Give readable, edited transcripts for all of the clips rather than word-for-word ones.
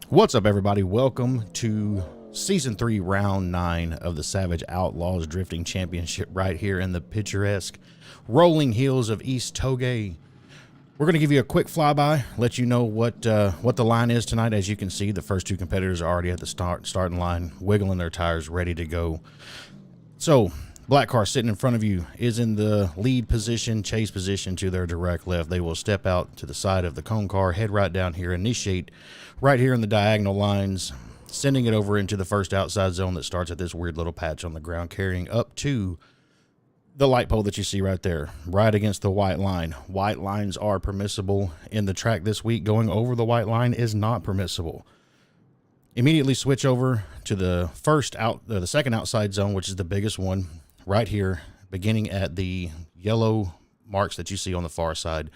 What's up, everybody? Welcome to Season 3, Round 9 of the Savage Outlawz Drifting Championship right here in the picturesque rolling hills of East Touge. We're going to give you a quick flyby, let you know what the line is tonight. As you can see, the first two competitors are already at the starting line, wiggling their tires, ready to go. So, black car sitting in front of you is in the lead position, chase position to their direct left. They will step out to the side of the cone car, head right down here, initiate right here in the diagonal lines, sending it over into the first outside zone that starts at this weird little patch on the ground, carrying up to the light pole that you see right there, right against the white line. White lines are permissible in the track this week. Going over the white line is not permissible. Immediately switch over to the second outside zone, which is the biggest one, right here, beginning at the yellow marks that you see on the far side.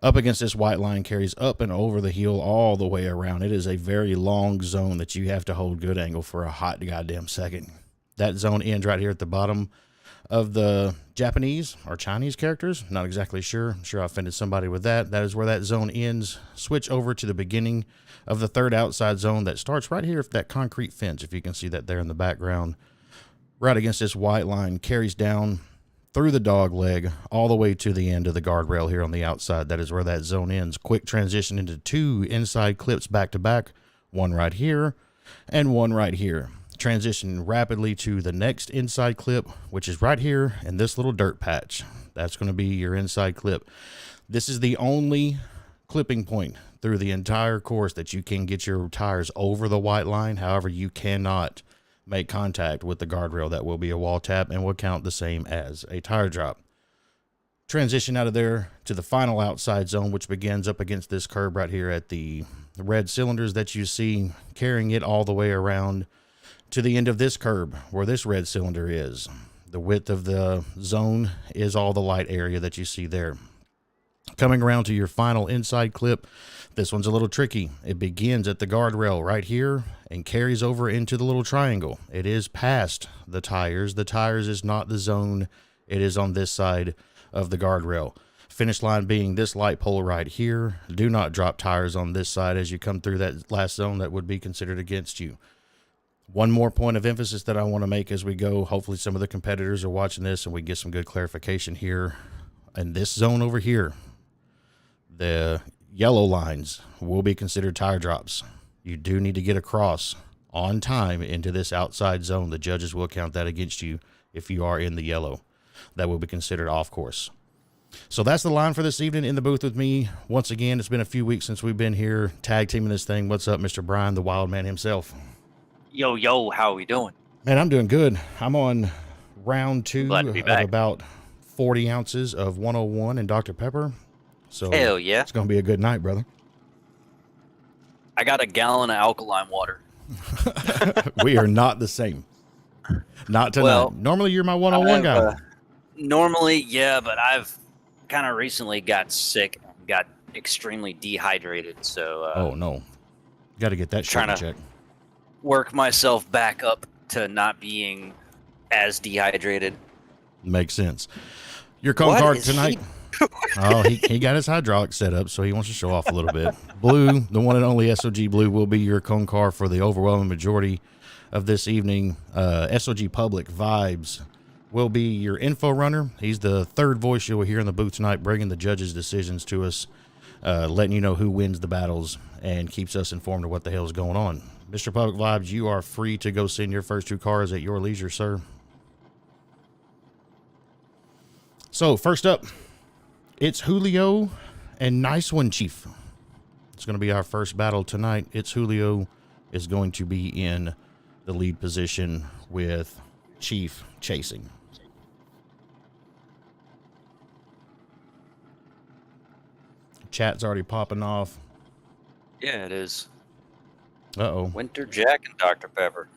Up against this white line, carries up and over the hill all the way around. It is a very long zone that you have to hold good angle for a hot goddamn second. That zone ends right here at the bottom of the Japanese or Chinese characters. Not exactly sure. I'm sure I offended somebody with that. That is where that zone ends. Switch over to the beginning of the third outside zone that starts right here at that concrete fence, if you can see that there in the background. Right against this white line, carries down through the dog leg all the way to the end of the guardrail here on the outside. That is where that zone ends. Quick transition into two inside clips back to back, one right here and one right here. Transition rapidly to the next inside clip, which is right here in this little dirt patch. That's going to be your inside clip. This is the only clipping point through the entire course that you can get your tires over the white line. However, you cannot make contact with the guardrail. That will be a wall tap and will count the same as a tire drop. Transition out of there to the final outside zone, which begins up against this curb right here at the red cylinders that you see, carrying it all the way around to the end of this curb where this red cylinder is. The width of the zone is all the light area that you see there. Coming around to your final inside clip, this one's a little tricky. It begins at the guardrail right here and carries over into the little triangle. It is past the tires. The tires is not the zone. It is on this side of the guardrail. Finish line being this light pole right here. Do not drop tires on this side as you come through that last zone that would be considered against you. One more point of emphasis that I want to make as we go. Hopefully some of the competitors are watching this and we get some good clarification here. In this zone over here, the yellow lines will be considered tire drops. You do need to get across on time into this outside zone. The judges will count that against you if you are in the yellow. That will be considered off course. So that's the line for this evening. In the booth with me, once again, it's been a few weeks since we've been here tag teaming this thing. What's up, Mr. Brian, the wild man himself? Yo, how are we doing? Man, I'm doing good. I'm on round 2 of back. about 40 ounces of 101 and Dr. Pepper. So hell yeah. It's going to be a good night, brother. I got a gallon of alkaline water. We are not the same. Not tonight. Well, normally you're my 101 guy. Normally, yeah, but I've kind of recently got sick, got extremely dehydrated, so oh no. Got to get that shit in check. Work myself back up to not being as dehydrated. Makes sense. Your cone card tonight. Oh, he got his hydraulics set up, so he wants to show off a little bit. Blue, the one and only S.O.G Blue, will be your cone car for the overwhelming majority of this evening. S.O.G Public Vibes will be your info runner. He's the third voice you'll hear in the booth tonight, bringing the judges' decisions to us, letting you know who wins the battles, and keeps us informed of what the hell is going on. Mr. Public Vibes, you are free to go send your first two cars at your leisure, sir. So, first up, it's Julio and Nice One Chief. It's going to be our first battle tonight. It's Julio is going to be in the lead position with Chief chasing. Chat's already popping off. Yeah, it is. Uh-oh. Winter Jack and Dr. Pepper.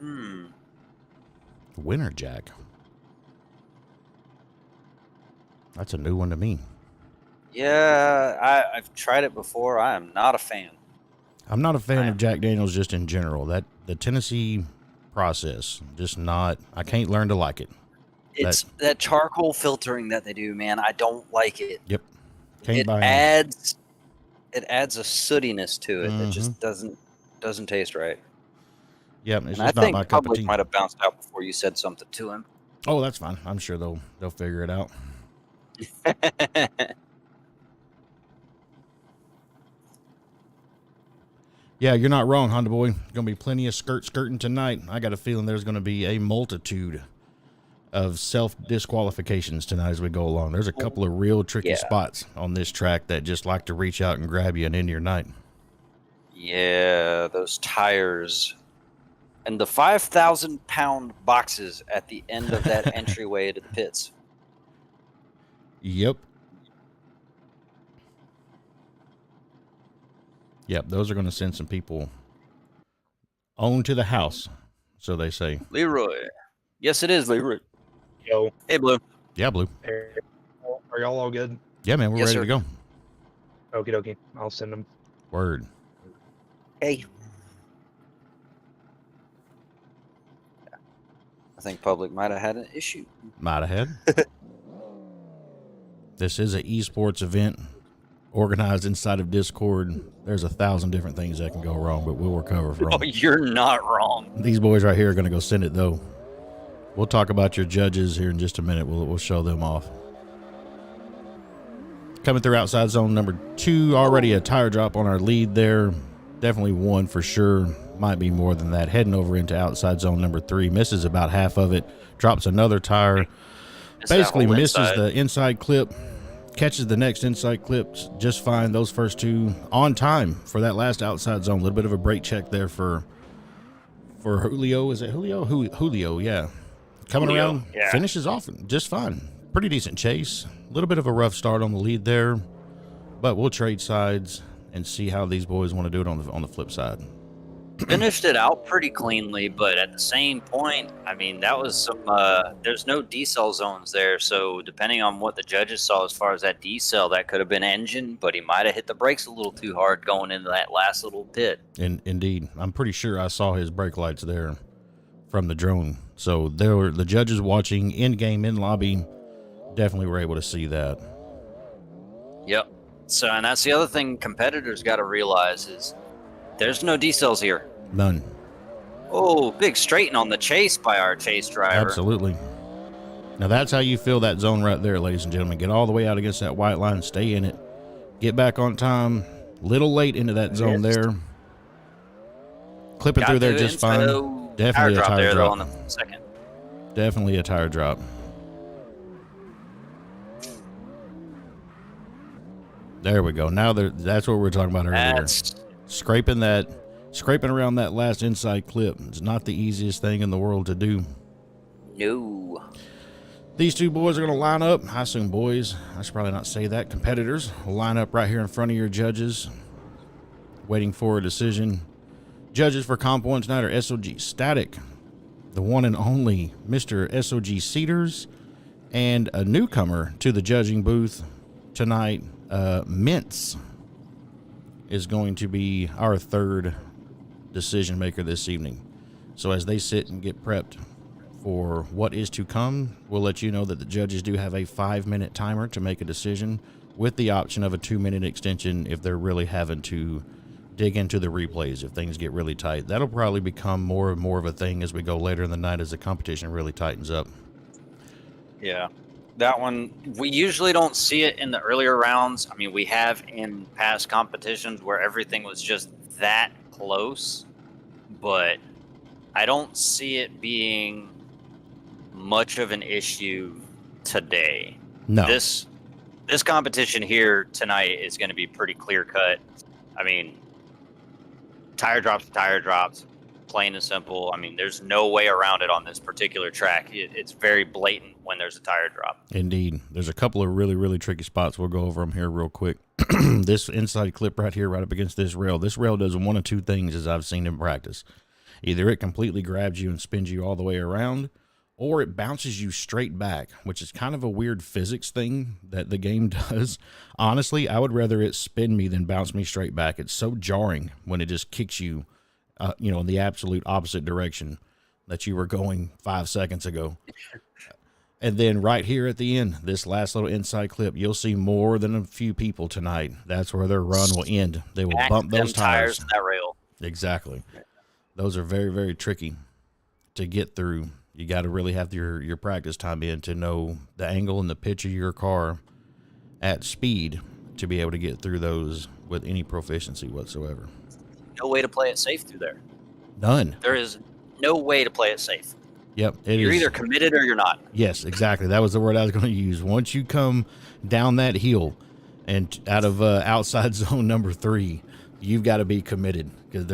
Winter Jack. That's a new one to me. Yeah, I've tried it before. I am not a fan. I'm not a fan of Jack Daniels just in general. That the Tennessee process, just not. I can't learn to like it. It's that charcoal filtering that they do, man. I don't like it. Yep. It adds a sootiness to it that just doesn't. Doesn't taste right. Yep, it's And I just not think my cup of Public tea. might have bounced out before you said something to him. Oh, that's fine. I'm sure they'll figure it out. Yeah, you're not wrong, Honda boy. Gonna be plenty of skirting tonight. I got a feeling there's gonna be a multitude of self disqualifications tonight as we go along. There's a couple of real tricky spots on this track that just like to reach out and grab you and end your night. Yeah, those tires and the 5,000-pound boxes at the end of that entryway to the pits. Yep. Yep, those are going to send some people on to the house, so they say. Leroy. Yes, it is, Leroy. Yo. Hey, Blue. Yeah, Blue. Are y'all all good? Yeah, man, we're ready to go. Okie dokie. I'll send them. Word. Hey. I think Public might have had an issue. Might have had. This is an esports event organized inside of Discord. There's 1,000 different things that can go wrong, but we'll recover from Oh, you're not wrong. These boys right here are going to go send it, though. We'll talk about your judges here in just a minute. We'll show them off. Coming through outside zone number 2, already a tire drop on our lead there. Definitely 1 for sure. Might be more than that. Heading over into outside zone number 3. Misses about half of it. Drops another tire. Basically misses the inside clip. Catches the next inside clip just fine. Those first 2 on time for that last outside zone. A little bit of a brake check there for Julio. Is it Julio? Julio, yeah. Coming around, finishes off just fine. Pretty decent chase. A little bit of a rough start on the lead there, but we'll trade sides and see how these boys want to do it on the flip side. Finished it out pretty cleanly, but at the same point, I mean, that was some, there's no decel zones there, so depending on what the judges saw as far as that decel, that could have been engine, but he might have hit the brakes a little too hard going into that last little pit. Indeed. I'm pretty sure I saw his brake lights there from the drone. So there were the judges watching in-game, in-lobby, definitely were able to see that. Yep. So, and that's the other thing competitors got to realize is there's no decels here. None. Oh, big straighten on the chase by our chase driver. Absolutely. Now that's how you fill that zone right there, ladies and gentlemen. Get all the way out against that white line, stay in it. Get back on time. Little late into that zone there. Clipping through there just fine. Definitely a tire drop. On the second. Definitely a tire drop. There we go. Now that's what we were talking about earlier. Scraping around that last inside clip is not the easiest thing in the world to do. No. These 2 boys are going to line up. I assume boys. I should probably not say that. Competitors will line up right here in front of your judges, waiting for a decision. Judges for Comp 1 tonight are S.O.G Static, the one and only Mr. S.O.G Cedars, and a newcomer to the judging booth tonight, Mints, is going to be our 3rd decision maker this evening. So as they sit and get prepped for what is to come, we'll let you know that the judges do have a 5-minute timer to make a decision with the option of a 2-minute extension if they're really having to dig into the replays if things get really tight. That'll probably become more and more of a thing as we go later in the night as the competition really tightens up. Yeah. That one, we usually don't see it in the earlier rounds. I mean, we have in past competitions where everything was just that close, but I don't see it being much of an issue today. No. This competition here tonight is going to be pretty clear cut. I mean, tire drops, plain and simple. I mean, there's no way around it on this particular track. It's very blatant when there's a tire drop. Indeed. There's a couple of really, really tricky spots. We'll go over them here real quick. This inside clip right here, right up against this rail. This rail does one of 2 things as I've seen in practice. Either it completely grabs you and spins you all the way around, or it bounces you straight back, which is kind of a weird physics thing that the game does. Honestly, I would rather it spin me than bounce me straight back. It's so jarring when it just kicks you, in the absolute opposite direction that you were going 5 seconds ago. And then right here at the end, this last little inside clip, you'll see more than a few people tonight. That's where their run will end. They will bump those tires. To that rail. Exactly. Those are very, very tricky to get through. You got to really have your practice time in to know the angle and the pitch of your car at speed to be able to get through those with any proficiency whatsoever. No way to play it safe through there. None. There is no way to play it safe. Yep. You're either committed or you're not. Yes, exactly. That was the word I was going to use. Once you come down that hill and out of outside zone number 3, you've got to be committed, because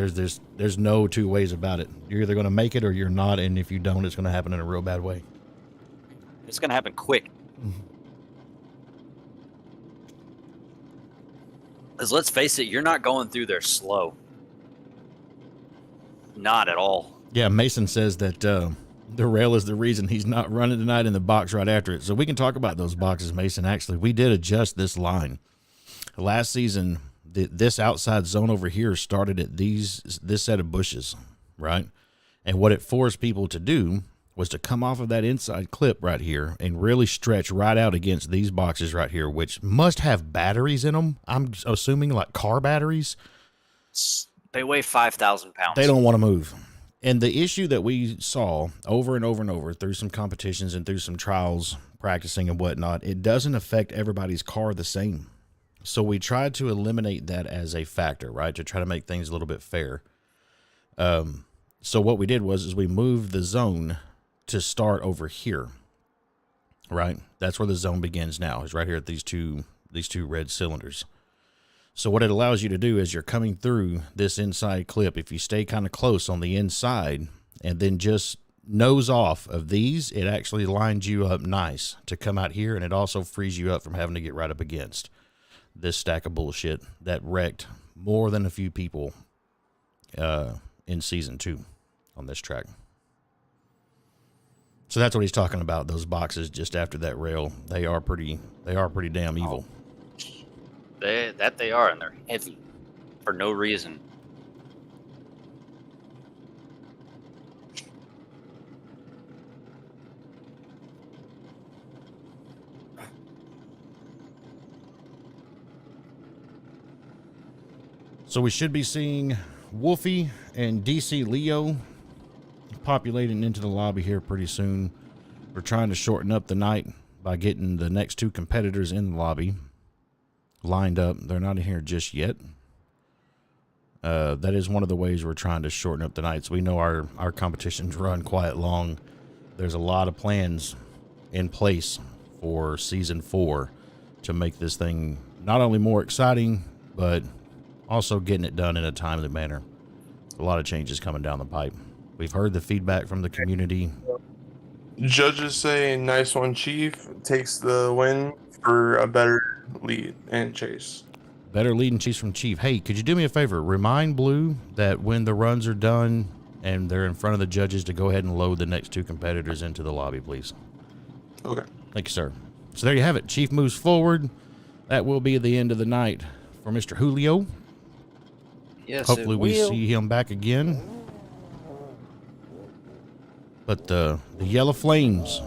there's no two ways about it. You're either going to make it or you're not, and if you don't, it's going to happen in a real bad way. It's going to happen quick. Because let's face it, you're not going through there slow. Not at all. Yeah, Mason says that the rail is the reason he's not running tonight in the box right after it. So we can talk about those boxes, Mason. Actually, we did adjust this line. Last season, this outside zone over here started at this set of bushes, right? And what it forced people to do was to come off of that inside clip right here and really stretch right out against these boxes right here, which must have batteries in them. I'm assuming like car batteries. They weigh 5,000 pounds. They don't want to move. And the issue that we saw over and over and over through some competitions and through some trials, practicing and whatnot, it doesn't affect everybody's car the same. So we tried to eliminate that as a factor, right, to try to make things a little bit fair. So what we did was we moved the zone to start over here, right? That's where the zone begins now, is right here at these two red cylinders. So what it allows you to do is you're coming through this inside clip. If you stay kind of close on the inside and then just nose off of these, it actually lines you up nice to come out here, and it also frees you up from having to get right up against this stack of bullshit that wrecked more than a few people in season 2 on this track. So that's what he's talking about. Those boxes just after that rail, they are pretty damn evil. They are, and they're heavy for no reason. So we should be seeing Wolfie and DC Leo populating into the lobby here pretty soon. We're trying to shorten up the night by getting the next 2 competitors in the lobby lined up. They're not in here just yet. That is one of the ways we're trying to shorten up the nights. We know our competitions run quite long. There's a lot of plans in place for season 4 to make this thing not only more exciting, but also getting it done in a timely manner. A lot of changes coming down the pipe. We've heard the feedback from the community. Judges say nice one, Chief. Takes the win for a better lead and chase. Better lead and chase from Chief. Hey, could you do me a favor? Remind Blue that when the runs are done and they're in front of the judges to go ahead and load the next 2 competitors into the lobby, please. Okay. Thank you, sir. So there you have it. Chief moves forward. That will be the end of the night for Mr. Julio. Yes, Hopefully we see him back again. But the Yellow Flames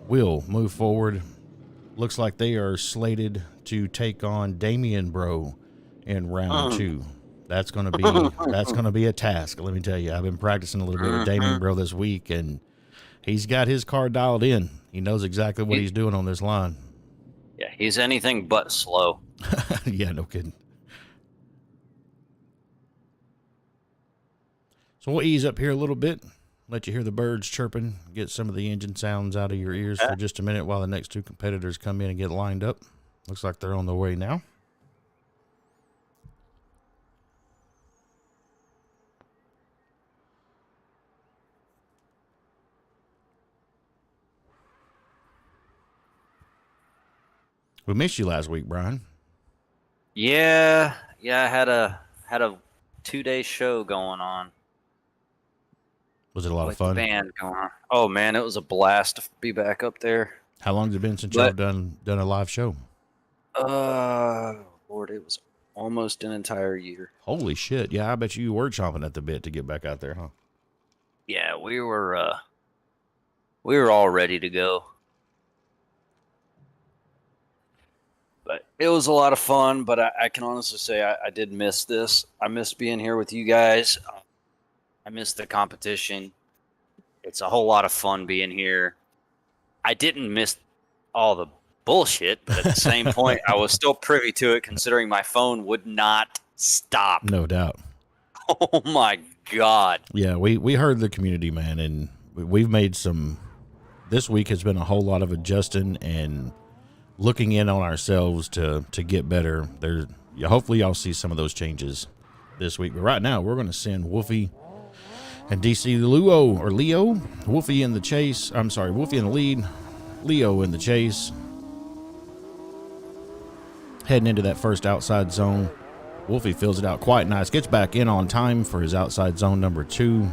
will move forward. Looks like they are slated to take on Damien Bro in round 2. That's gonna be a task. Let me tell you, I've been practicing a little bit with Damien Bro this week, and he's got his car dialed in. He knows exactly what he's doing on this line. Yeah, he's anything but slow. Yeah, no kidding. So we'll ease up here a little bit, let you hear the birds chirping, get some of the engine sounds out of your ears for just a minute while the next 2 competitors come in and get lined up. Looks like they're on their way now. We missed you last week, Brian. Yeah, I had a 2-day show going on. Was it a lot with of fun? The band going on. Oh man, it was a blast to be back up there. How long has it been since y'all done a live show? Lord, it was almost an entire year. Holy shit! Yeah, I bet you were chomping at the bit to get back out there, huh? Yeah, we were all ready to go. But it was a lot of fun, but I can honestly say I did miss this. I missed being here with you guys. I missed the competition. It's a whole lot of fun being here. I didn't miss all the bullshit, but at the same point, I was still privy to it considering my phone would not stop. No doubt. Oh my God. Yeah, we heard the community, man, and we've made some. This week has been a whole lot of adjusting and looking in on ourselves to get better. Hopefully y'all see some of those changes this week. But right now, we're going to send Wolfie and DC Leo. Wolfie in the chase. I'm sorry, Wolfie in the lead. Leo in the chase. Heading into that first outside zone. Wolfie fills it out quite nice. Gets back in on time for his outside zone number 2.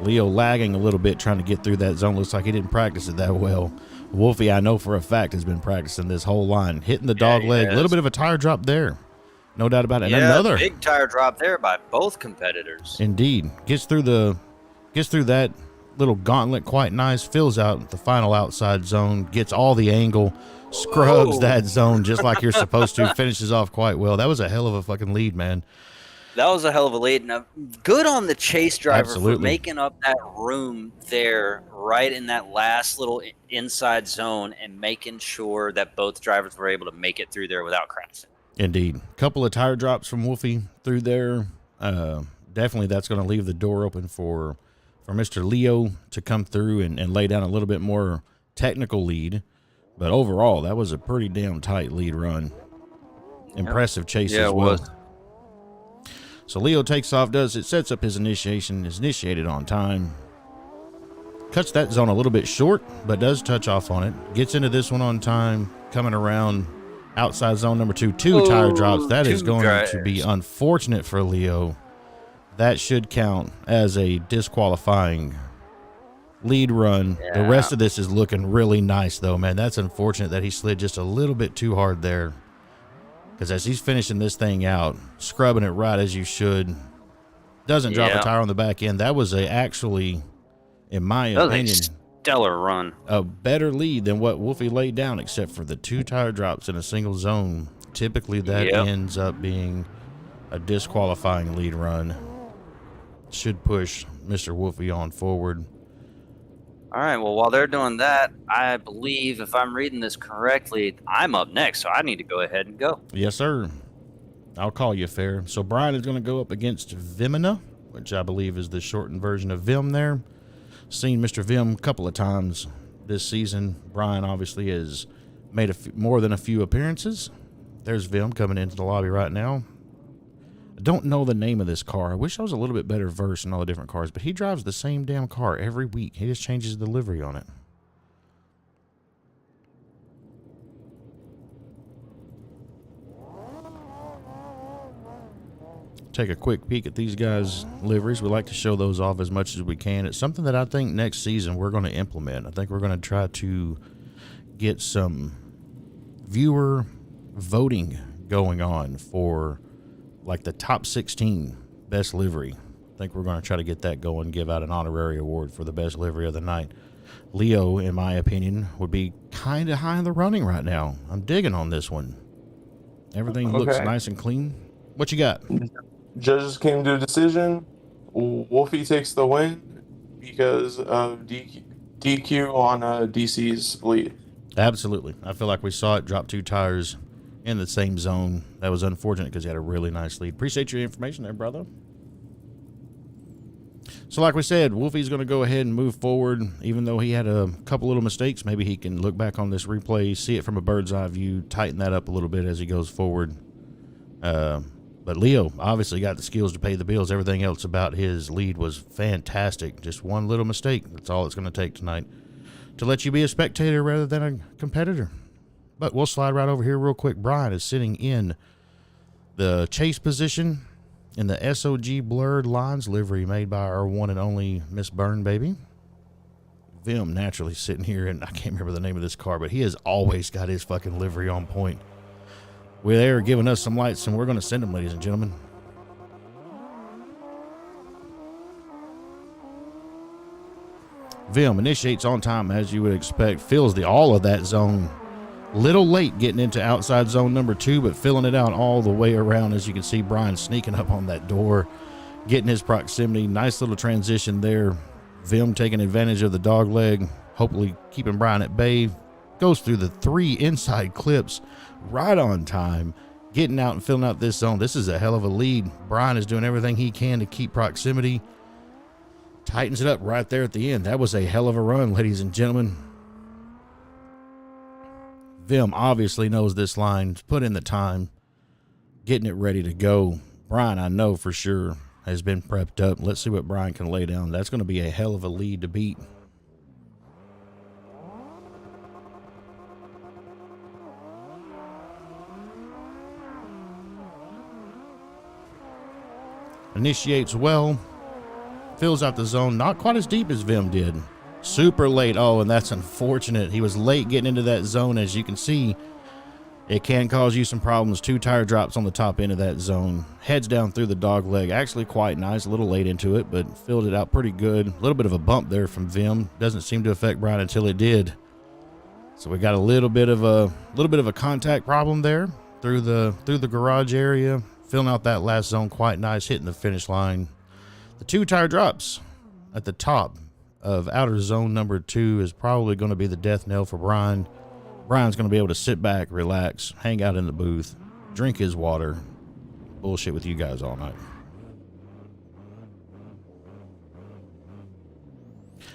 Leo lagging a little bit trying to get through that zone. Looks like he didn't practice it that well. Wolfie, I know for a fact, has been practicing this whole line. Hitting the dog leg. A little bit of a tire drop there. No doubt about it. And another big tire drop there by both competitors. Indeed. Gets through that little gauntlet quite nice. Fills out the final outside zone. Gets all the angle. Scrubs that zone just like you're supposed to. Finishes off quite well. That was a hell of a fucking lead, man. That was a hell of a lead. And good on the chase driver for making up that room there right in that last little inside zone and making sure that both drivers were able to make it through there without crashing. Indeed. Couple of tire drops from Wolfie through there. Definitely that's going to leave the door open for Mr. Leo to come through and lay down a little bit more technical lead. But overall, that was a pretty damn tight lead run. Impressive chase as well. Was. So Leo takes off, sets up his initiation, is initiated on time. Cuts that zone a little bit short, but does touch off on it. Gets into this one on time, coming around outside zone number 2. Two tire drops. That is going to be unfortunate for Leo. That should count as a disqualifying lead run. Yeah. The rest of this is looking really nice, though, man. That's unfortunate that he slid just a little bit too hard there. Because as he's finishing this thing out, scrubbing it right as you should, doesn't drop a tire on the back end. That was actually, in my opinion, stellar run. A better lead than what Wolfie laid down, except for the 2 tire drops in a single zone. Typically, that ends up being a disqualifying lead run. Should push Mr. Wolfie on forward. All right, well, while they're doing that, I believe, if I'm reading this correctly, I'm up next, so I need to go ahead and go. Yes, sir. I'll call you fair. So Brian is going to go up against Vimina, which I believe is the shortened version of Vim there. Seen Mr. Vim a couple of times this season. Brian obviously has made more than a few appearances. There's Vim coming into the lobby right now. I don't know the name of this car. I wish I was a little bit better versed in all the different cars, but he drives the same damn car every week. He just changes the livery on it. Take a quick peek at these guys' liveries. We like to show those off as much as we can. It's something that I think next season we're going to implement. I think we're going to try to get some viewer voting going on for like the top 16 best livery. I think we're going to try to get that going, give out an honorary award for the best livery of the night. Leo, in my opinion, would be kind of high in the running right now. I'm digging on this one. Everything looks nice and clean. What you got? Judges came to a decision. Wolfie takes the win because of DQ on DC's lead. Absolutely. I feel like we saw it drop 2 tires in the same zone. That was unfortunate because he had a really nice lead. Appreciate your information there, brother. So like we said, Wolfie's going to go ahead and move forward. Even though he had a couple little mistakes, maybe he can look back on this replay, see it from a bird's eye view, tighten that up a little bit as he goes forward. But Leo obviously got the skills to pay the bills. Everything else about his lead was fantastic. Just one little mistake. That's all it's going to take tonight to let you be a spectator rather than a competitor. But we'll slide right over here real quick. Brian is sitting in the chase position in the S.O.G blurred lines livery made by our one and only Miss Burn Baby. Vim naturally sitting here, and I can't remember the name of this car, but he has always got his fucking livery on point. They're giving us some lights, and we're going to send them, ladies and gentlemen. Vim initiates on time, as you would expect. Fills all of that zone Little late getting into outside zone number 2, but filling it out all the way around. As you can see, Brian sneaking up on that door, getting his proximity. Nice little transition there. Vim taking advantage of the dog leg, hopefully keeping Brian at bay. Goes through the 3 inside clips right on time, getting out and filling out this zone. This is a hell of a lead. Brian is doing everything he can to keep proximity. Tightens it up right there at the end. That was a hell of a run, ladies and gentlemen. Vim obviously knows this line, put in the time, getting it ready to go. Brian, I know for sure, has been prepped up. Let's see what Brian can lay down. That's going to be a hell of a lead to beat. Initiates well, fills out the zone, not quite as deep as Vim did. Super late. Oh, and that's unfortunate. He was late getting into that zone. As you can see, it can cause you some problems. 2 tire drops on the top end of that zone. Heads down through the dog leg. Actually quite nice. A little late into it, but filled it out pretty good. A little bit of a bump there from Vim. Doesn't seem to affect Brian until it did. So we got a little bit of a contact problem there through the garage area. Filling out that last zone quite nice, hitting the finish line. The 2 tire drops at the top of outer zone number 2 is probably going to be the death knell for Brian. Brian's going to be able to sit back, relax, hang out in the booth, drink his water, bullshit with you guys all night.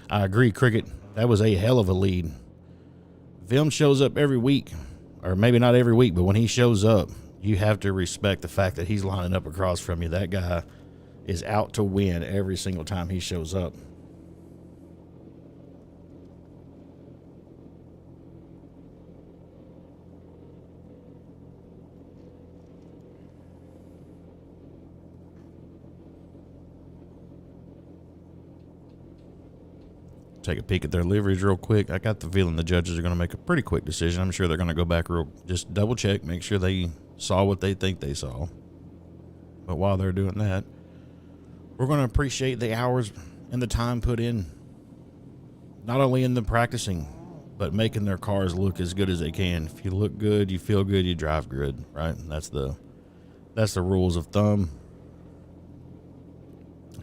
I agree, Cricket. That was a hell of a lead. Vim shows up every week, or maybe not every week, but when he shows up, you have to respect the fact that he's lining up across from you. That guy is out to win every single time he shows up. Take a peek at their liveries real quick. I got the feeling the judges are going to make a pretty quick decision. I'm sure they're going to go back just double check, make sure they saw what they think they saw. But while they're doing that, we're going to appreciate the hours and the time put in, not only in the practicing, but making their cars look as good as they can. If you look good, you feel good, you drive good, right? That's the rules of thumb.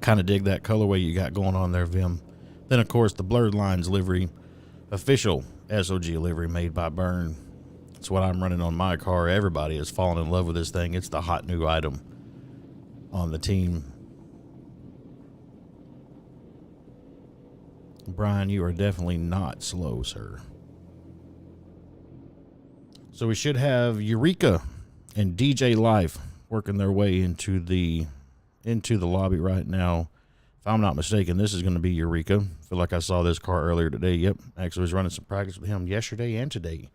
Kind of dig that colorway you got going on there, Vim. Then, of course, the Blurred Lines livery, official S.O.G. livery made by Burn. It's what I'm running on my car. Everybody has fallen in love with this thing. It's the hot new item on the team. Brian, you are definitely not slow, sir. So we should have Eureka and DJ Life working their way into the lobby right now. If I'm not mistaken, this is going to be Eureka. I feel like I saw this car earlier today. Yep, actually was running some practice with him yesterday and today.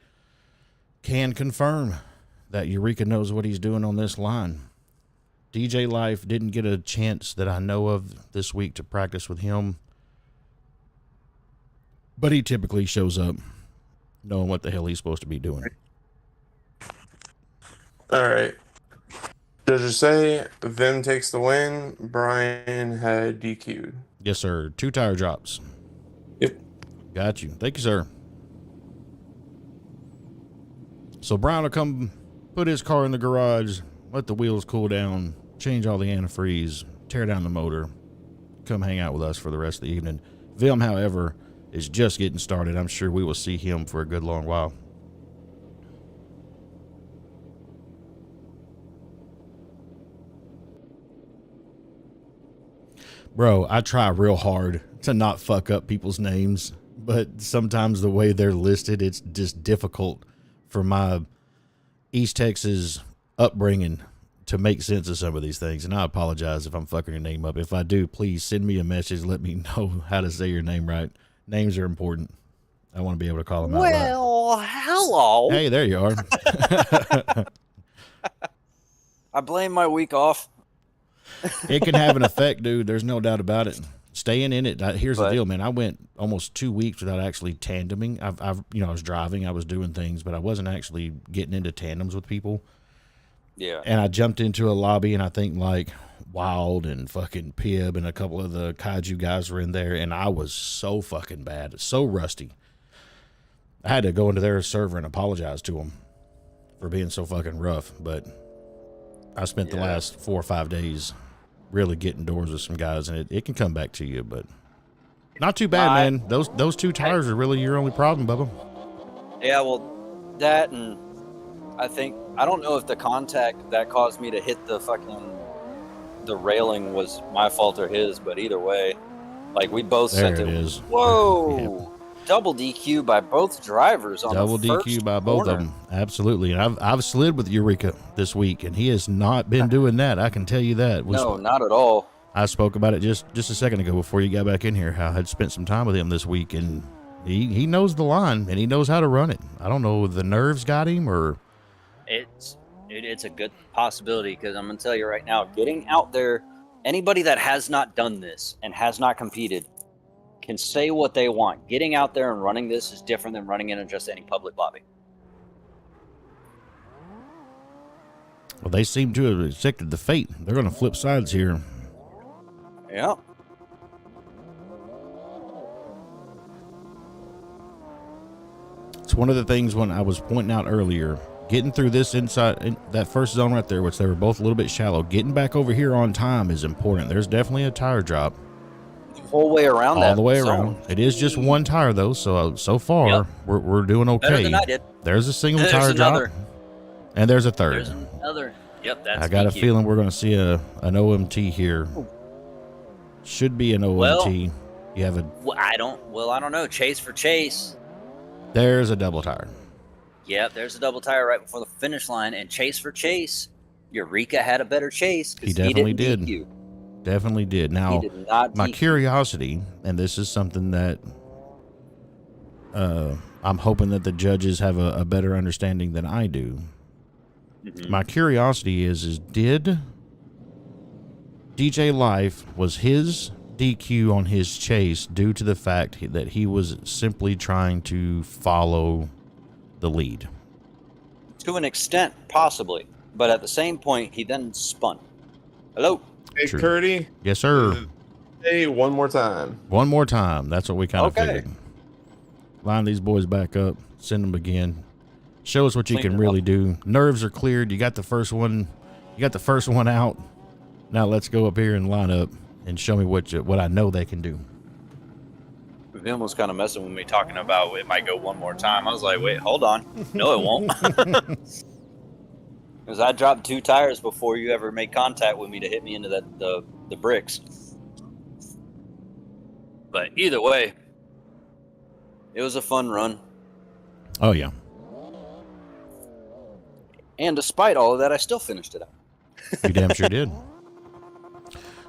Can confirm that Eureka knows what he's doing on this line. DJ Life didn't get a chance that I know of this week to practice with him, but he typically shows up knowing what the hell he's supposed to be doing. All right. Judges say Vim takes the win. Brian had DQ'd. Yes, sir. 2 tire drops. Yep. Got you. Thank you, sir. So Brian will come put his car in the garage, let the wheels cool down, change all the antifreeze, tear down the motor, come hang out with us for the rest of the evening. Vim, however, is just getting started. I'm sure we will see him for a good long while. Bro, I try real hard to not fuck up people's names, but sometimes the way they're listed, it's just difficult for my East Texas upbringing to make sense of some of these things. And I apologize if I'm fucking your name up. If I do, please send me a message. Let me know how to say your name right. Names are important. I want to be able to call them out right. Well, hello. Hey, there you are. I blame my week off. It can have an effect, dude. There's no doubt about it. Staying in it. Here's the deal, man. I went almost 2 weeks without actually tandeming. I was driving, I was doing things, but I wasn't actually getting into tandems with people. Yeah. And I jumped into a lobby, and I think like Wild and fucking Pibb and a couple of the kaiju guys were in there, and I was so fucking bad, so rusty. I had to go into their server and apologize to them for being so fucking rough, but I spent the last 4 or 5 days really getting doors with some guys, and it can come back to you, but not too bad, man. Those 2 tires are really your only problem, Bubba. Yeah, well, that, and I don't know if the contact that caused me to hit the railing was my fault or his, but either way, like, we both sent it. Is. Whoa! Yep. Double DQ by both drivers on Double the first DQ by both corner. of them. Absolutely. And I've slid with Eureka this week, and he has not been doing that. I can tell you that. No, not at all. I spoke about it just a second ago before you got back in here, how I had spent some time with him this week, and he knows the line, and he knows how to run it. I don't know if the nerves got him or... It's a good possibility, because I'm going to tell you right now, getting out there, anybody that has not done this and has not competed can say what they want. Getting out there and running this is different than running in just any public lobby. Well, they seem to have accepted the fate. They're going to flip sides here. Yeah. It's one of the things when I was pointing out earlier, getting through this inside, that first zone right there, which they were both a little bit shallow, getting back over here on time is important. There's definitely a tire drop. The whole way around All the way zone. around. It is just 1 tire, though, so far, Yep. we're doing okay. Better than I did. There's a single There's tire another. drop, and there's a third. There's another. Yep, that's I got a DQ. feeling we're going to see an OMT here. Should be an OMT. Well, you have a... I don't know. Chase for chase. There's a double tire. Yep, there's a double tire right before the finish line, and chase for chase. Eureka had a better chase. He definitely didn't did. DQ. Definitely did. Now, He did not my DQ. curiosity, and this is something that I'm hoping that the judges have a better understanding than I do. Mhm. My curiosity is did DJ Life, was his DQ on his chase due to the fact that he was simply trying to follow the lead? To an extent, possibly. But at the same point, he then spun. Hello? Hey, True. Curdy. Yes, sir. Hey, one more time. One more time. That's what we kind of Okay. figured. Line these boys back up. Send them again. Show us what you Clean can it really up. do. Nerves are cleared. You got the first one. You got the first one out. Now let's go up here and line up and show me what I know they can do. Vim was kind of messing with me, talking about it might go one more time. I was like, wait, hold on. No, it won't. Because I dropped 2 tires before you ever made contact with me to hit me into the bricks. But either way, it was a fun run. Oh yeah. And despite all of that, I still finished it out. You damn sure did.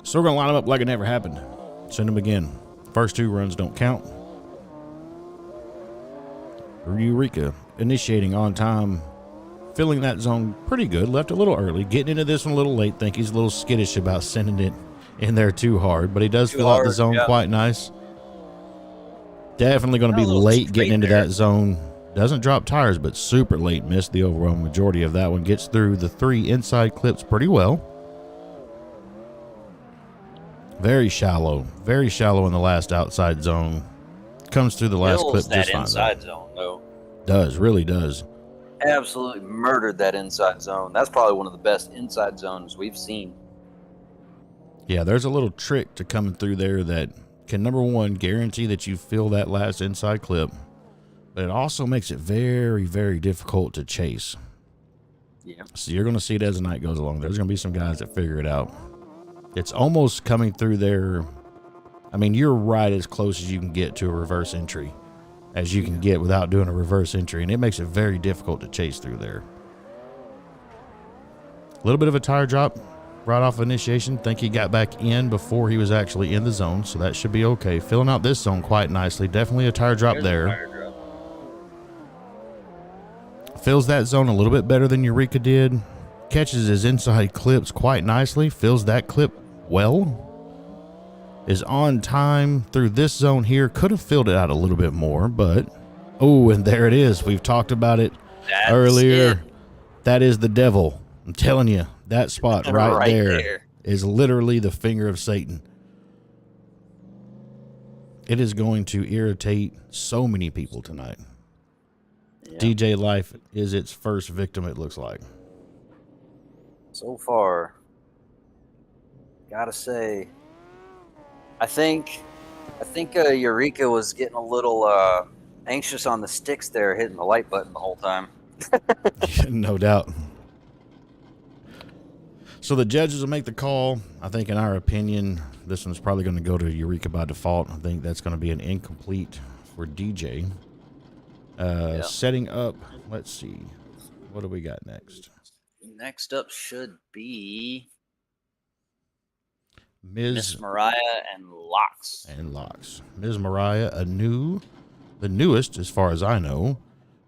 So we're going to line them up like it never happened. Send them again. First 2 runs don't count. Eureka initiating on time, filling that zone pretty good. Left a little early, getting into this one a little late. Think he's a little skittish about sending it in there too hard, but he does Too fill out the hard, zone yeah. quite nice. Definitely going to be A little late straight getting into there. that zone. Doesn't drop tires, but super late. Missed the overwhelming majority of that one. Gets through the 3 inside clips pretty well. Very shallow in the last outside zone. Comes through the last Kills clip that just fine. inside zone, though. Really does. Absolutely murdered that inside zone. That's probably one of the best inside zones we've seen. Yeah, there's a little trick to coming through there that can, number one, guarantee that you fill that last inside clip, but it also makes it very, very difficult to chase. Yeah. So you're going to see it as the night goes along. There's going to be some guys that figure it out. It's almost coming through there. I mean, you're right as close as you can get to a reverse entry as you can get without doing a reverse entry, and it makes it very difficult to chase through there. A little bit of a tire drop right off initiation. Think he got back in before he was actually in the zone, so that should be okay. Filling out this zone quite nicely. Definitely a tire drop There's a there. tire drop. Fills that zone a little bit better than Eureka did. Catches his inside clips quite nicely. Fills that clip well. Is on time through this zone here. Could have filled it out a little bit more, but... Oh, and there it is. We've talked about it That's earlier. it. That is the devil. I'm telling you, that spot right there is literally the finger of Satan. It is going to irritate so many people tonight. Yeah. DJ Life is its first victim, it looks like. So far, gotta say, I think Eureka was getting a little anxious on the sticks there, hitting the light button the whole time. No doubt. So the judges will make the call. I think, in our opinion, this one's probably going to go to Eureka by default. I think that's going to be an incomplete for DJ. Setting up, let's see. What do we got next? Next up should be Ms. Mariah and Locks. And Locks. Ms. Mariah, the newest, as far as I know,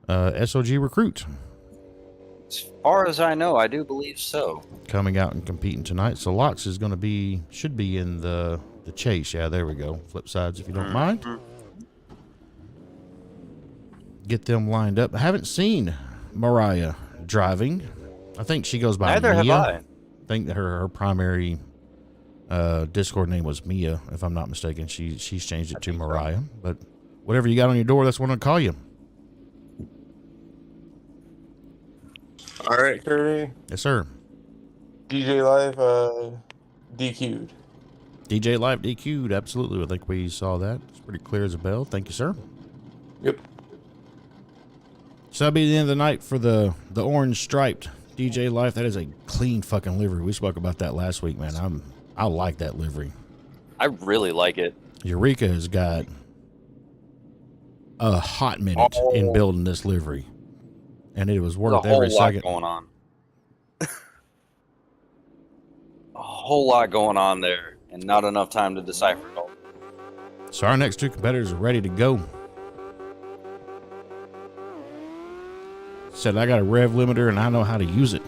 S.O.G recruit. As far as I know, I do believe so. Coming out and competing tonight. So Locks is going to should be in the chase. Yeah, there we go. Flip sides, if you don't mind. Get them lined up. I haven't seen Mariah driving. I think she goes by Neither Mia. have I. I think that her primary Discord name was Mia, if I'm not mistaken. She's changed it to Mariah. So. But whatever you got on your door, that's what I'll call you. All right, Kirby. Yes, sir. DJ Live DQ'd. DJ Live DQ'd, absolutely. I think we saw that. It's pretty clear as a bell. Thank you, sir. Yep. So that'll be the end of the night for the orange striped DJ Life. That is a clean fucking livery. We spoke about that last week, man. I like that livery. I really like it. Eureka has got a hot minute in building this livery, and it was worth every second. Going on. A whole lot going on there, and not enough time to decipher it all. So our next two competitors are ready to go. Said I got a rev limiter and I know how to use it.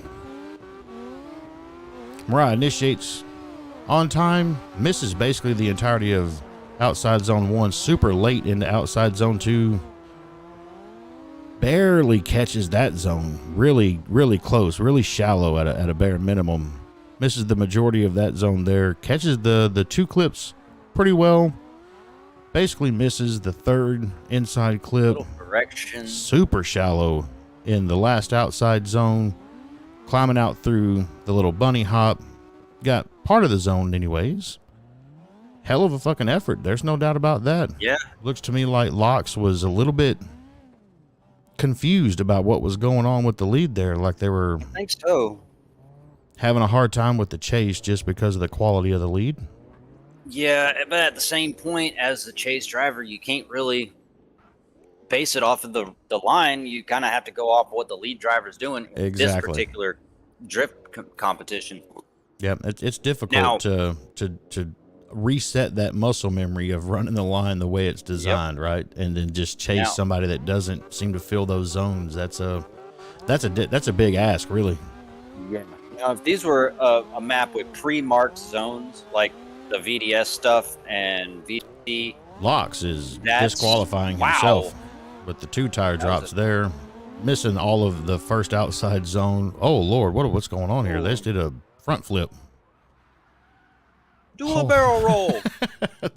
Mariah initiates on time, misses basically the entirety of outside zone 1, super late into outside zone 2. Barely catches that zone. Really, really close, really shallow at a bare minimum. Misses the majority of that zone there. Catches the two clips pretty well. Basically misses the third inside clip. Correction. Super shallow in the last outside zone. Climbing out through the little bunny hop. Got part of the zone anyways. Hell of a fucking effort. There's no doubt about that. Yeah. Looks to me like Locks was a little bit confused about what was going on with the lead there. Like they were I think so. having a hard time with the chase just because of the quality of the lead. Yeah, but at the same point, as the chase driver, you can't really base it off of the line. You kind of have to go off what the lead driver's doing in Exactly. this particular drift competition. Yeah, it's difficult Now- to reset that muscle memory of running the line the way it's designed, right? And then just chase Now- somebody that doesn't seem to fill those zones. That's a big ask, really. Yeah. Now, if these were a map with pre-marked zones, like the VDS stuff and VD, Locks is That's- disqualifying wow. himself with the two tire drops there, missing all of the first outside zone. Oh Lord, what's going on here? They just did a front flip. do a barrel roll.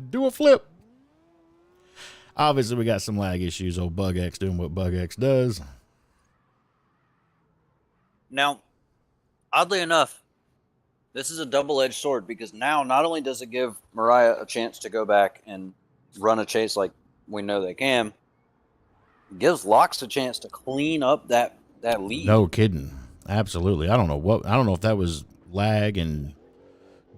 Do a flip. Obviously, we got some lag issues. Old Bug X doing what Bug X does. Now, oddly enough, this is a double-edged sword because now not only does it give Mariah a chance to go back and run a chase like we know they can, it gives Locks a chance to clean up that lead. No kidding. Absolutely. I don't know if that was lag and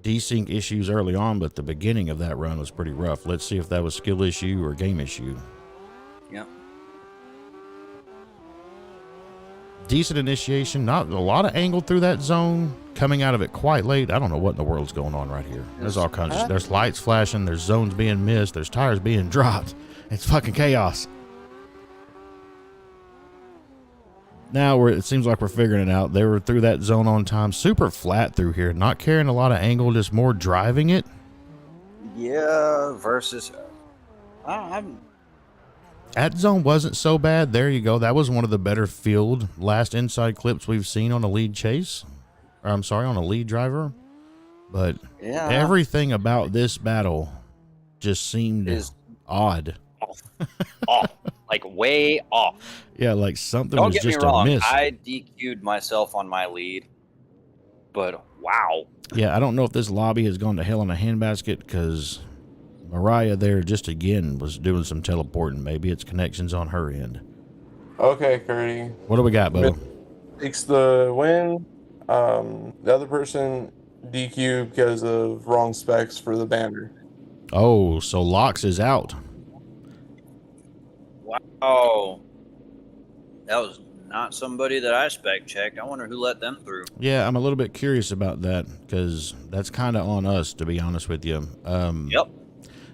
desync issues early on, but the beginning of that run was pretty rough. Let's see if that was skill issue or game issue. Yeah. Decent initiation, not a lot of angle through that zone, coming out of it quite late. I don't know what in the world's going on right here. There's all kinds of, there's lights flashing, there's zones being missed, there's tires being dropped. It's fucking chaos. Now it seems like we're figuring it out. They were through that zone on time, super flat through here, not carrying a lot of angle, just more driving it. Yeah, versus... That zone wasn't so bad. There you go. That was one of the better field last inside clips we've seen on a lead chase. Or I'm sorry, on a lead driver. But Yeah. everything about this battle just seemed Is- odd. Oh, like way off. Yeah, like something Don't was get me just a wrong, miss. I DQ'd myself on my lead, but wow. Yeah, I don't know if this lobby has gone to hell in a handbasket because Mariah there just again was doing some teleporting. Maybe it's connections on her end. Okay, Curdy. What do we got, Bubba? Takes the win. The other person DQ because of wrong specs for the banner. Oh, so Locks is out. Wow. That was not somebody that I spec checked. I wonder who let them through. Yeah, I'm a little bit curious about that because that's kind of on us, to be honest with you. Yep.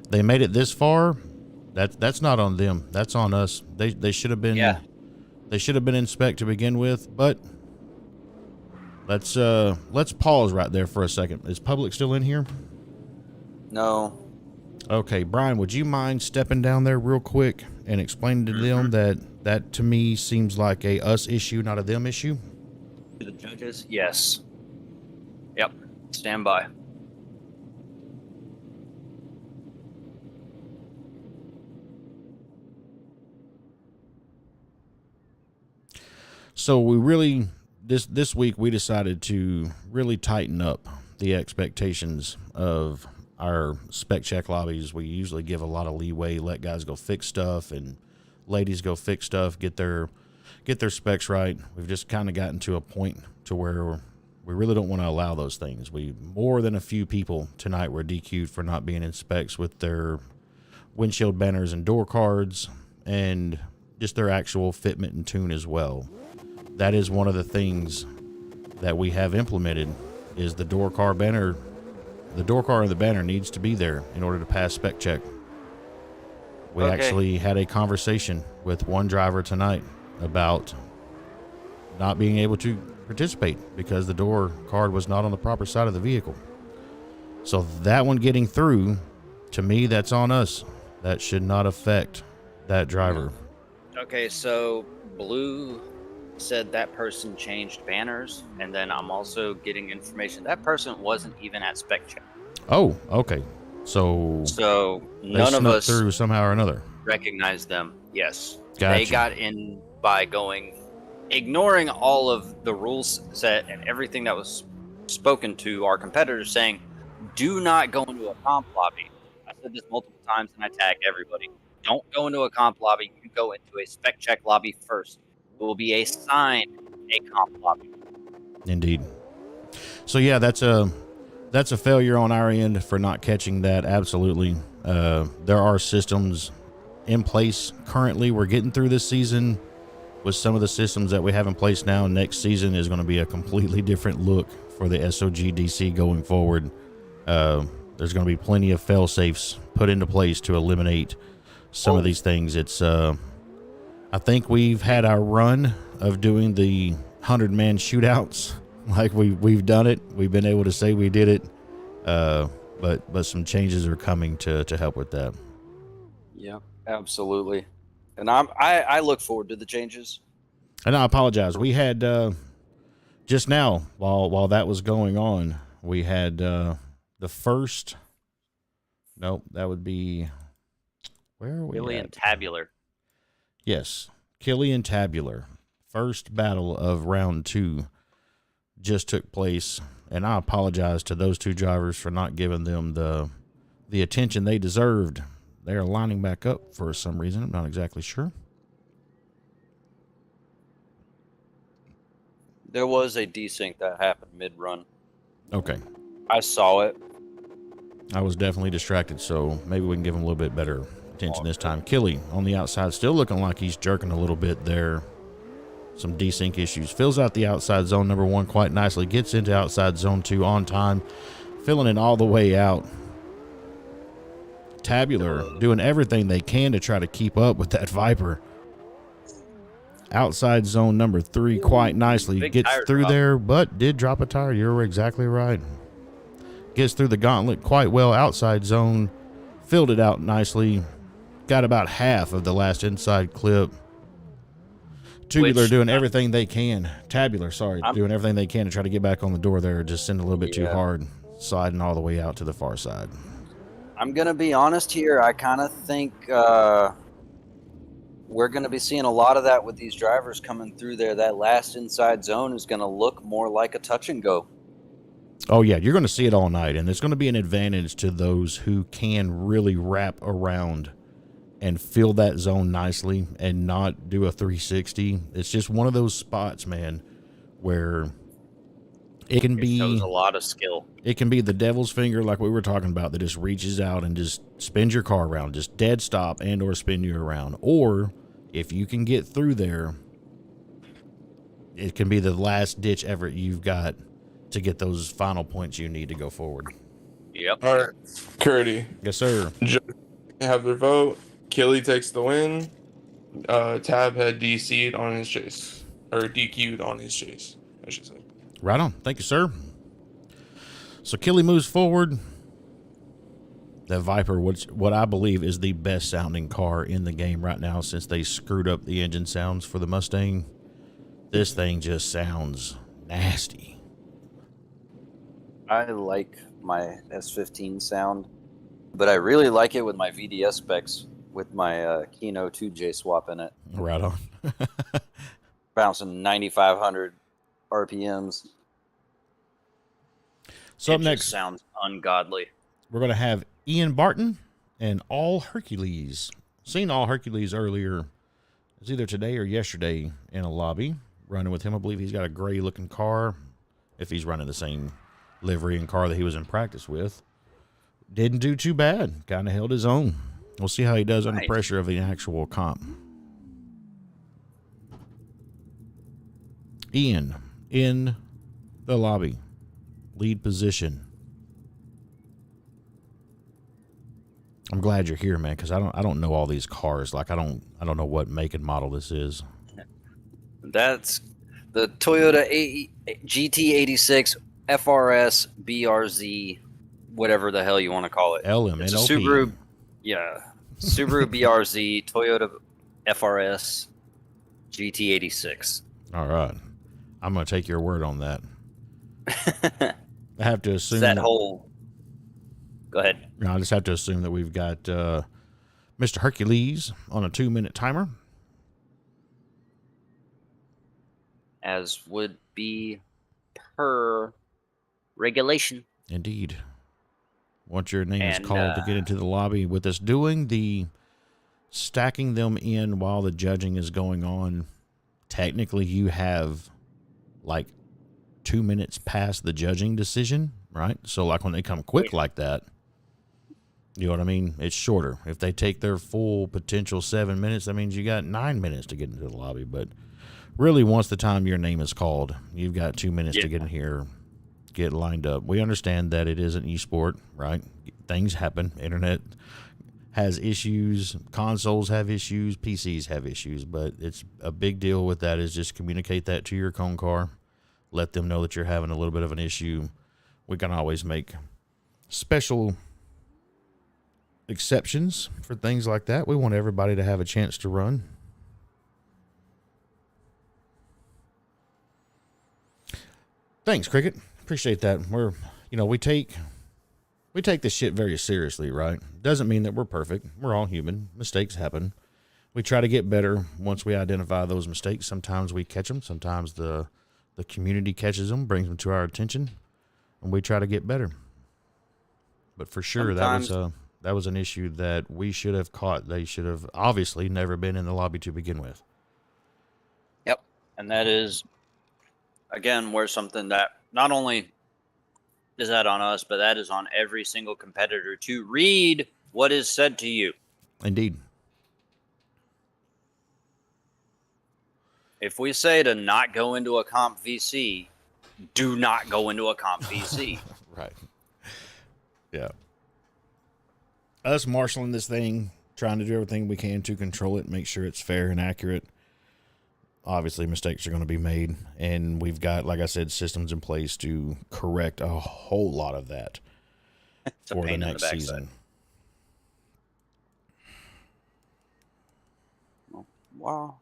They made it this far. That's not on them. That's on us. They should have been. Yeah. They should have been in spec to begin with. But let's pause right there for a second. Is public still in here? No. Okay, Brian, would you mind stepping down there real quick and explaining to them that to me seems like a us issue, not a them issue? To the judges? Yes. Yep. Stand by. So we really this week we decided to really tighten up the expectations of our spec check lobbies. We usually give a lot of leeway, let guys go fix stuff and ladies go fix stuff, get their specs right. We've just kind of gotten to a point to where we really don't want to allow those things. More than a few people tonight were DQ'd for not being in specs with their windshield banners and door cards and just their actual fitment and tune as well. That is one of the things that we have implemented is the door car banner. The door car and the banner needs to be there in order to pass spec check. We actually had a conversation with one driver tonight about not being able to participate because the door card was not on the proper side of the vehicle. So that one getting through, to me, that's on us. That should not affect that driver. Okay, so Blue said that person changed banners, and then I'm also getting information that person wasn't even at spec check. Oh, okay. So None of snuck us through somehow or another. recognized them. Yes. Gotcha. They got in by ignoring all of the rules set and everything that was spoken to our competitors, saying, do not go into a comp lobby. I said this multiple times and I tagged everybody. Don't go into a comp lobby. You go into a spec check lobby first. It will be assigned a comp lobby. Indeed. So yeah, that's a failure on our end for not catching that. Absolutely. There are systems in place currently. We're getting through this season with some of the systems that we have in place now. Next season is going to be a completely different look for the S.O.G DC going forward. There's going to be plenty of fail safes put into place to eliminate some of these things. It's I think we've had our run of doing the 100-man shootouts. Like we've done it. We've been able to say we did it. But some changes are coming to help with that. Yeah, absolutely. And I look forward to the changes. And I apologize. We had just now while that was going on, we had the first. Nope, that would be where are we? Killy at? and Tabular. Yes, Killy and Tabular. First battle of round 2 just took place, and I apologize to those two drivers for not giving them the attention they deserved. They are lining back up for some reason. I'm not exactly sure. There was a desync that happened mid-run. Okay. I saw it. I was definitely distracted, so maybe we can give him a little bit better attention this time. Killy on the outside, still looking like he's jerking a little bit there. Some desync issues. Fills out the outside zone number 1 quite nicely. Gets into outside zone 2 on time. Filling it all the way out. Tabular doing everything they can to try to keep up with that Viper. Outside zone number 3 quite nicely. Big Gets tire through drop. there, but did drop a tire. You're exactly right. Gets through the gauntlet quite well. Outside zone. Filled it out nicely. Got about half of the last inside clip. Tubular doing everything they can. Tabular, sorry. Doing everything they can to try to get back on the door there. Just sending a little bit too hard. Sliding all the way out to the far side. I'm going to be honest here. I kind of think we're going to be seeing a lot of that with these drivers coming through there. That last inside zone is going to look more like a touch and go. Oh, yeah, you're going to see it all night, and there's going to be an advantage to those who can really wrap around and fill that zone nicely and not do a 360. It's just one of those spots, man, where it can be... It shows a lot of skill. It can be the devil's finger, like we were talking about, that just reaches out and just spins your car around, just dead stop and or spin you around. Or if you can get through there, it can be the last ditch effort you've got to get those final points you need to go forward. Yep. All right, Curdy. Yes, sir. Have their vote. Killy takes the win. Tab had DC'd on his chase, or DQ'd on his chase, I should say. Right on. Thank you, sir. So Killy moves forward. That Viper, what I believe is the best sounding car in the game right now since they screwed up the engine sounds for the Mustang. This thing just sounds nasty. I like my S15 sound, but I really like it with my VDS specs with my Kino 2J swap in it. Right on. Bouncing 9,500 RPMs. So it up next, just sounds ungodly. we're going to have Ian Barton and All Hercules. Seen All Hercules earlier. It was either today or yesterday in a lobby. Running with him, I believe he's got a gray-looking car. If he's running the same livery and car that he was in practice with. Didn't do too bad. Kind of held his own. We'll see how he does under pressure of the actual comp. Ian in the lobby. Lead position. I'm glad you're here, man, because I don't know all these cars. Like I don't know what make and model this is. That's the Toyota GT86 FRS BRZ, whatever the hell you want to call it. LMNOP. It's a Subaru, yeah, Subaru BRZ, Toyota FRS GT86. All right, I'm gonna take your word on that. I have to assume that whole. Go ahead. I just have to assume that we've got Mr. Hercules on a 2-minute timer. As would be per regulation. Indeed. Once your name is called to get into the lobby with us doing the stacking them in while the judging is going on, technically you have like 2 minutes past the judging decision, right? So like when they come quick like that, you know what I mean? It's shorter. If they take their full potential 7 minutes, that means you got 9 minutes to get into the lobby. But really, once the time your name is called, you've got 2 minutes to get in here, get lined up. We understand that it is an e-sport, right? Things happen. Internet has issues. Consoles have issues. PCs have issues. But it's a big deal with that is just communicate that to your cone car. Let them know that you're having a little bit of an issue. We can always make special exceptions for things like that. We want everybody to have a chance to run. Thanks, Cricket. Appreciate that. We take this shit very seriously, right? Doesn't mean that we're perfect. We're all human. Mistakes happen. We try to get better once we identify those mistakes. Sometimes we catch them. Sometimes the community catches them, brings them to our attention, and we try to get better. But for sure, that was an issue that we should have caught. They should have obviously never been in the lobby to begin with. Yep. And that is, again, where something that not only is that on us, but that is on every single competitor to read what is said to you. Indeed. If we say to not go into a comp VC, do not go into a comp VC. Right. Yeah. Us marshaling this thing, trying to do everything we can to control it, make sure it's fair and accurate. Obviously, mistakes are going to be made, and we've got, like I said, systems in place to correct a whole lot of that for the next season. Wow.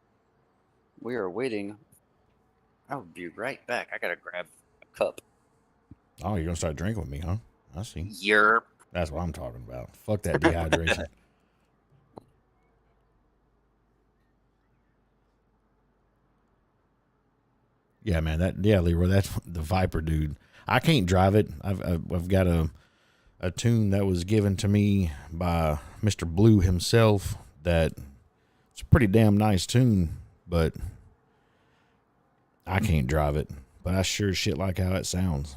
We are waiting. I'll be right back. I got to grab a cup. Oh, you're going to start drinking with me, huh? I see. Yerp. That's what I'm talking about. Fuck that dehydration. Yeah, man. Leroy, that's the Viper, dude. I can't drive it. I've got a tune that was given to me by Mr. Blue himself. That it's a pretty damn nice tune, but I can't drive it. But I sure as shit like how it sounds.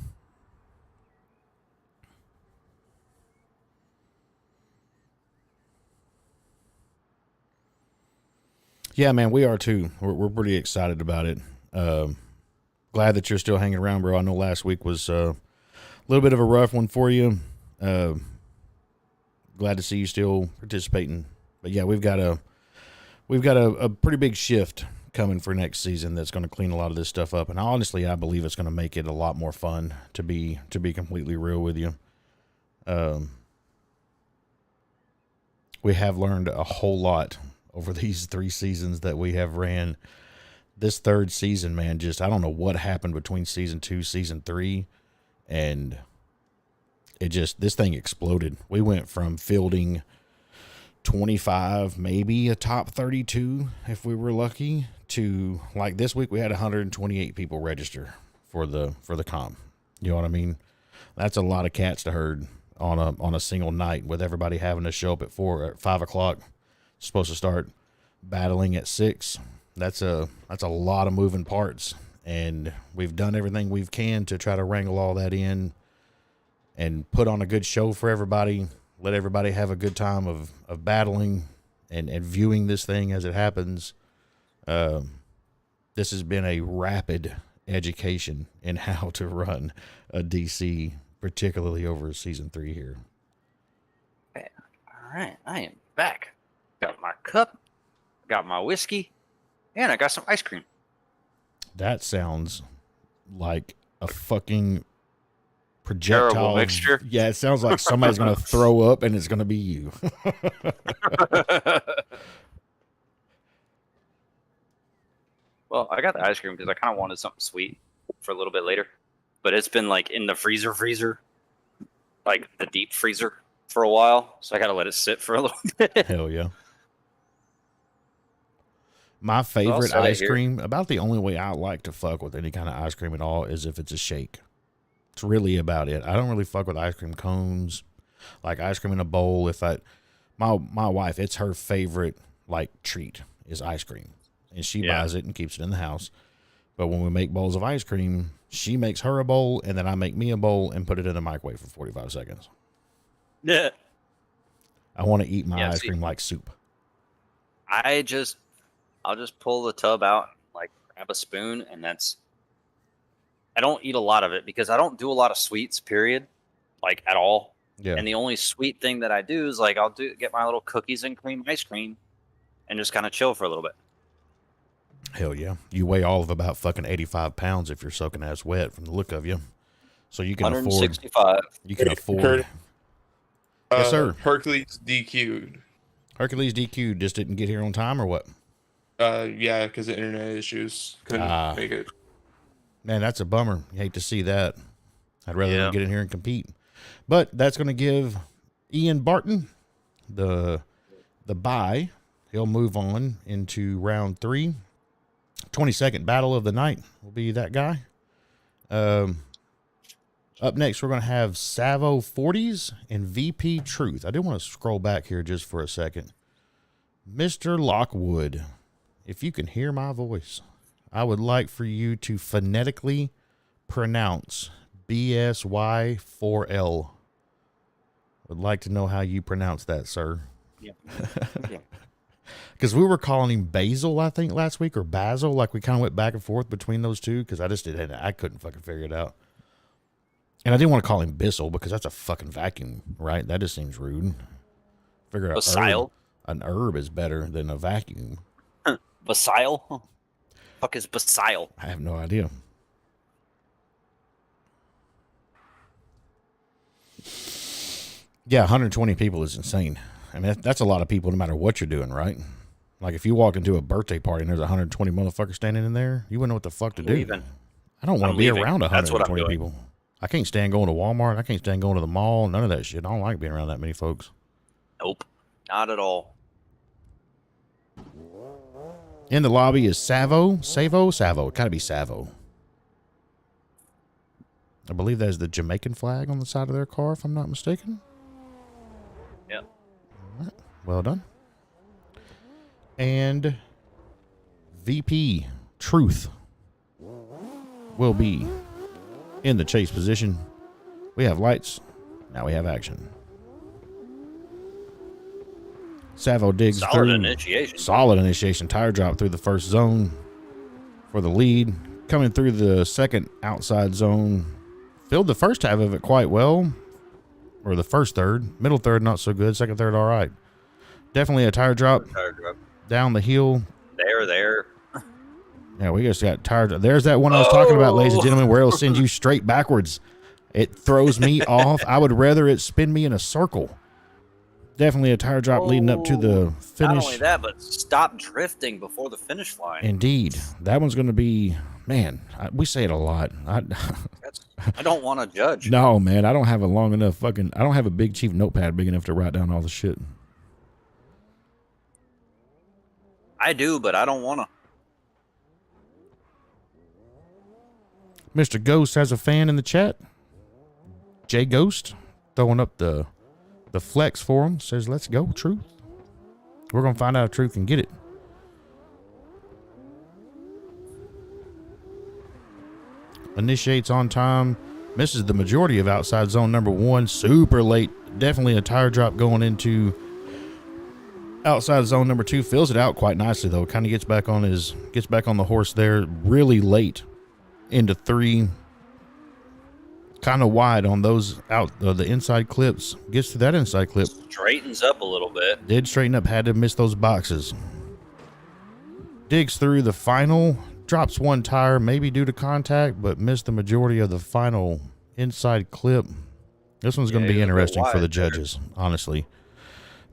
Yeah, man, we are too. We're pretty excited about it. Glad that you're still hanging around, bro. I know last week was a little bit of a rough one for you. Glad to see you still participating. But yeah, we've got a pretty big shift coming for next season that's going to clean a lot of this stuff up. And honestly, I believe it's going to make it a lot more fun, to be completely real with you. We have learned a whole lot over these 3 seasons that we have ran. This 3rd season, man, I don't know what happened between season 2, season 3, and this thing exploded. We went from fielding 25, maybe a top 32 if we were lucky, to like this week we had 128 people register for the comp. You know what I mean? That's a lot of cats to herd on a single night, with everybody having to show up at 5 o'clock. Supposed to start battling at 6. That's a lot of moving parts, and we've done everything we can to try to wrangle all that in and put on a good show for everybody. Let everybody have a good time of battling and viewing this thing as it happens. This has been a rapid education in how to run a DC, particularly over season 3 here. All right, I am back. Got my cup, got my whiskey, and I got some ice cream. That sounds like a fucking projectile. Terrible mixture. Yeah, it sounds like somebody's going to throw up, and it's going to be you. Well, I got the ice cream because I kind of wanted something sweet for a little bit later. But it's been like in the freezer, like the deep freezer for a while. So I got to let it sit for a little bit. Hell yeah. My favorite ice cream, about the only way I like to fuck with any kind of ice cream at all, is if it's a shake. It's really about it. I don't really fuck with ice cream cones, like ice cream in a bowl. My wife, it's her favorite like treat is ice cream, and she buys it and keeps it in the house. But when we make bowls of ice cream, she makes her a bowl, and then I make me a bowl and put it in the microwave for 45 seconds. Yeah. I want to eat my ice cream like soup. I'll just pull the tub out, like grab a spoon, and I don't eat a lot of it because I don't do a lot of sweets, period, like at all. Yeah. And the only sweet thing that I do is like get my little cookies and cream ice cream and just kind of chill for a little bit. Hell yeah. You weigh all of about fucking 85 pounds if you're soaking ass wet from the look of you. So you can 165. You can afford. Yes, sir. Hercules DQ'd. Hercules DQ'd, just didn't get here on time or what? Yeah, because of internet issues. Couldn't make it. Man, that's a bummer. You hate to see that. I'd rather them get in here and compete. But that's going to give Ian Barton the bye. He'll move on into round 3. 22nd battle of the night will be that guy. Up next, we're going to have Savo 40s and VP Truth. I do want to scroll back here just for a second. Mr. Lockwood, if you can hear my voice, I would like for you to phonetically pronounce BSY4L. Would like to know how you pronounce that, sir. Yeah. Because we were calling him Basil, I think, last week, or Basil. Like, we kind of went back and forth between those two because I couldn't fucking figure it out. And I didn't want to call him Bissell because that's a fucking vacuum, right? That just seems rude. Figure out an herb is better than a vacuum. Basile? Fuck is Basile? I have no idea. Yeah, 120 people is insane. I mean, that's a lot of people no matter what you're doing, right? Like, if you walk into a birthday party and there's 120 motherfuckers standing in there, you wouldn't know what the fuck to do. I don't want to be around 120 people. I can't stand going to Walmart. I can't stand going to the mall. None of that shit. I don't like being around that many folks. Nope. Not at all. In the lobby is Savo. It gotta be Savo. I believe that is the Jamaican flag on the side of their car, if I'm not mistaken. Yep. All right. Well done. And VP Truth will be in the chase position. We have lights. Now we have action. Savo digs Solid through. initiation. Solid initiation. Tire drop through the first zone for the lead. Coming through the second outside zone. Filled the first half of it quite well. Or the first third. Middle third, not so good. Second third, all right. Definitely a tire drop. Down the hill. There. Yeah, we just got tired. There's that one I was talking about, ladies and gentlemen, where it'll send you straight backwards. It throws me off. I would rather it spin me in a circle. Definitely a tire drop leading up to the finish. Not only that, but stop drifting before the finish line. Indeed. That one's going to be, man, we say it a lot. I don't want to judge. No, man, I don't have a long enough I don't have a Big Chief notepad big enough to write down all the shit. I do, but I don't want to. Mr. Ghost has a fan in the chat. J Ghost throwing up the flex for him. Says, let's go, Truth. We're going to find out if Truth can get it. Initiates on time. Misses the majority of outside zone number 1. Super late. Definitely a tire drop going into outside zone number 2. Fills it out quite nicely, though. Kind of gets back on the horse there really late into 3. Kind of wide on those the inside clips. Gets to that inside clip. Straightens up a little bit. Did straighten up. Had to miss those boxes. Digs through the final. Drops 1 tire, maybe due to contact, but missed the majority of the final inside clip. This one's going to be interesting for the judges, honestly.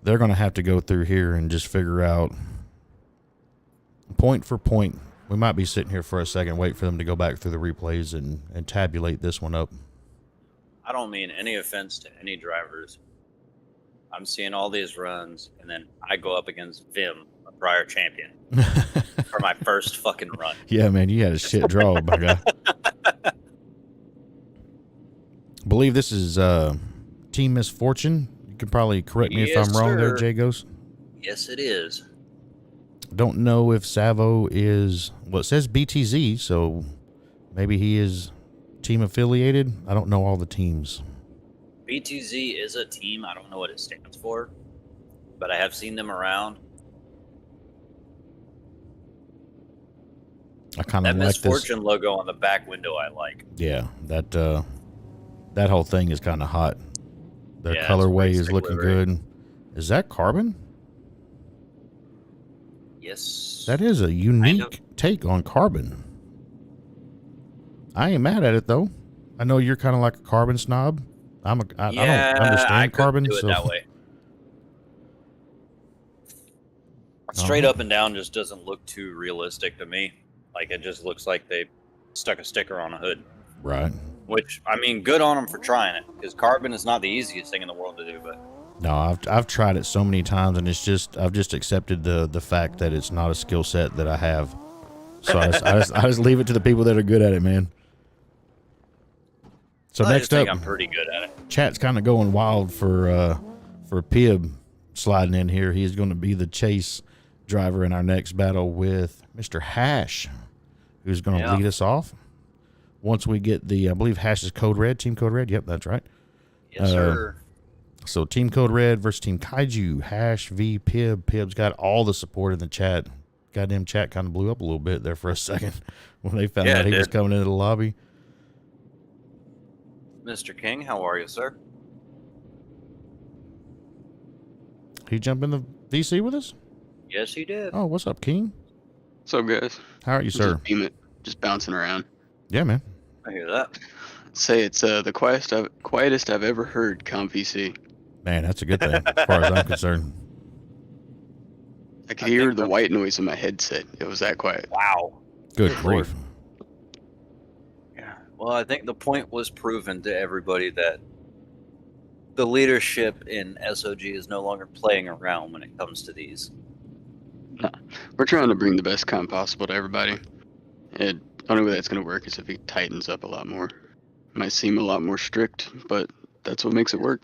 They're going to have to go through here and just figure out point for point. We might be sitting here for a second, wait for them to go back through the replays and tabulate this one up. I don't mean any offense to any drivers. I'm seeing all these runs, and then I go up against Vim, a prior champion, for my first fucking run. Yeah, man, you had a shit draw, my guy. Believe this is Team Misfortune. You can probably correct me if I'm wrong there, J Ghost. Yes, it is. Don't know if Savo is, well, it says BTZ, so maybe he is team affiliated. I don't know all the teams. BTZ is a team. I don't know what it stands for, but I have seen them around. I kind of that like Misfortune this logo on the back window. I like. Yeah, that whole thing is kind of hot. Their Yeah, colorway it's is looking livery. good. Is that carbon? Yes. That is a unique take on carbon. I ain't mad at it though. I know you're kind of like a carbon snob. I don't understand carbon. Do it that way. Straight up and down just doesn't look too realistic to me. Like it just looks like they stuck a sticker on a hood. Right. Which, I mean, good on them for trying it, because carbon is not the easiest thing in the world to do. But No, I've tried it so many times, and I've just accepted the fact that it's not a skill set that I have. So I just leave it to the people that are good at it, man. So I next just think up, I'm pretty good at it. chat's kind of going wild for Pibb sliding in here. He's going to be the chase driver in our next battle with Mr. Hash, who's going to lead us off. Once we get I believe Hash is Code Red, Team Code Red. Yep, that's right. Yes, sir. So Team Code Red versus Team Kaiju, Hash v Pibb. Pibb's got all the support in the chat. Goddamn chat kind of blew up a little bit there for a second when they found out he was coming into the lobby. Mr. King, how are you, sir? He jump in the VC with us? Yes, he did. Oh, what's up, King? What's up, guys? How are you, sir? Just bouncing around. Yeah, man. I hear that. Say it's the quietest I've ever heard comp VC. Man, that's a good thing as far as I'm concerned. I could hear the white noise in my headset. It was that quiet. Wow. Good grief. Yeah. Well, I think the point was proven to everybody that the leadership in S.O.G is no longer playing around when it comes to these. Nah, we're trying to bring the best comp possible to everybody. The only way that's going to work is if he tightens up a lot more. Might seem a lot more strict, but that's what makes it work.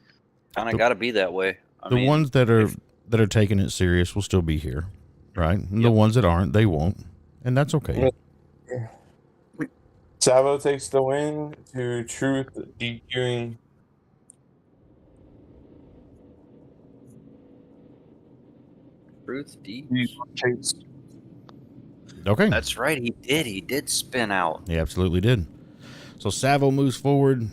Kind of got to be that way. I The mean, ones that are taking it serious will still be here, right? And the ones that aren't, they won't, and that's okay. Savo takes the win to Truth DQing. Truth deep. Chase. Okay. That's right. He did. He did spin out. He absolutely did. So Savo moves forward,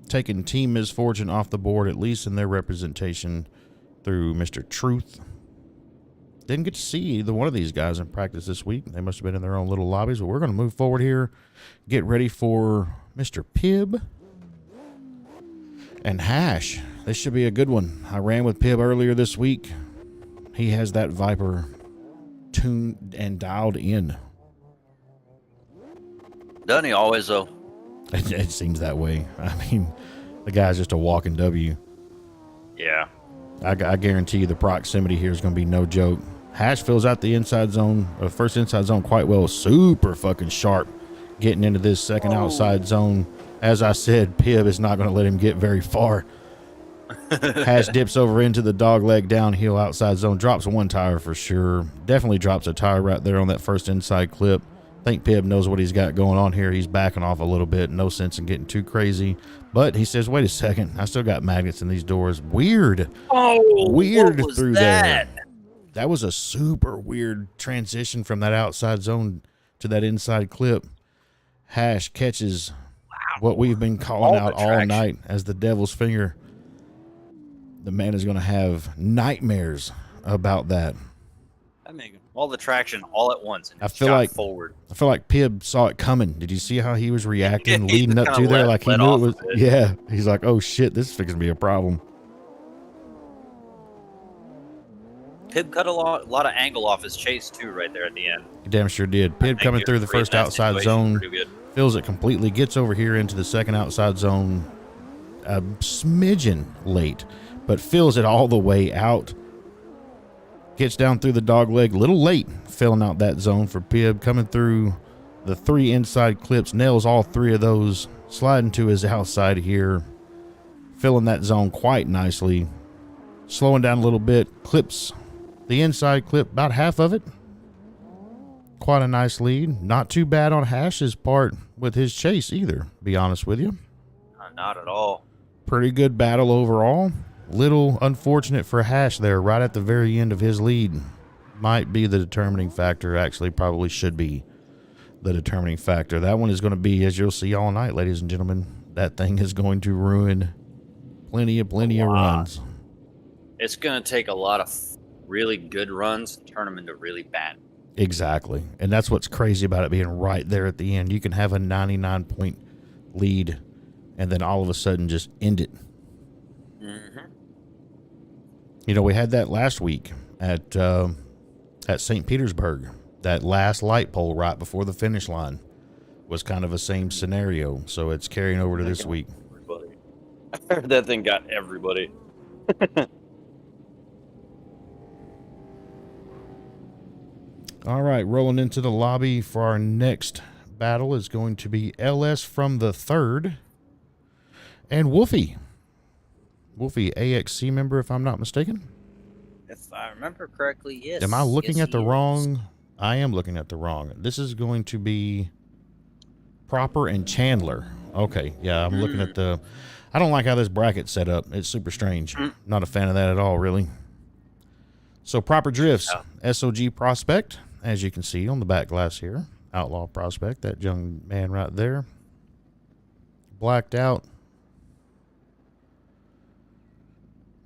taking Team Misfortune off the board, at least in their representation through Mr. Truth. Didn't get to see either one of these guys in practice this week. They must have been in their own little lobbies, but we're going to move forward here, get ready for Mr. Pibb and Hash. This should be a good one. I ran with Pibb earlier this week. He has that Viper tuned and dialed in. Doesn't he always, though? It seems that way. I mean, the guy's just a walking W. Yeah. I guarantee you the proximity here is going to be no joke. Hash fills out the inside zone, first inside zone quite well. Super fucking sharp getting into this second outside zone. As I said, Pibb is not going to let him get very far. Hash dips over into the dog leg downhill outside zone. Drops one tire for sure. Definitely drops a tire right there on that first inside clip. I think Pibb knows what he's got going on here. He's backing off a little bit. No sense in getting too crazy. But he says, wait a second. I still got magnets in these doors. Weird. Weird what was through that? there. That was a super weird transition from that outside zone to that inside clip. Hash catches what we've been calling out all night as the devil's finger. The man is going to have nightmares about that. I mean, all the traction all at once. And I feel shot like forward. I feel like Pibb saw it coming. Did you see how he was reacting, He leading up kinda to there? Like he let knew it off was. a bit. Yeah, he's like, oh shit, this is fixing to be a problem. Pibb cut a lot of angle off his chase too, right there at the end. He damn sure did. I Pibb think coming he through was the reading first that outside situation zone, pretty good. fills it completely, gets over here into the second outside zone, a smidgen late, but fills it all the way out. Gets down through the dog leg, little late, filling out that zone for Pibb. Coming through the three inside clips, nails all three of those, sliding to his outside here, filling that zone quite nicely. Slowing down a little bit, clips the inside clip, about half of it. Quite a nice lead. Not too bad on Hash's part with his chase either, be honest with you. Not at all. Pretty good battle overall. Little unfortunate for Hash there right at the very end of his lead. Might be the determining factor. Actually, probably should be the determining factor. That one is going to be, as you'll see all night, ladies and gentlemen, that thing is going to ruin plenty of runs. It's going to take a lot of really good runs to turn them into really bad. Exactly. And that's what's crazy about it being right there at the end. You can have a 99-point lead and then all of a sudden just end it. Mm-hmm. You know, we had that last week at St. Petersburg. That last light pole right before the finish line was kind of a same scenario. So it's carrying over to this week. Everybody. I heard that thing got everybody. All right, rolling into the lobby for our next battle is going to be LS from the Third and Wolfie. Wolfie, AXC member, if I'm not mistaken. If I remember correctly, yes. Am I looking Yes, at the he is. wrong? I am looking at the wrong. This is going to be Proper and Chandler. Okay, yeah, I'm looking at the... I don't like how this bracket's set up. It's super strange. Not a fan of that at all, really. So Proper drifts, S.O.G prospect, as you can see on the back glass here. Outlaw prospect, that young man right there. Blacked out.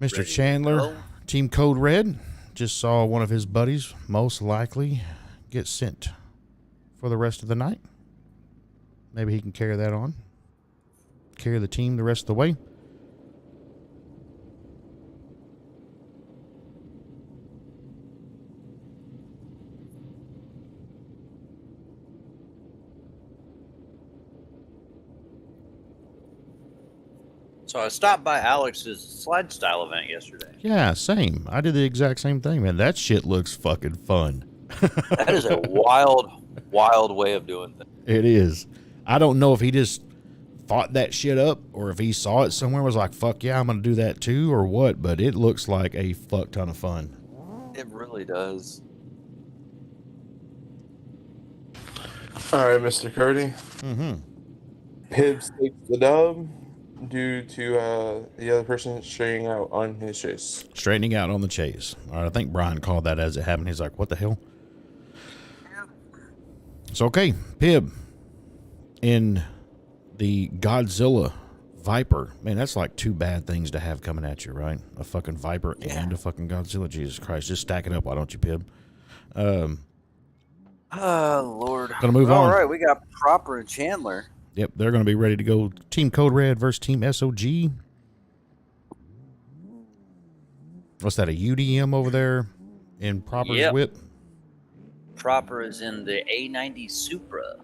Mr. Ready to Chandler, go? Team Code Red, just saw one of his buddies most likely get sent for the rest of the night. Maybe he can carry that on. Carry the team the rest of the way. So I stopped by Alex's slide style event yesterday. Yeah, same. I did the exact same thing, man. That shit looks fucking fun. That is a wild way of doing things. It is. I don't know if he just thought that shit up or if he saw it somewhere, was like, fuck yeah, I'm going to do that too or what. But it looks like a fuck ton of fun. It really does. All right, Mr. Curdy. Mm-hmm. Pibb takes the dub due to the other person straightening out on his chase. Straightening out on the chase. All right, I think Brian called that as it happened. He's like, what the hell? It's okay. Pibb in the Godzilla Viper. Man, that's like two bad things to have coming at you, right? A fucking Viper and a fucking Godzilla. Jesus Christ. Just stack it up, why don't you, Pibb? Oh, Lord. Gonna move on. All right, we got Proper and Chandler. Yep, they're going to be ready to go. Team Code Red versus Team S.O.G. What's that, a UDM over there in Proper's whip? Proper is in the A90 Supra.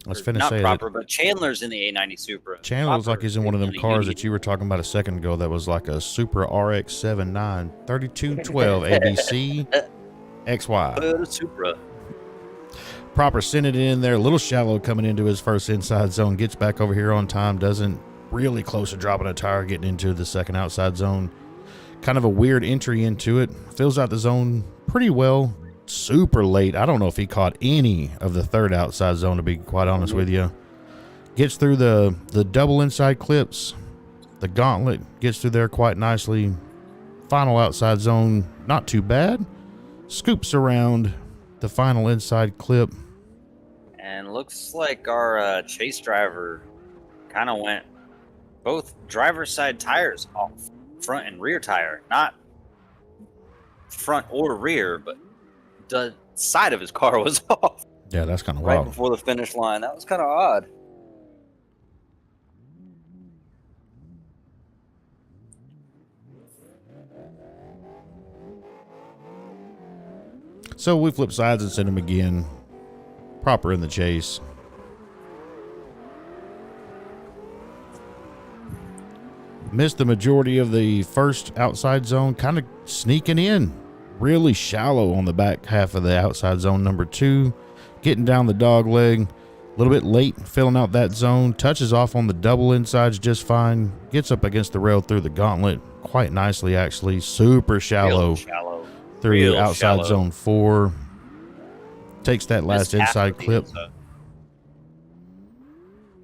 I was finna Not say Proper, but Chandler's in the A90 Supra. Chandler looks like he's in one of them Proper cars is that you were talking about a second ago that was like a Supra RX 79 3212 ABC XY. Supra. Proper sending it in there, a little shallow coming into his first inside zone, gets back over here on time, doesn't really close to dropping a tire, getting into the second outside zone. Kind of a weird entry into it. Fills out the zone pretty well. Super late. I don't know if he caught any of the third outside zone, to be quite honest with you. Gets through the double inside clips. The gauntlet gets through there quite nicely. Final outside zone, not too bad. Scoops around the final inside clip. And looks like our chase driver kind of went both driver's side tires off. Front and rear tire. Not front or rear, but the side of his car was off. Yeah, that's kind of right wild. before the finish line. That was kind of odd. So we flip sides and send him again. Proper in the chase. Missed the majority of the first outside zone, kind of sneaking in. Really shallow on the back half of the outside zone number 2. Getting down the dog leg. A little bit late filling out that zone. Touches off on the double insides just fine. Gets up against the rail through the gauntlet quite nicely, actually. Super shallow. Real shallow. Through Real outside shallow. zone 4. Takes that last Missed half inside of the clip. inside.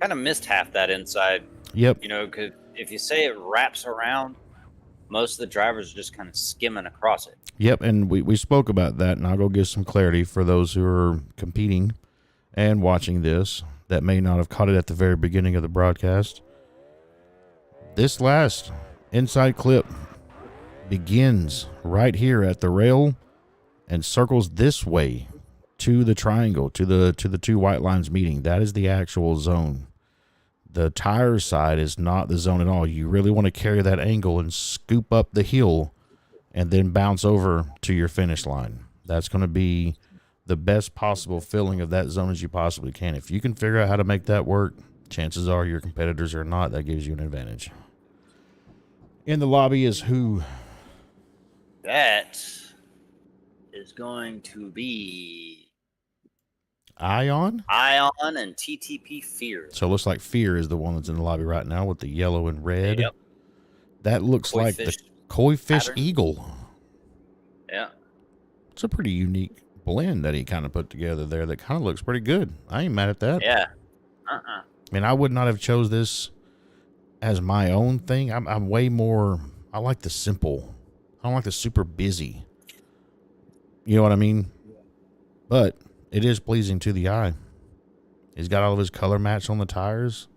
Kind of missed half that inside. Yep. You know, because if you say it wraps around, most of the drivers are just kind of skimming across it. Yep, and we spoke about that, and I'll go give some clarity for those who are competing and watching this that may not have caught it at the very beginning of the broadcast. This last inside clip begins right here at the rail and circles this way to the triangle, to the two white lines meeting. That is the actual zone. The tire side is not the zone at all. You really want to carry that angle and scoop up the hill and then bounce over to your finish line. That's going to be the best possible filling of that zone as you possibly can. If you can figure out how to make that work, chances are your competitors are not. That gives you an advantage. In the lobby is who? That is going to be Ion? Ion and TTP Fear. So it looks like Fear is the one that's in the lobby right now with the yellow and red. Yep. That looks Koi like fish the koi fish pattern. eagle. Yeah. It's a pretty unique blend that he kind of put together there that kind of looks pretty good. I ain't mad at that. Yeah. I mean, I would not have chose this as my own thing. I'm way more, I like the simple. I don't like the super busy. You know what I mean? But it is pleasing to the eye. He's got all of his color match on the tires.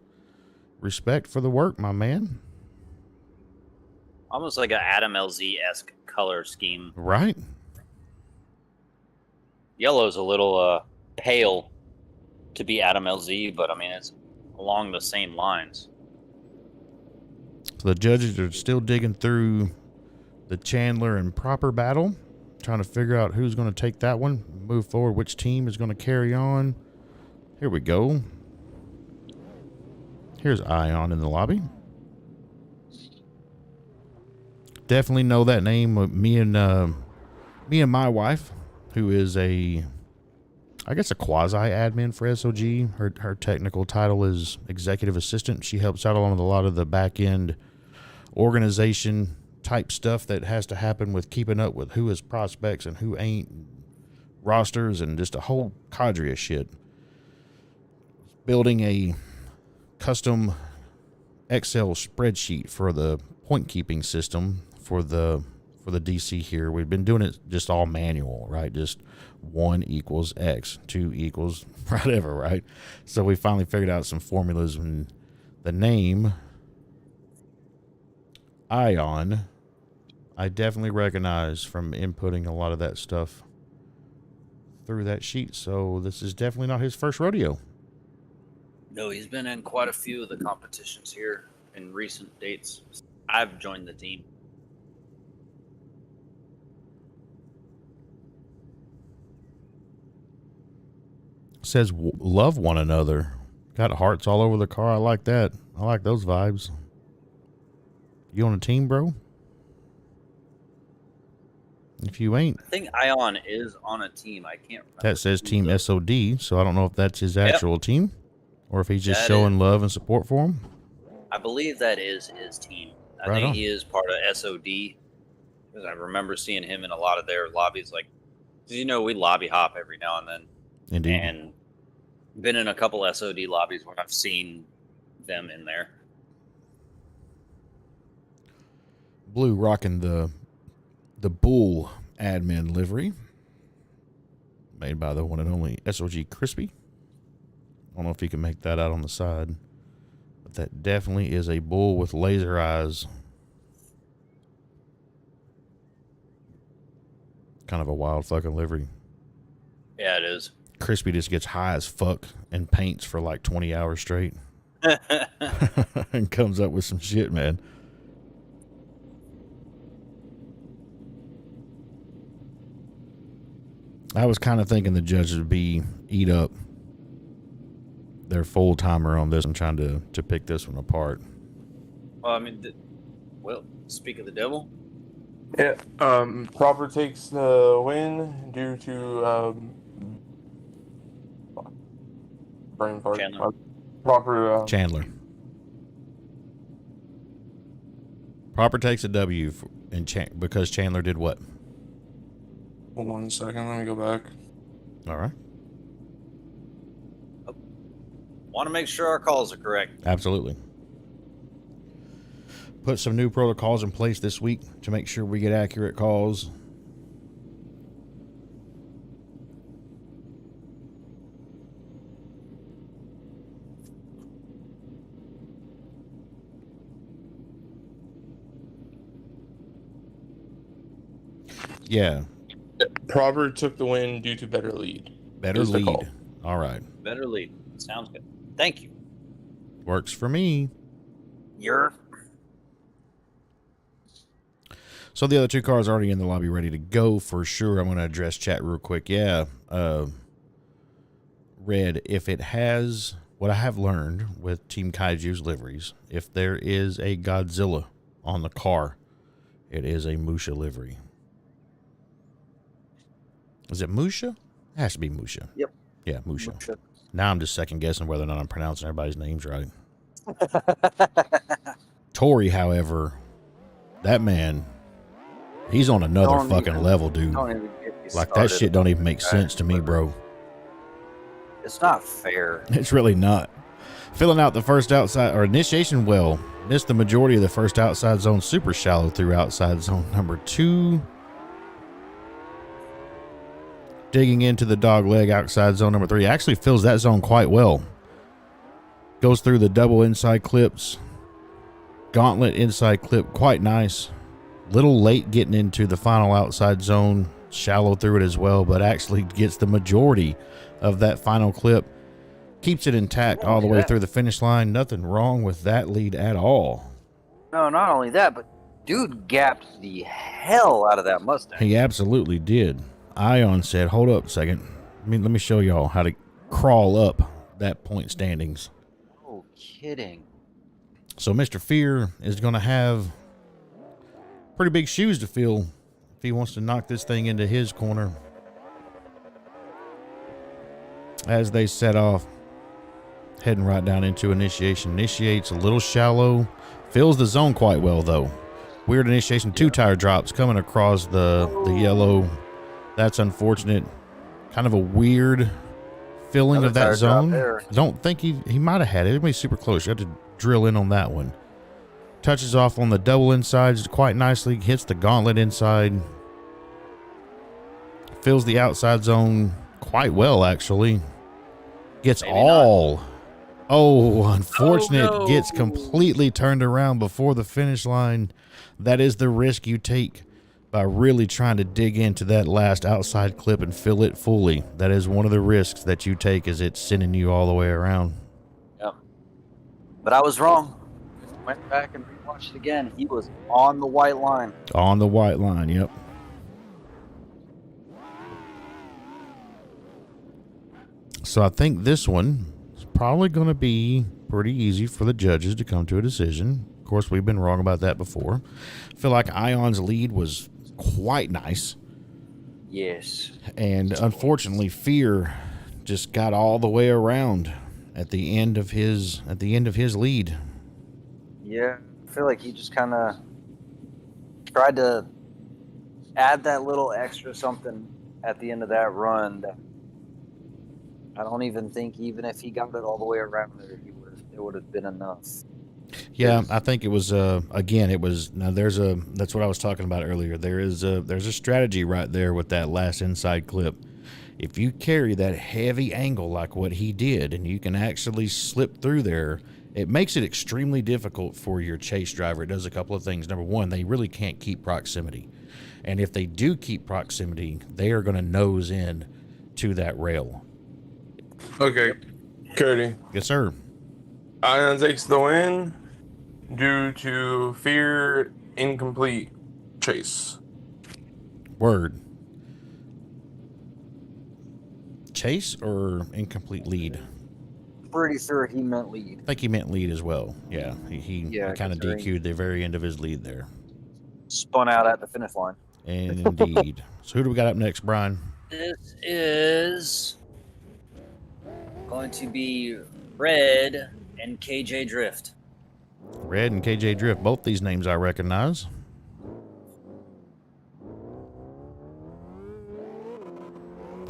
Respect for the work, my man. Almost like an Adam LZ-esque color scheme. Right? Yellow's a little pale to be Adam LZ, but I mean, it's along the same lines. So the judges are still digging through the Chandler and Proper battle, trying to figure out who's going to take that one, move forward, which team is going to carry on. Here we go. Here's Ion in the lobby. Definitely know that name. Me and my wife, who is a I guess, a quasi-admin for S.O.G. Her technical title is executive assistant. She helps out along with a lot of the back-end organization type stuff that has to happen with keeping up with who is prospects and who ain't, rosters, and just a whole cadre of shit. Building a custom Excel spreadsheet for the point keeping system for the DC here. We've been doing it just all manual, right? Just 1 equals X, 2 equals whatever, right? So we finally figured out some formulas, and the name Ion, I definitely recognize from inputting a lot of that stuff through that sheet. So this is definitely not his first rodeo. No, he's been in quite a few of the competitions here in recent dates. I've joined the team. Says love one another. Got hearts all over the car. I like that. I like those vibes. You on a team, bro? If you ain't, I think Ion is on a team. I can't remember. that says who Team the- S.O.D. So I don't know if that's his actual team or if he's just That showing is- love and support for him. I believe that is his team. I Right think on. he is part of S.O.D. because I remember seeing him in a lot of their lobbies. Like, 'cause you know, we lobby hop every now and then, Indeed. and been in a couple S.O.D. lobbies where I've seen them in there. Blue rocking the Bull admin livery, made by the one and only S.O.G. Crispy. I don't know if you can make that out on the side, but that definitely is a bull with laser eyes. Kind of a wild fucking livery. Yeah, it is. Crispy just gets high as fuck and paints for like 20 hours straight and comes up with some shit, man. I was kind of thinking the judges would eat up their full timer on this. I'm trying to pick this one apart. Well, I mean, well, speak of the devil. Yeah. Proper takes the win due to brain fart. Chandler. Proper. Chandler. Proper takes a W because Chandler did what? Hold on a second. Let me go back. All right. Want to make sure our calls are correct. Absolutely. Put some new protocols in place this week to make sure we get accurate calls. Yeah. Proper took the win due to better lead. Better Is the lead. call. All right. Better lead. Sounds good. Thank you. Works for me. You're So the other two cars are already in the lobby ready to go for sure. I'm going to address chat real quick. Yeah. Red, if it has what I have learned with Team Kaiju's liveries, if there is a Godzilla on the car, it is a Musha livery. Is it Musha? It has to be Musha. Yep. Yeah, Musha. Now I'm just second guessing whether or not I'm pronouncing everybody's names right. Tori, however, that man, he's on another Don't fucking even- level, dude. Don't even get me Like, that started. shit don't even make sense to me, bro. It's not fair. It's really not. Filling out the first outside or initiation well. Missed the majority of the first outside zone, super shallow through outside zone number 2. Digging into the dog leg outside zone number 3. Actually fills that zone quite well. Goes through the double inside clips. Gauntlet inside clip, quite nice. Little late getting into the final outside zone. Shallow through it as well, but actually gets the majority of that final clip. Keeps it intact all the way through the finish line. Nothing wrong with that lead at all. No, not only that, but dude gapped the hell out of that Mustang. He absolutely did. Ion said, hold up a second. Let me show y'all how to crawl up that point standings. Oh, kidding. So Mr. Fear is going to have pretty big shoes to fill if he wants to knock this thing into his corner. as they set off, heading right down into initiation. Initiates a little shallow, fills the zone quite well though. Weird initiation, 2 tire drops coming across the yellow. That's unfortunate. Kind of a weird filling Another of that tire drop zone. there. I don't think he might have had it. It was super close. You had to drill in on that one. Touches off on the double insides quite nicely. Hits the gauntlet inside. Fills the outside zone quite well, actually. Gets Maybe all. Not. Oh, unfortunate. Oh, no. Gets completely turned around before the finish line. That is the risk you take by really trying to dig into that last outside clip and fill it fully. That is one of the risks that you take, is it's sending you all the way around. Yep. But I was wrong. Went back and rewatched it again. He was on the white line. On the white line, yep. So I think this one is probably going to be pretty easy for the judges to come to a decision. Of course, we've been wrong about that before. I feel like Ion's lead was quite nice. Yes. And unfortunately, Fear just got all the way around at the end of his lead. Yeah, I feel like he just kind of tried to add that little extra something at the end of that run. That I don't even think, even if he got it all the way around there, it would have been enough. Yeah, I think it was. Again, it was. Now that's what I was talking about earlier. There's a strategy right there with that last inside clip. If you carry that heavy angle like what he did, and you can actually slip through there, it makes it extremely difficult for your chase driver. It does a couple of things. Number one, they really can't keep proximity. And if they do keep proximity, they are going to nose in to that rail. Okay, Cody. Yes, sir. Ion takes the win due to Fear incomplete chase. Word. Chase or incomplete lead? Pretty sure he meant lead. I think he meant lead as well. Yeah, he kind of DQ'd the very end of his lead there. Spun out at the finish line. And indeed. So who do we got up next, Brian? This is going to be Red and KJ Drift. Red and KJ Drift. Both these names I recognize.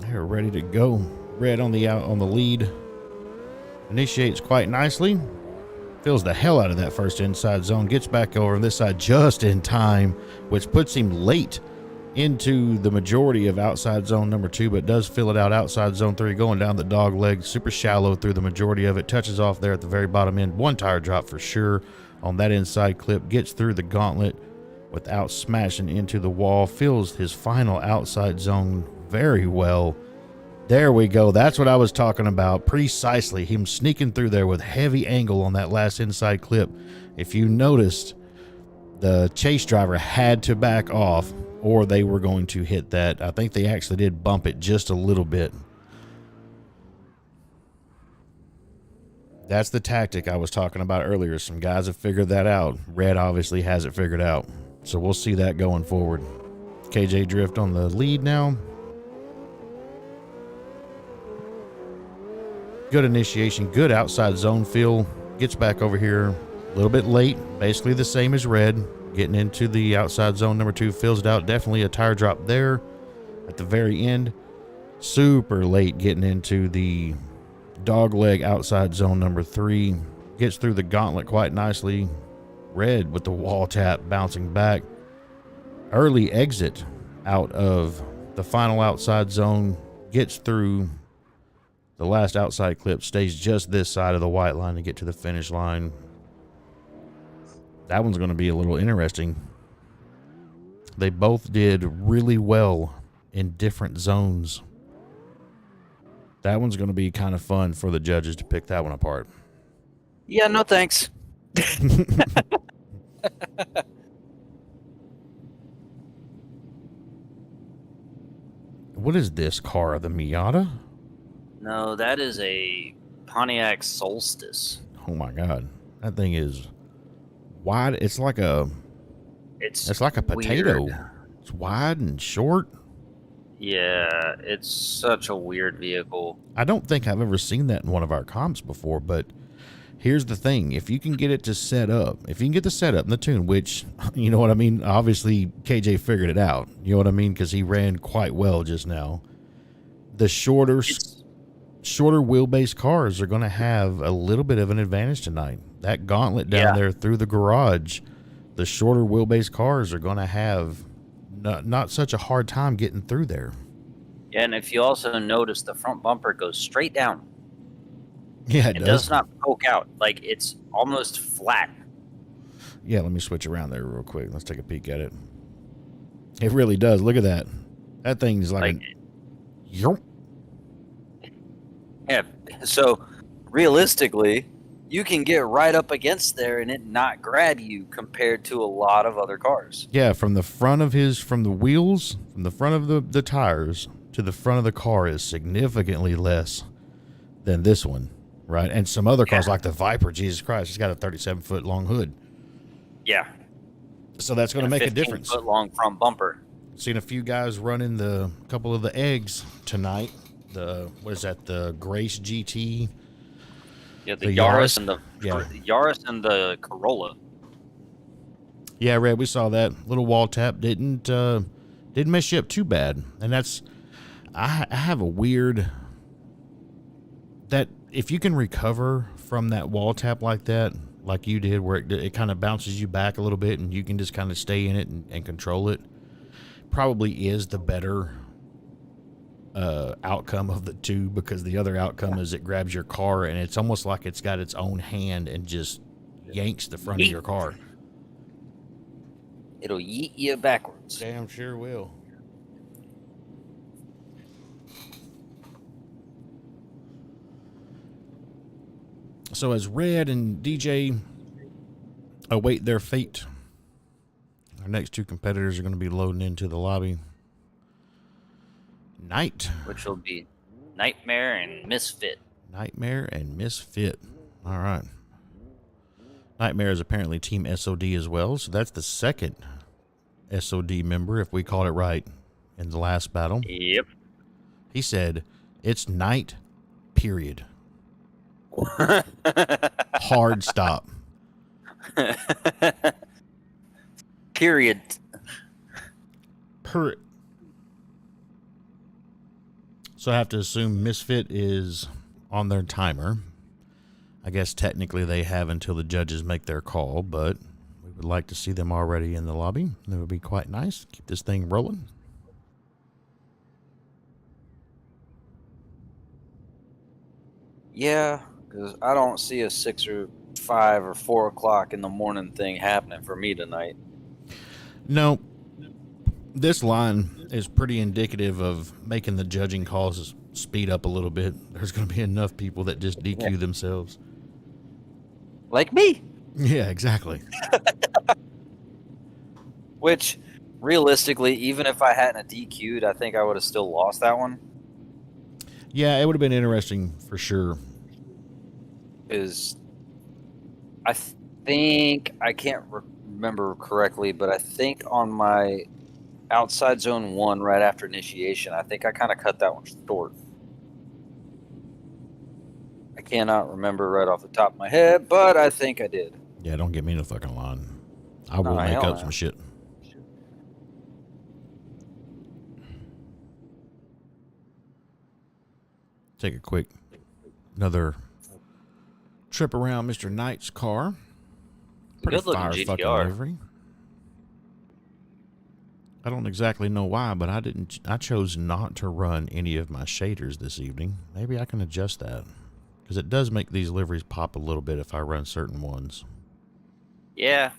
They're ready to go. Red on the lead. Initiates quite nicely. Fills the hell out of that first inside zone. Gets back over on this side just in time, which puts him late into the majority of outside zone number 2, but does fill it out outside zone 3, going down the dog leg, super shallow through the majority of it. Touches off there at the very bottom end. 1 tire drop for sure on that inside clip. Gets through the gauntlet without smashing into the wall. Fills his final outside zone very well. There we go. That's what I was talking about. Precisely. Him sneaking through there with heavy angle on that last inside clip. If you noticed, the chase driver had to back off or they were going to hit that. I think they actually did bump it just a little bit. That's the tactic I was talking about earlier. Some guys have figured that out. Red obviously has it figured out. So we'll see that going forward. KJ Drift on the lead now. Good initiation, good outside zone feel. Gets back over here a little bit late, basically the same as Red. Getting into the outside zone number 2, fills it out. Definitely a tire drop there at the very end. Super late getting into the dog leg outside zone number 3. Gets through the gauntlet quite nicely. Red with the wall tap bouncing back. Early exit out of the final outside zone. Gets through the last outside clip, stays just this side of the white line to get to the finish line. That one's going to be a little interesting. They both did really well in different zones. That one's going to be kind of fun for the judges to pick that one apart. Yeah, no thanks. What is this car? The Miata? No, that is a Pontiac Solstice. Oh my God. That thing is wide. It's like a potato. weird. It's wide and short. Yeah, it's such a weird vehicle. I don't think I've ever seen that in one of our comps before, but here's the thing. If you can get it to set up, if you can get the setup and the tune, which, you know what I mean? Obviously, KJ figured it out. You know what I mean? Because he ran quite well just now. The shorter wheelbase cars are going to have a little bit of an advantage tonight. That gauntlet down there through the garage, the shorter wheelbase cars are going to have not such a hard time getting through there. Yeah, and if you also notice, the front bumper goes straight down. Yeah, it does not poke out. Like, it's almost flat. Yeah, let me switch around there real quick. Let's take a peek at it. It really does. Look at that. That thing's like yeah. So realistically, you can get right up against there and it not grab you compared to a lot of other cars. Yeah, from the front of from the wheels, from the front of the tires to the front of the car is significantly less than this one, right? And some other cars like the Viper, Jesus Christ, it's got a 37-foot long hood. Yeah. So that's going to make a difference. 15-foot long front bumper. Seen a few guys running the couple of the eggs tonight. What is that? The Grace GT. Yeah, the Yaris and the Yaris and the Corolla. Yeah, Red, we saw that little wall tap didn't mess you up too bad, and that's I have a weird that if you can recover from that wall tap like that, like you did, where it kind of bounces you back a little bit, and you can just kind of stay in it and control it, probably is the better outcome of the two, because the other outcome is it grabs your car and it's almost like it's got its own hand and just yanks the front of your car. It'll yeet you backwards. Damn sure will. So as Red and DJ await their fate, our next two competitors are going to be loading into the lobby. Which will be Nightmare and Misfit. Nightmare and Misfit. All right. Nightmare is apparently Team S.O.G as well, so that's the second S.O.G member, if we called it right, in the last battle. Yep. He said, it's night, period. Hard stop. Period. So I have to assume Misfit is on their timer. I guess technically they have until the judges make their call, but we would like to see them already in the lobby. That would be quite nice. Keep this thing rolling. Yeah, because I don't see a 6 or 5 or 4 o'clock in the morning thing happening for me tonight. No. This line is pretty indicative of making the judging calls speed up a little bit. There's going to be enough people that just DQ themselves. Like me. Yeah, exactly. Which, realistically, even if I hadn't DQ'd, I think I would have still lost that one. Yeah, it would have been interesting for sure. Is I think, I can't remember correctly, but I think on my outside zone 1 right after initiation, I think I kind of cut that one short. I cannot remember right off the top of my head, but I think I did. Yeah, don't get me in a fucking line. I will make up some shit. Take a quick another trip around Mr. Knight's car. Pretty fire fucking livery. I don't exactly know why, but I chose not to run any of my shaders this evening. Maybe I can adjust that, because it does make these liveries pop a little bit if I run certain ones. Yeah.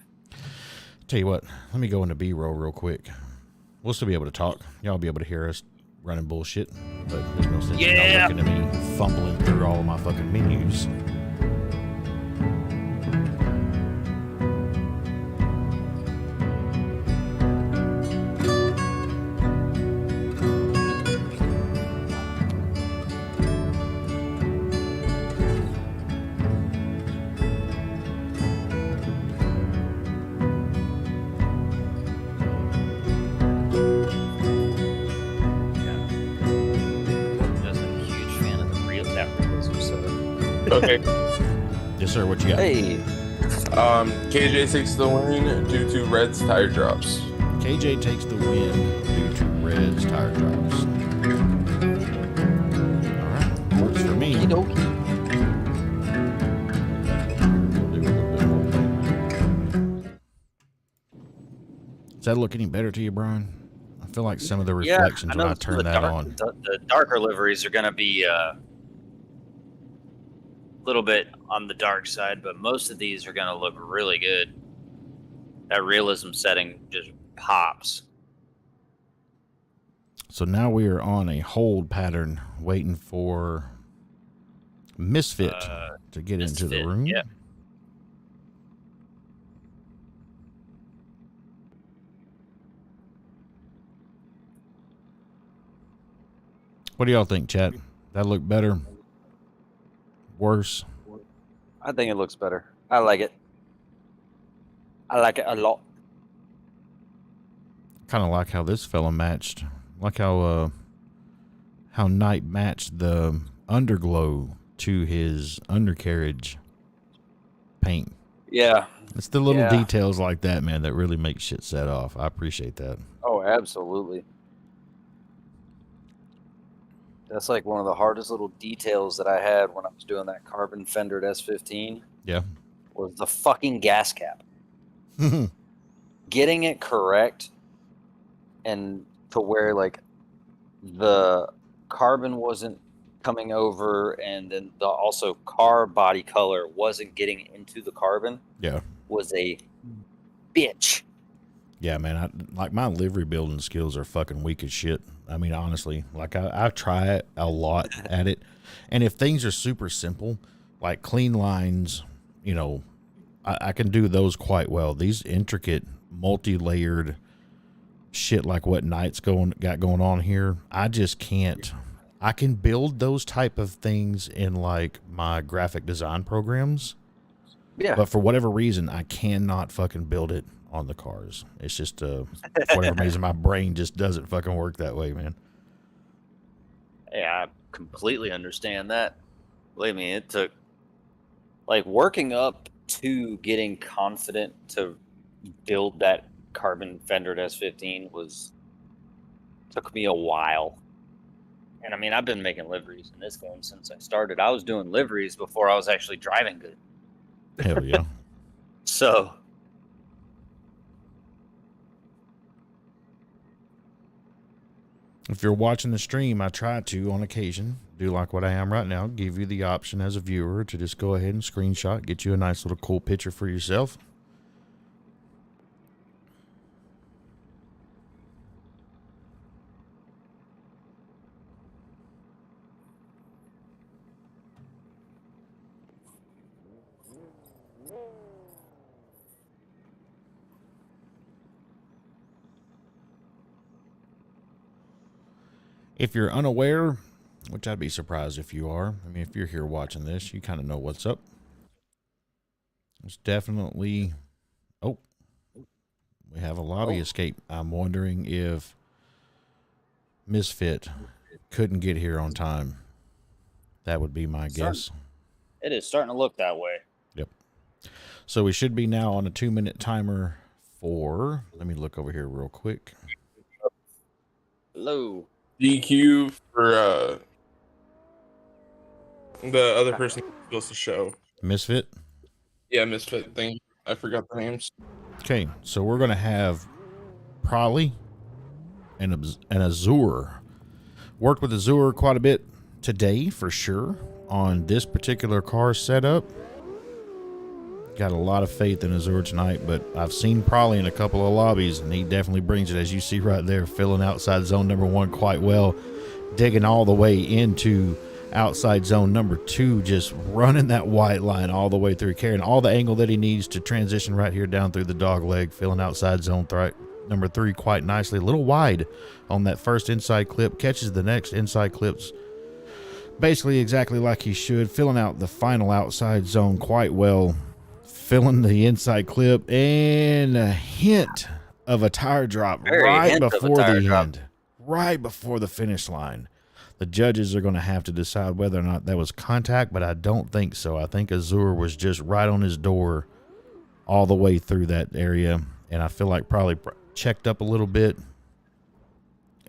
Tell you what, let me go into B-roll real quick. We'll still be able to talk. Y'all be able to hear us running bullshit, but there's no sense in y'all looking at me fumbling through all of my fucking menus. Okay. Yes, sir. What you got? Hey, KJ takes the win due to Red's tire drops. KJ takes the win due to Red's tire drops. All right, works for me. We'll do a little bit more. Does that look any better to you, Brian? I feel like some of the reflections when I turn that on. The darker liveries are going to be a little bit on the dark side, but most of these are going to look really good. That realism setting just pops. So now we are on a hold pattern, waiting for Misfit to get into the room. Yeah. What do y'all think, chat? That look better? Worse? I think it looks better. I like it. I like it a lot. Kind of like how this fella matched. Like how Knight matched the underglow to his undercarriage paint. Yeah. It's the little details like that, man, that really make shit set off. I appreciate that. Oh, absolutely. That's like one of the hardest little details that I had when I was doing that carbon fendered S15. Yeah. Was the fucking gas cap. Getting it correct and to where like the carbon wasn't coming over and then the also car body color wasn't getting into the carbon. Yeah. Was a bitch. Yeah, man. Like my livery building skills are fucking weak as shit. I mean, honestly, like I try it a lot at it. And if things are super simple, like clean lines, you know, I can do those quite well. These intricate, multi-layered shit like what Knight's got going on here, I just can't. I can build those type of things in like my graphic design programs. Yeah. But for whatever reason, I cannot fucking build it on the cars. It's just for whatever reason my brain just doesn't fucking work that way, man. Yeah, I completely understand that. Believe me, it took like working up to getting confident to build that carbon fendered S15 took me a while. And I mean, I've been making liveries in this game since I started. I was doing liveries before I was actually driving good. Hell yeah. So if you're watching the stream, I try to, on occasion, do like what I am right now, give you the option as a viewer to just go ahead and screenshot, get you a nice little cool picture for yourself. If you're unaware, which I'd be surprised if you are, I mean, if you're here watching this, you kind of know what's up. It's definitely, we have a lobby escape. I'm wondering if Misfit couldn't get here on time. That would be my guess. It is starting to look that way. Yep. So we should be now on a 2-minute timer for, let me look over here real quick. Hello. DQ for the other person who supposed to show. Misfit? Yeah, Misfit thing. I forgot the names. Okay, so we're going to have Prolly and Azure. Worked with Azure quite a bit today, for sure, on this particular car setup. Got a lot of faith in Azure tonight, but I've seen Prolly in a couple of lobbies, and he definitely brings it, as you see right there, filling outside zone number 1 quite well, digging all the way into outside zone number 2, just running that white line all the way through, carrying all the angle that he needs to transition right here down through the dog leg, filling outside zone number 3 quite nicely. A little wide on that first inside clip, catches the next inside clips basically exactly like he should, filling out the final outside zone quite well, filling the inside clip, and a hint of a tire drop right before the end, right before the finish line. The judges are going to have to decide whether or not that was contact, but I don't think so. I think Azure was just right on his door all the way through that area, and I feel like probably checked up a little bit,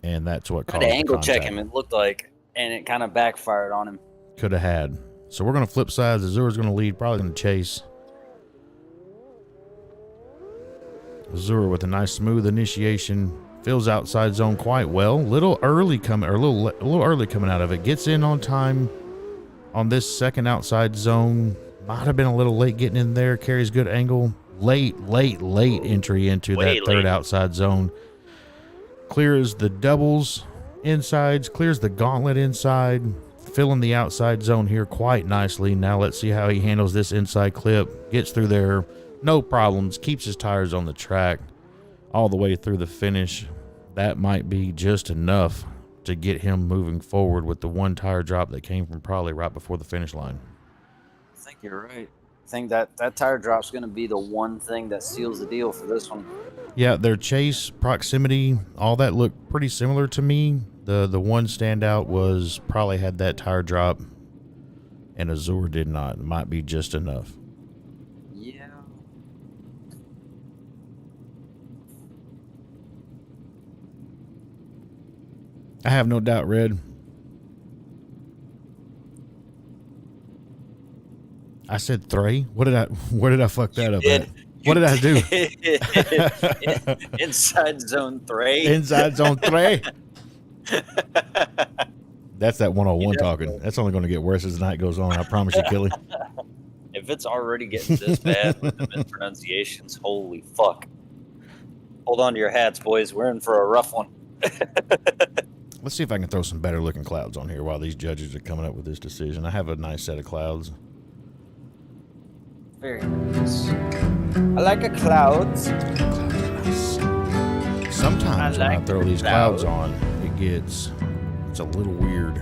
and that's what caused Tried the to angle check contact. him, it looked like, and it kind of backfired on him. Could have had. So we're going to flip sides. Azure's going to lead, probably going to chase. Azure with a nice smooth initiation. Fills outside zone quite well. Little early coming, or a little early coming out of it. Gets in on time on this second outside zone. Might have been a little late getting in there. Carries good angle. Late entry into that third outside zone. Clears the doubles insides. Clears the gauntlet inside. Filling the outside zone here quite nicely. Now let's see how he handles this inside clip. Gets through there. No problems. Keeps his tires on the track all the way through the finish. That might be just enough to get him moving forward with the one tire drop that came from probably right before the finish line. I think you're right. I think that tire drop's going to be the one thing that seals the deal for this one. Yeah, their chase, proximity, all that looked pretty similar to me. The one standout was probably had that tire drop, and Azure did not. It might be just enough. Yeah. I have no doubt, Red. I said three. Where did I fuck that up at? What did I do? Inside zone 3. Inside zone 3. That's that 101 Yeah. talking. That's only going to get worse as the night goes on. I promise you, Killy. If it's already getting this bad with the mispronunciations, holy fuck. Hold on to your hats, boys. We're in for a rough one. Let's see if I can throw some better looking clouds on here while these judges are coming up with this decision. I have a nice set of clouds. Very nice. I like a clouds. Sometimes when I like throw these clouds. clouds on, it's a little weird,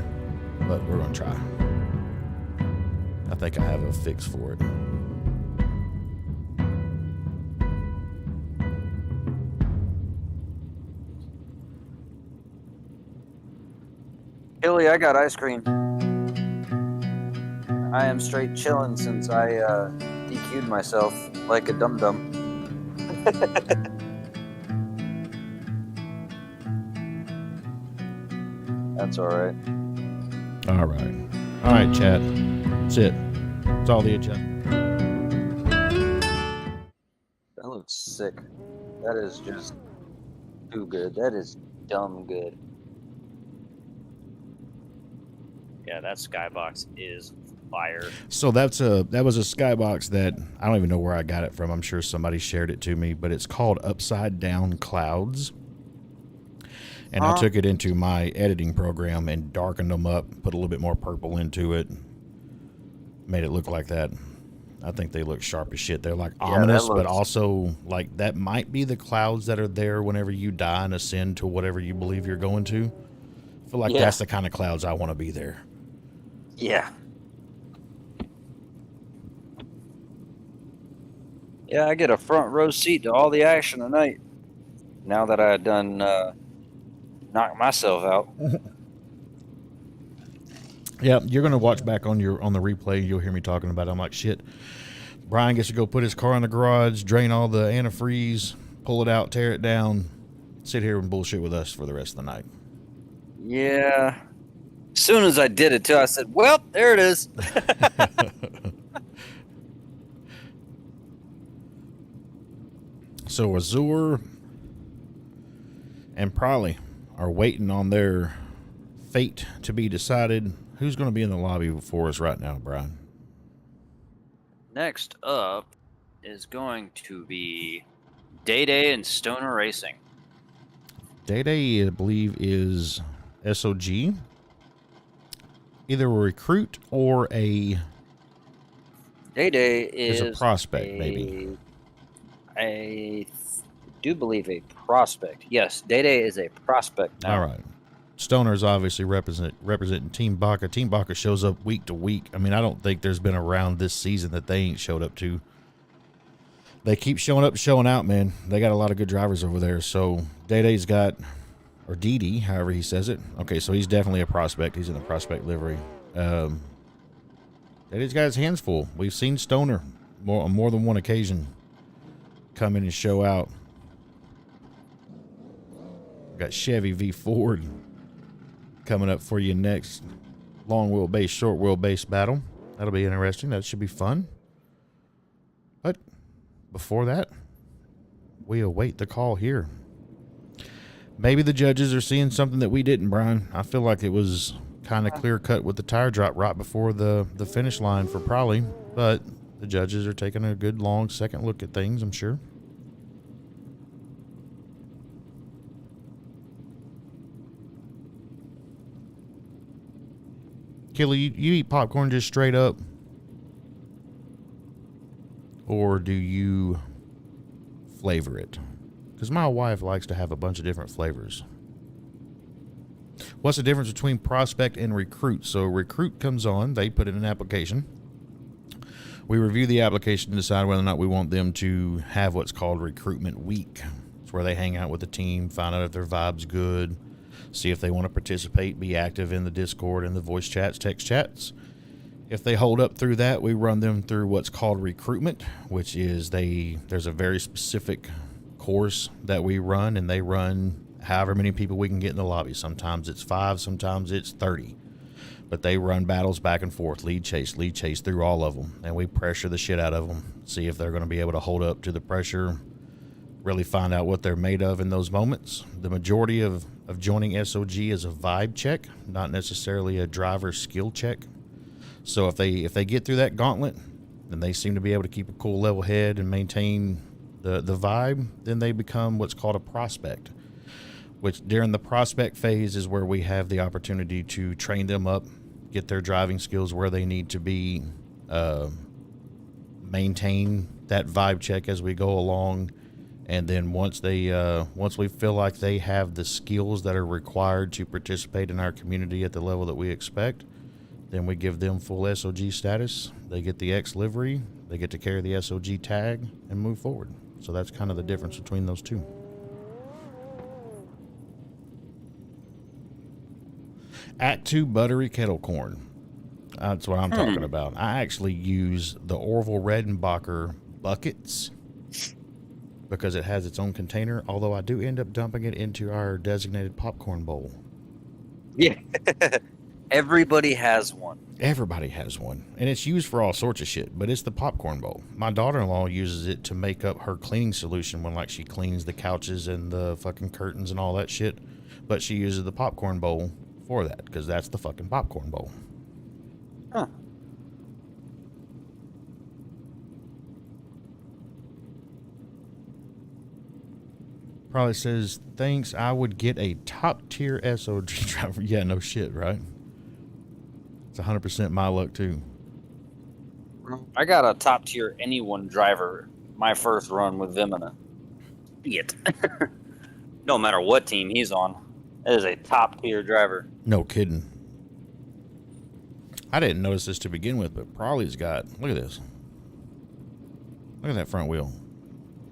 but we're going to try. I think I have a fix for it. Killy, I got ice cream. I am straight chilling since I DQ'd myself like a dum-dum. That's alright. All right, chat. That's it. That's all the chat. That looks sick. That is just too good. That is dumb good. Yeah, that skybox is fire. So that was a skybox that I don't even know where I got it from. I'm sure somebody shared it to me, but it's called Upside Down Clouds. And I took it into my editing program and darkened them up, put a little bit more purple into it, made it look like that. I think they look sharp as shit. They're like ominous, but also like that might be the clouds that are there whenever you die and ascend to whatever you believe you're going to. I feel like that's the kind of clouds I want to be there. Yeah. Yeah, I get a front row seat to all the action tonight. Now that I done knocked myself out. Yeah, you're gonna watch back on the replay. You'll hear me talking about it. I'm like, shit. Brian gets to go put his car in the garage, drain all the antifreeze, pull it out, tear it down, sit here and bullshit with us for the rest of the night. Yeah. As soon as I did it too, I said, "Well, there it is." So Azure and Probably are waiting on their fate to be decided. Who's going to be in the lobby for us right now, Brian? Next up is going to be DayDay and Stoner Racing. DayDay, I believe, is S.O.G. Either a recruit or a DayDay is a prospect, maybe. I do believe a prospect. Yes, DayDay is a prospect now. All right. Stoner's obviously representing Team Baca. Team Baca shows up week to week. I mean, I don't think there's been a round this season that they ain't showed up to. They keep showing up, showing out, man. They got a lot of good drivers over there. So DayDay's got or DD, however he says it. Okay, so he's definitely a prospect. He's in the prospect livery. He's got his hands full. We've seen Stoner on more than one occasion come in and show out. Got Chevy v Ford coming up for you next. Long wheelbase, short wheelbase battle. That'll be interesting. That should be fun. But before that, we await the call here. Maybe the judges are seeing something that we didn't, Brian. I feel like it was kind of clear cut with the tire drop right before the finish line for Probably, but the judges are taking a good long second look at things, I'm sure. Killy, you eat popcorn just straight up? Or do you flavor it? Because my wife likes to have a bunch of different flavors. What's the difference between prospect and recruit? So recruit comes on, they put in an application. We review the application to decide whether or not we want them to have what's called recruitment week. It's where they hang out with the team, find out if their vibe's good, see if they want to participate, be active in the Discord and the voice chats, text chats. If they hold up through that, we run them through what's called recruitment, which is there's a very specific course that we run, and they run however many people we can get in the lobby. Sometimes it's 5, sometimes it's 30. But they run battles back and forth, lead chase through all of them. And we pressure the shit out of them, see if they're going to be able to hold up to the pressure, really find out what they're made of in those moments. The majority of joining S.O.G is a vibe check, not necessarily a driver skill check. So if they get through that gauntlet, and they seem to be able to keep a cool level head and maintain the vibe, then they become what's called a prospect, which during the prospect phase is where we have the opportunity to train them up, get their driving skills where they need to be, maintain that vibe check as we go along. And then once we feel like they have the skills that are required to participate in our community at the level that we expect, then we give them full S.O.G status. They get the X livery, they get to carry the S.O.G tag and move forward. So that's kind of the difference between those two. Act 2 buttery kettle corn. That's what I'm talking about. I actually use the Orville Redenbacher buckets because it has its own container, although I do end up dumping it into our designated popcorn bowl. Yeah. Everybody has one. Everybody has one. And it's used for all sorts of shit, but it's the popcorn bowl. My daughter-in-law uses it to make up her cleaning solution when, like, she cleans the couches and the fucking curtains and all that shit. But she uses the popcorn bowl for that, because that's the fucking popcorn bowl. Huh. Probably says, thanks, I would get a top-tier S.O.G driver. Yeah, no shit, right? It's 100% my luck, too. I got a top tier anyone driver my first run with Vimina. Idiot. No matter what team he's on, that is a top tier driver. No kidding. I didn't notice this to begin with, but Prawley's got, look at this. Look at that front wheel.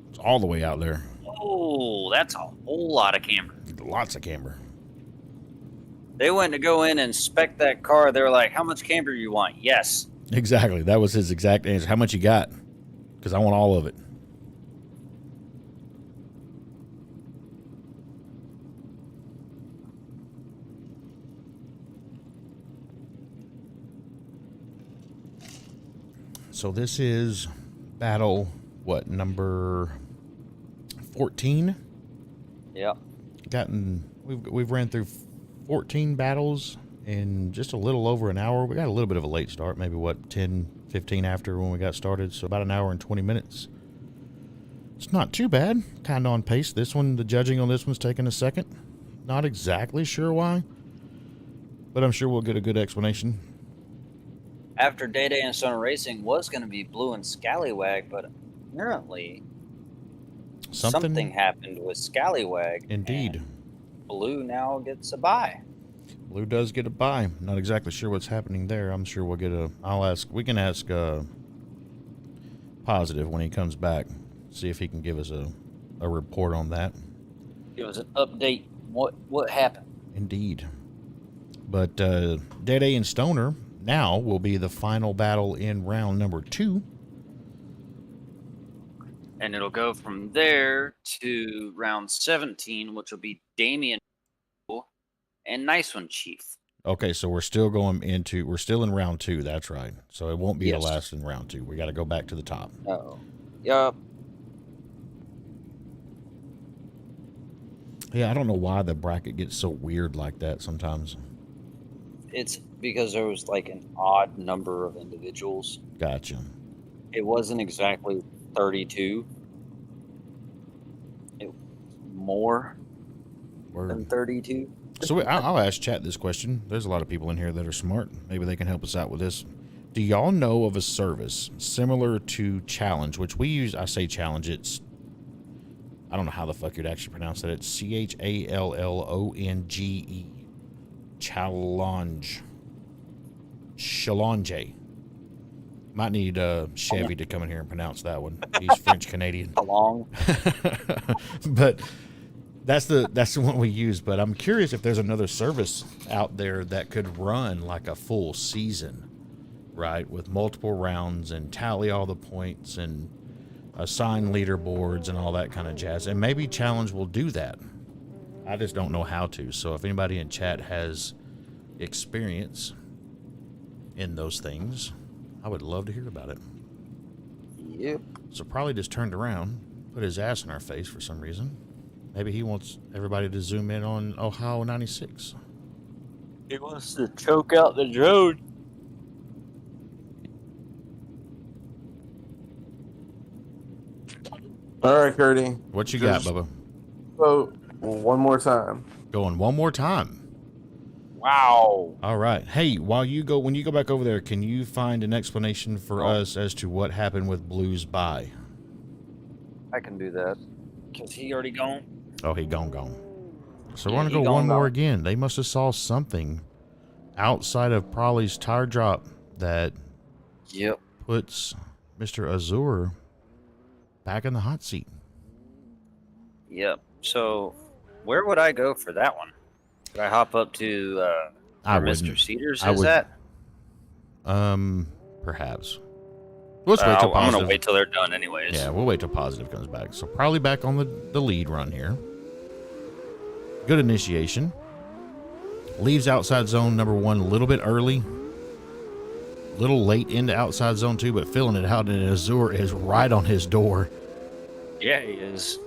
It's all the way out there. Oh, that's a whole lot of camber. Lots of camber. They went to go in and spec that car. They were like, how much camber you want? Yes. Exactly. That was his exact answer. How much you got? Because I want all of it. So this is battle, what, number 14? Yeah. We've ran through 14 battles in just a little over an hour. We got a little bit of a late start, maybe 10, 15 after when we got started, so about an hour and 20 minutes. It's not too bad, kind of on pace. This one, the judging on this one's taking a second. Not exactly sure why, but I'm sure we'll get a good explanation. After DayDay and Stoner Racing was going to be Blue and Scallywag, but apparently something happened with Scallywag. Indeed. Blue now gets a bye. Blue does get a bye. Not exactly sure what's happening there. I'm sure we'll get we can ask Positive when he comes back, see if he can give us a report on that. Give us an update What happened? Indeed. But DayDay and Stoner now will be the final battle in round number 2. And it'll go from there to round 17, which will be Damien and Nice One Chief. Okay, so we're still in round 2. That's right. So it won't be the Yes. last in round 2. We got to go back to the top. Oh, yup. Yeah, I don't know why the bracket gets so weird like that sometimes. It's because there was like an odd number of individuals. Gotcha. It wasn't exactly 32. It was more than Word. 32. So I'll ask chat this question. There's a lot of people in here that are smart. Maybe they can help us out with this. Do y'all know of a service similar to Challenge, which we use? I say Challenge. It's, I don't know how the fuck you'd actually pronounce that. It's CHALLONGE. Challenge. Challenge. Might need Chevy to come in here and pronounce that one. He's French Canadian. Long. But that's the one we use. But I'm curious if there's another service out there that could run like a full season, right? With multiple rounds and tally all the points and assign leaderboards and all that kind of jazz. And maybe Challenge will do that. I just don't know how to. So if anybody in chat has experience in those things, I would love to hear about it. Yep. So probably just turned around, put his ass in our face for some reason. Maybe he wants everybody to zoom in on Ohio 96. He wants to choke out the drone. All right, Curdy. What you got, Just- Bubba? So one more time. Going one more time. Wow. All right. Hey, when you go back over there, can you find an explanation for us as to what happened with Blue's buy? I can do that. Because he already gone. Oh, he gone. So we're Yeah, gonna he go gone one more now. again. They must have saw something outside of Prolly's tire drop that Yep. puts Mr. Azure back in the hot seat. Yep. So, where would I go for that one? Could I hop up to I where Mr. wouldn't. Cedars I is would- at? Perhaps. Let's wait till I'm positive. gonna wait till they're done, anyways. Yeah, we'll wait till positive comes back. So probably back on the lead run here. Good initiation. Leaves outside zone number 1 a little bit early. Little late into outside zone 2, but filling it out, and Azure is right on his door. Yeah, he is.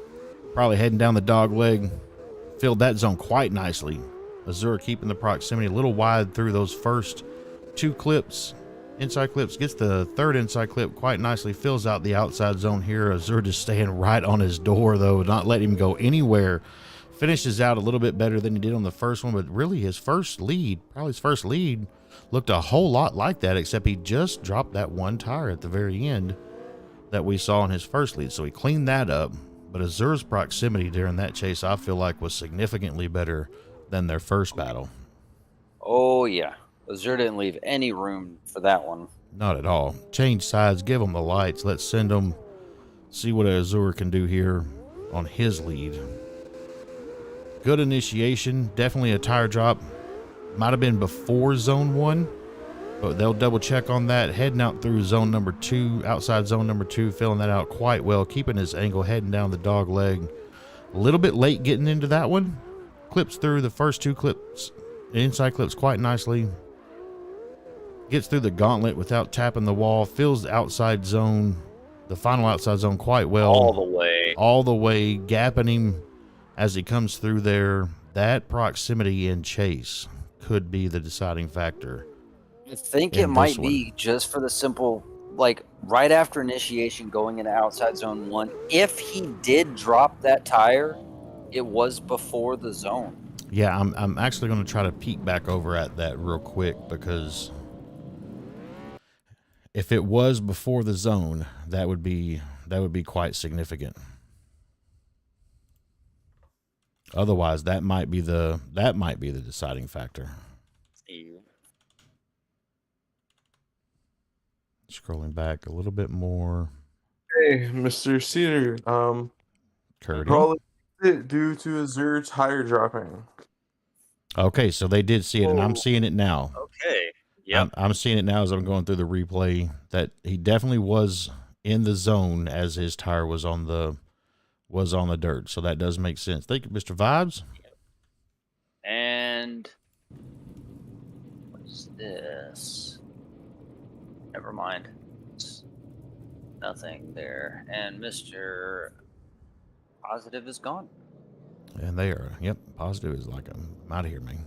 Probably heading down the dog leg. Filled that zone quite nicely. Azure keeping the proximity a little wide through those first 2 clips. Inside clips, gets the 3rd inside clip quite nicely, fills out the outside zone here. Azure just staying right on his door, though, not letting him go anywhere. Finishes out a little bit better than he did on the first one, but really his first lead, looked a whole lot like that, except he just dropped that one tire at the very end that we saw in his first lead. So he cleaned that up, but Azure's proximity during that chase, I feel like, was significantly better than their first battle. Oh, yeah. Azure didn't leave any room for that one. Not at all. Change sides, give them the lights. Let's send them, see what Azure can do here on his lead. Good initiation. Definitely a tire drop. Might have been before zone 1, but they'll double check on that. Heading out through zone number 2, outside zone number 2, filling that out quite well. Keeping his angle, heading down the dog leg. A little bit late getting into that one. Clips through the first 2 clips. Inside clips quite nicely. Gets through the gauntlet without tapping the wall. Fills the outside zone, the final outside zone quite well. All the way. All the way, gapping him as he comes through there. That proximity in chase could be the deciding factor. I think in it might this one. be just for the simple, like, right after initiation going into outside zone 1, if he did drop that tire, it was before the zone. Yeah, I'm actually going to try to peek back over at that real quick, because if it was before the zone, that would be quite significant. Otherwise, that might be the deciding factor. Scrolling back a little bit more. Hey, Mr. Cedar. Curdy. Probably it due to Azure tire dropping. Okay, so they did see it, and I'm seeing it now. Okay. Yep. I'm seeing it now as I'm going through the replay that he definitely was in the zone as his tire was on the dirt. So that does make sense. Thank you, Mr. Vibes. And what's this? Never mind. It's nothing there. And Mr. Positive is gone. And they are, yep, Positive is like, I'm out of here, man.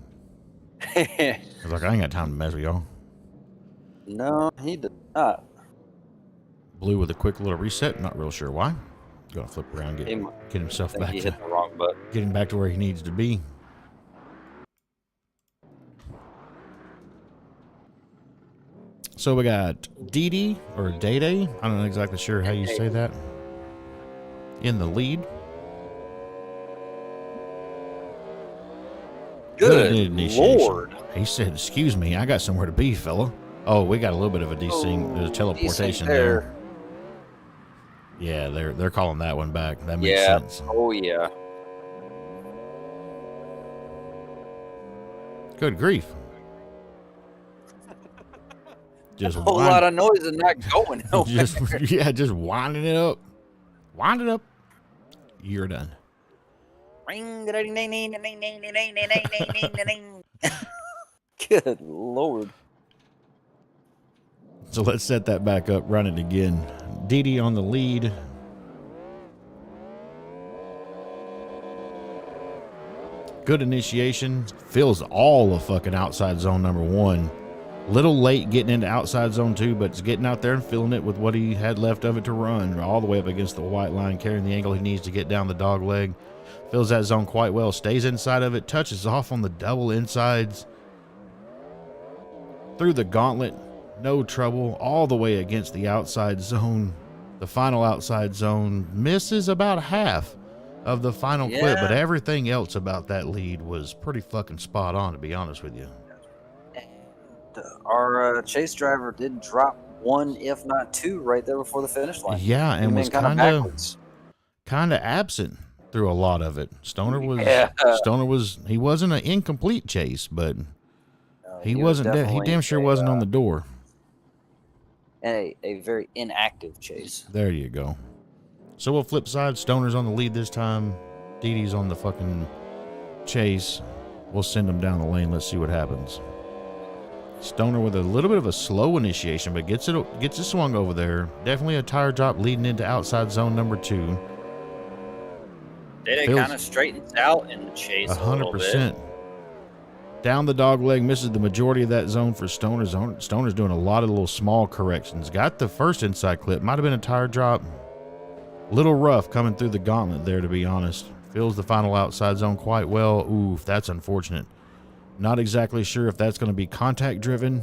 I was like, I ain't got time to mess with y'all. No, he did not. Blue with a quick little reset. Not real sure why. Gonna flip around, get himself back He to hit the wrong button. get him back to where he needs to be. So we got DD or DayDay. I don't know exactly sure how you say that. In the lead. Good initiation. Lord. He said, "Excuse me, I got somewhere to be, fella." Oh, we got a little bit of a desync. There's a teleportation there. Yeah, they're calling that one back. That makes sense. Oh yeah. Good grief. Just A whole lot of noise and not going nowhere. just winding it up. Wind it up. You're done. Good Lord. So let's set that back up, run it again. DD on the lead. Good initiation. Fills all of fucking outside zone number 1. Little late getting into outside zone 2, but it's getting out there and filling it with what he had left of it to run. All the way up against the white line, carrying the angle he needs to get down the dog leg. Fills that zone quite well. Stays inside of it. Touches off on the double insides. Through the gauntlet. No trouble. All the way against the outside zone. The final outside zone misses about half of the final clip, but everything else about that lead was pretty fucking spot on, to be honest with you. Our chase driver did drop 1, if not 2, right there before the finish line. Yeah, and was kind of absent through a lot of it. Stoner was he wasn't an incomplete chase, but he wasn't. He damn sure wasn't on the door. A very inactive chase. There you go. So we'll flip side. Stoner's on the lead this time. DD's on the fucking chase. We'll send him down the lane. Let's see what happens. Stoner with a little bit of a slow initiation, but gets it swung over there. Definitely a tire drop leading into outside zone number 2. DayDay kind of straightens out in the chase 100%. Down the dog leg, misses the majority of that zone for Stoner. Stoner's doing a lot of little small corrections. Got the first inside clip. Might have been a tire drop. Little rough coming through the gauntlet there, to be honest. Fills the final outside zone quite well. Oof, that's unfortunate. Not exactly sure if that's going to be contact driven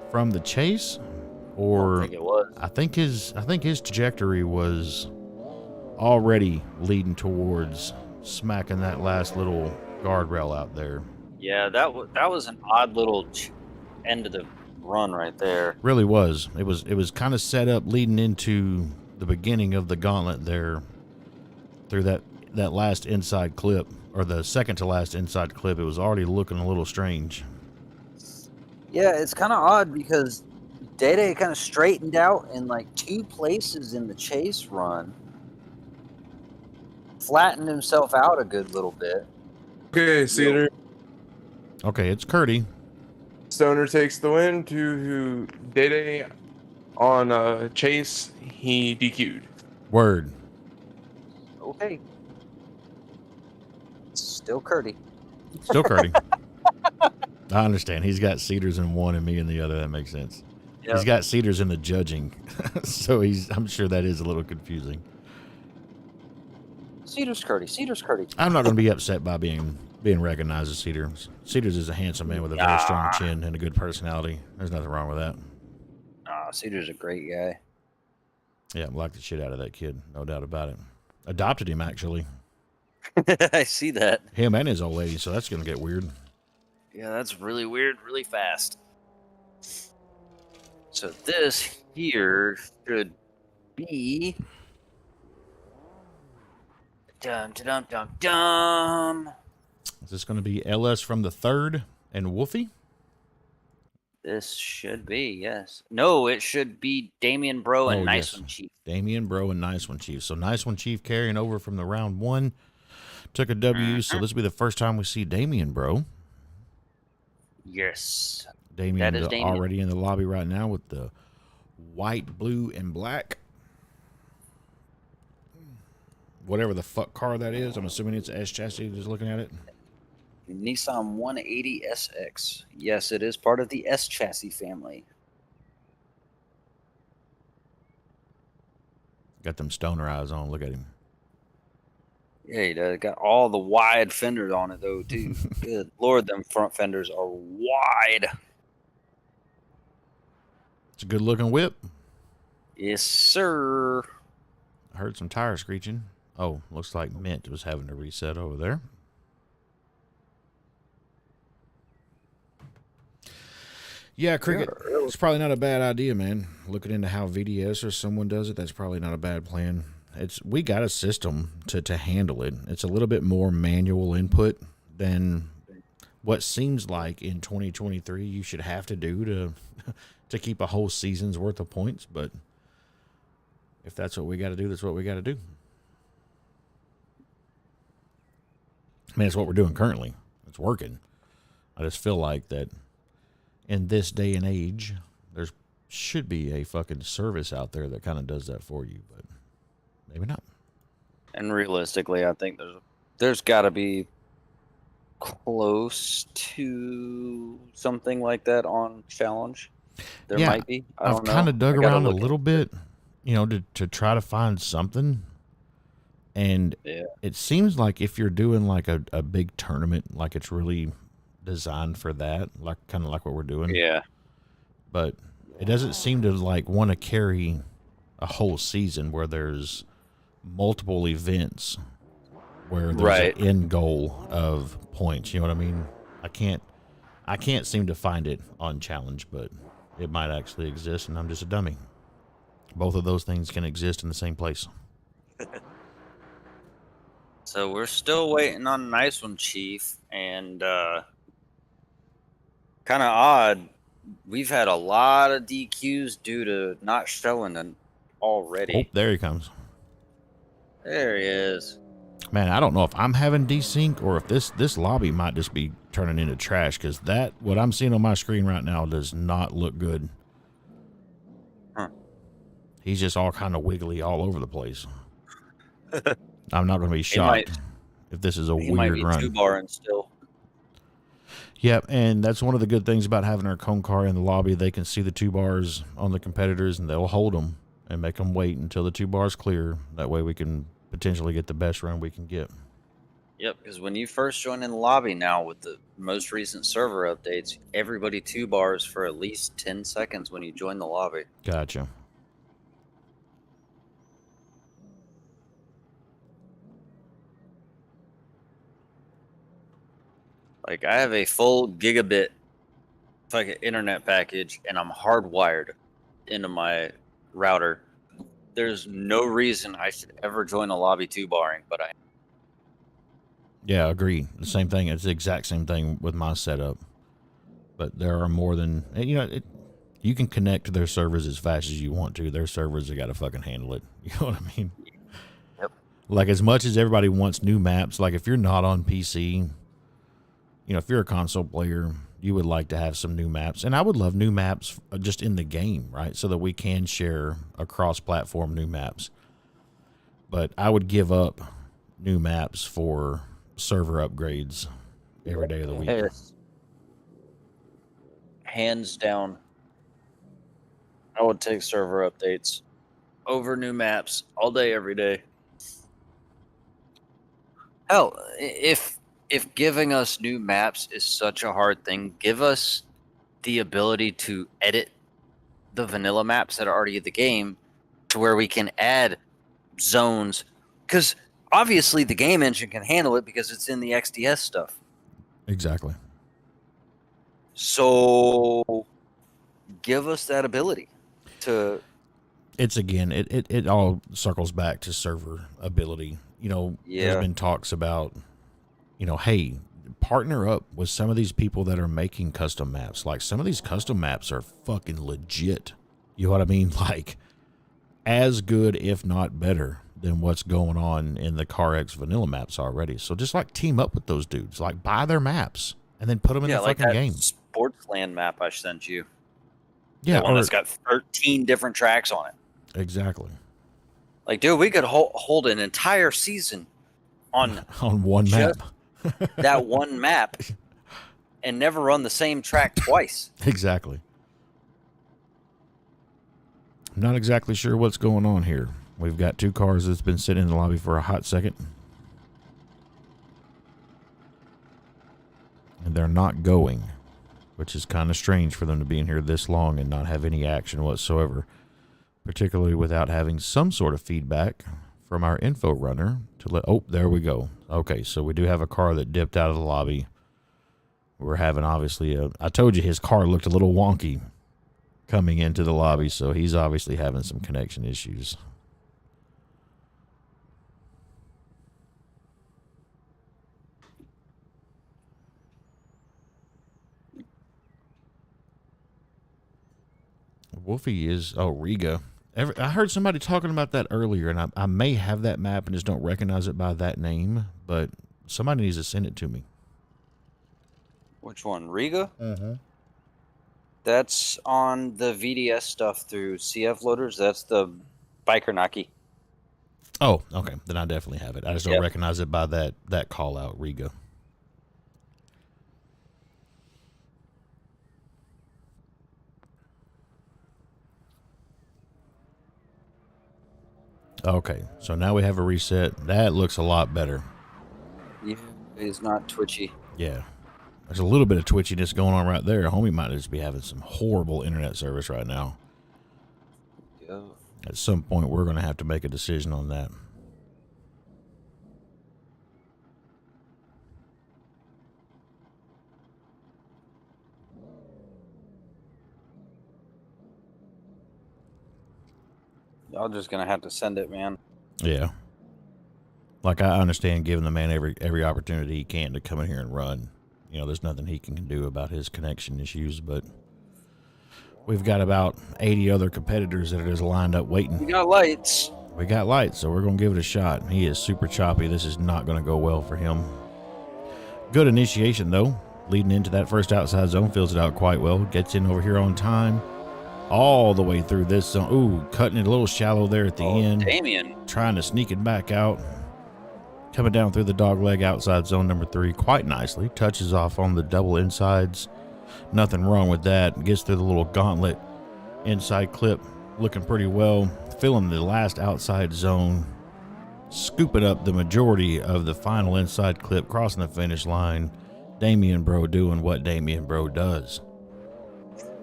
from the chase, or I think it was. I think his trajectory was already leading towards smacking that last little guardrail out there. Yeah, that was an odd little end of the run right there. Really was. It was kind of set up leading into the beginning of the gauntlet there through that last inside clip, or the second to last inside clip. It was already looking a little strange. Yeah, it's kind of odd because DayDay kind of straightened out in like 2 places in the chase run. Flattened himself out a good little bit. Okay, Cedar. Okay, it's Curdy. Stoner takes the win to DayDay on chase. He DQ'd. Word. Okay. Still Curdy. Still Curdy. I understand. He's got Cedars in one and me in the other. That makes sense. Yep. He's got Cedars in the judging. So I'm sure that is a little confusing. Cedars Curdy. I'm not going to be upset by being recognized as Cedars. Cedars is a handsome man with a very strong chin and a good personality. There's nothing wrong with that. Cedars a great guy. Yeah, I like the shit out of that kid. No doubt about it. Adopted him, actually. I see that. Him and his old lady, so that's going to get weird. Yeah, that's really weird, really fast. So this here should be Dum dum dum dum. Is this going to be LS from the third and Wolfie? This should be, yes. No, it should be Damien Bro and Nice One Chief. Damien Bro and Nice One Chief. So Nice One Chief carrying over from the round one. Took a W, so this will be the first time we see Damien Bro. Yes. Damien That is is Damien. already in the lobby right now with the white, blue, and black. Whatever the fuck car that is. I'm assuming it's S chassis just looking at it. Nissan 180 SX. Yes, it is part of the S chassis family. Got them stoner eyes on. Look at him. Yeah, he does. Got all the wide fenders on it, though, too. Good Lord, them front fenders are wide. It's a good looking whip. Yes, sir. I heard some tires screeching. Oh, looks like Mint was having to reset over there. Yeah, Cricket, it's probably not a bad idea, man. Looking into how VDS or someone does it, that's probably not a bad plan. We got a system to handle it. It's a little bit more manual input than what seems like in 2023 you should have to do to keep a whole season's worth of points. But if that's what we got to do, that's what we got to do. I mean, it's what we're doing currently. It's working. I just feel like that in this day and age, there should be a fucking service out there that kind of does that for you, but maybe not. And realistically, I think there's got to be close to something like that on Challenge. There Yeah, might be. I've kind of dug around a little bit, to try to find something. And it seems like if you're doing like a big tournament, like it's really designed for that, like kind of like what we're doing. Yeah. But it doesn't seem to like want to carry a whole season where there's multiple events where there's an end goal of points. You know what I mean? I can't seem to find it on Challenge, but it might actually exist, and I'm just a dummy. Both of those things can exist in the same place. So we're still waiting on Nice One Chief, and kind of odd. We've had a lot of DQs due to not showing them already. Oh, there he comes. There he is. Man, I don't know if I'm having desync or if this lobby might just be turning into trash, because what I'm seeing on my screen right now does not look good. Huh. He's just all kind of wiggly all over the place. I'm not going to be shocked if this is a weird might be run. two-barring still. Yep, and that's one of the good things about having our cone car in the lobby. They can see the 2 bars on the competitors, and they'll hold them and make them wait until the 2 bars clear. That way we can potentially get the best run we can get. Yep, because when you first join in the lobby now with the most recent server updates, everybody 2 bars for at least 10 seconds when you join the lobby. Gotcha. Like, I have a full gigabit fucking internet package, and I'm hardwired into my router. There's no reason I should ever join a lobby 2 barring, but I. Yeah, agree. The same thing. It's the exact same thing with my setup. But there are more than, you can connect to their servers as fast as you want to. Their servers have got to fucking handle it. You know what I mean? Yep. Like, as much as everybody wants new maps, like if you're not on PC, if you're a console player, you would like to have some new maps. And I would love new maps just in the game, right? So that we can share across platform new maps. But I would give up new maps for server upgrades every day of the week. Yes. Hands down, I would take server updates over new maps all day, every day. Hell, if giving us new maps is such a hard thing, give us the ability to edit the vanilla maps that are already in the game to where we can add zones. Because obviously the game engine can handle it because it's in the XDS stuff. Exactly. So give us that ability to. It's again, it all circles back to server ability. you know, Yeah. there's been talks about, you know, hey, partner up with some of these people that are making custom maps. Like, some of these custom maps are fucking legit. You know what I mean? Like, as good, if not better, than what's going on in the CarX vanilla maps already. So just like team up with those dudes, like buy their maps and then put them in the like fucking that game. Sportsland map I sent you. Yeah, The one that's got 13 different tracks on it. exactly. Like, dude, we could hold an entire season on one map. that one map and never run the same track twice. Exactly. I'm not exactly sure what's going on here. We've got 2 cars that's been sitting in the lobby for a hot second. And they're not going, which is kind of strange for them to be in here this long and not have any action whatsoever, particularly without having some sort of feedback from our info runner to let, oh, there we go. Okay, so we do have a car that dipped out of the lobby. We're having, obviously, I told you his car looked a little wonky coming into the lobby, so he's obviously having some connection issues. Wolfie is, oh, Riga. I heard somebody talking about that earlier, and I may have that map and just don't recognize it by that name, but somebody needs to send it to me. Which one? Riga? Mm-hmm. That's on the VDS stuff through CF loaders. That's the biker Naki. Oh, okay. Then I definitely have it. I just don't recognize it by that call out, Riga. Okay, so now we have a reset. That looks a lot better. Yeah, it's not twitchy. Yeah. There's a little bit of twitchiness going on right there. Homie might just be having some horrible internet service right now. Yeah. At some point, we're going to have to make a decision on that. Y'all just gonna have to send it, man. Yeah. Like, I understand giving the man every opportunity he can to come in here and run. You know, there's nothing he can do about his connection issues, but we've got about 80 other competitors that are just lined up waiting. We got lights. We got lights, so we're going to give it a shot. He is super choppy. This is not going to go well for him. Good initiation, though. Leading into that first outside zone, fills it out quite well. Gets in over here on time. All the way through this zone. Ooh, cutting it a little shallow there at the end. Damien. Trying to sneak it back out. Coming down through the dog leg outside zone number 3 quite nicely. Touches off on the double insides. Nothing wrong with that. Gets through the little gauntlet inside clip. Looking pretty well. Filling the last outside zone. Scooping up the majority of the final inside clip. Crossing the finish line. Damien bro doing what Damien bro does.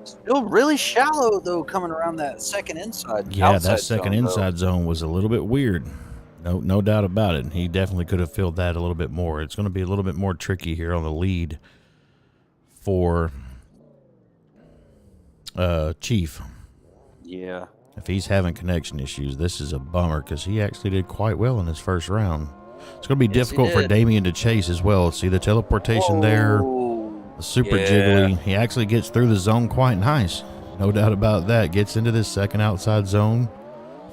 Still really shallow, though, coming around that second inside. Yeah, that second inside zone was a little bit weird. No doubt about it. He definitely could have filled that a little bit more. It's going to be a little bit more tricky here on the lead for Chief. Yeah. If he's having connection issues, this is a bummer because he actually did quite well in his first round. It's going to be difficult for Damien to chase as well. See the teleportation there? The super jiggly. He actually gets through the zone quite nice. No doubt about that. Gets into this second outside zone.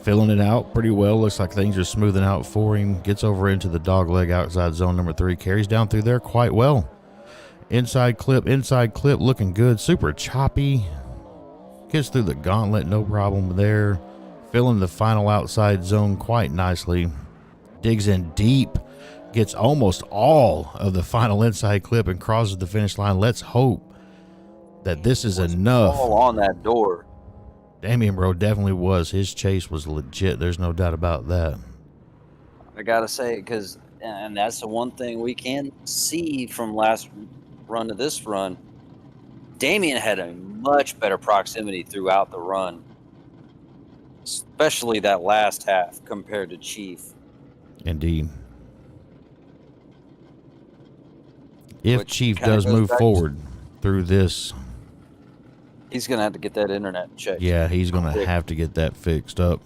Filling it out pretty well. Looks like things are smoothing out for him. Gets over into the dog leg outside zone number 3. Carries down through there quite well. Inside clip, looking good. Super choppy. Gets through the gauntlet, no problem there. Filling the final outside zone quite nicely. Digs in deep. Gets almost all of the final inside clip and crosses the finish line. Let's hope that this is enough. All on that door. Damien bro definitely was. His chase was legit. There's no doubt about that. I gotta say, because, and that's the one thing we can see from last run to this run. Damien had a much better proximity throughout the run, especially that last half compared to Chief. Indeed. If Which Chief kinda does goes move back forward through this, he's gonna have to get that internet checked. yeah, he's going to have to get that fixed up.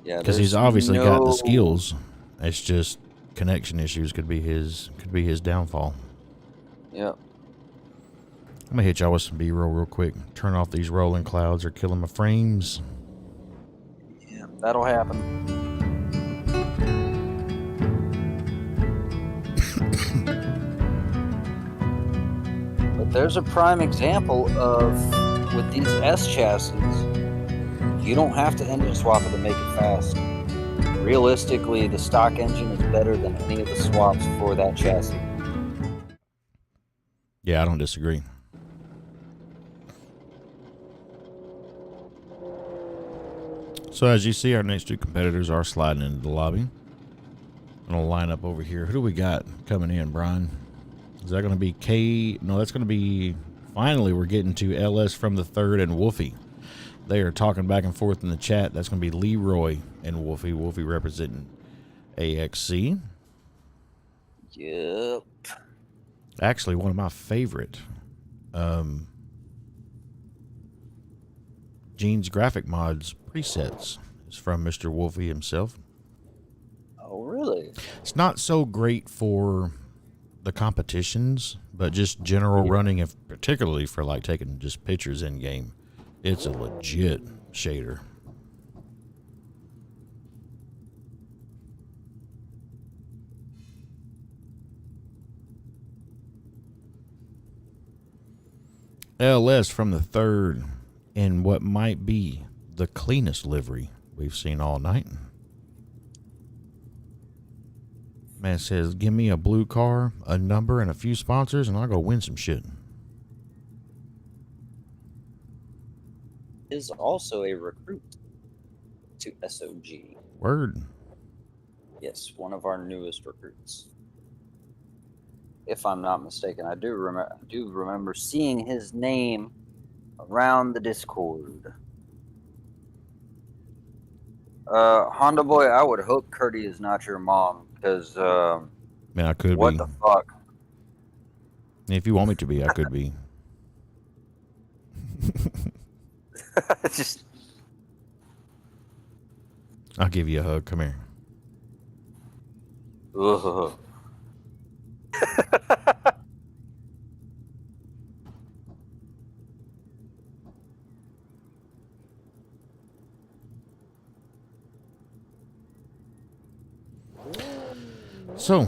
Yeah, Because he's obviously got the skills. It's just connection issues could be his downfall. Yep. I'm gonna hit y'all with some B-roll real quick. Turn off these rolling clouds, are killing my frames. Yeah, that'll happen. But there's a prime example of, with these S chassis, you don't have to engine swap it to make it fast. Realistically, the stock engine is better than any of the swaps for that chassis. Yeah, I don't disagree. So as you see, our next two competitors are sliding into the lobby. I'm gonna line up over here. Who do we got coming in, Brian? Is that gonna be K? No, that's gonna be, finally we're getting to LS from the third and Wolfie. They are talking back and forth in the chat. That's gonna be Leroy and Wolfie. Wolfie representing AXC. Yep. Actually, one of my favorite Gene's graphic mods presets is from Mr. Wolfie himself. Oh, really? It's not so great for the competitions, but just general running, and particularly for like taking just pictures in game. It's a legit shader. LS from the third in what might be the cleanest livery we've seen all night. Man says, give me a blue car, a number, and a few sponsors, and I'll go win some shit. Is also a recruit to S.O.G. Word. Yes, one of our newest recruits. If I'm not mistaken, I do remember seeing his name around the Discord. Honda Boy, I would hope Curdy is not your mom, because Man, I could what be. the fuck? If you want me to be, I could be. Just I'll give you a hug. Come here. ugh. So,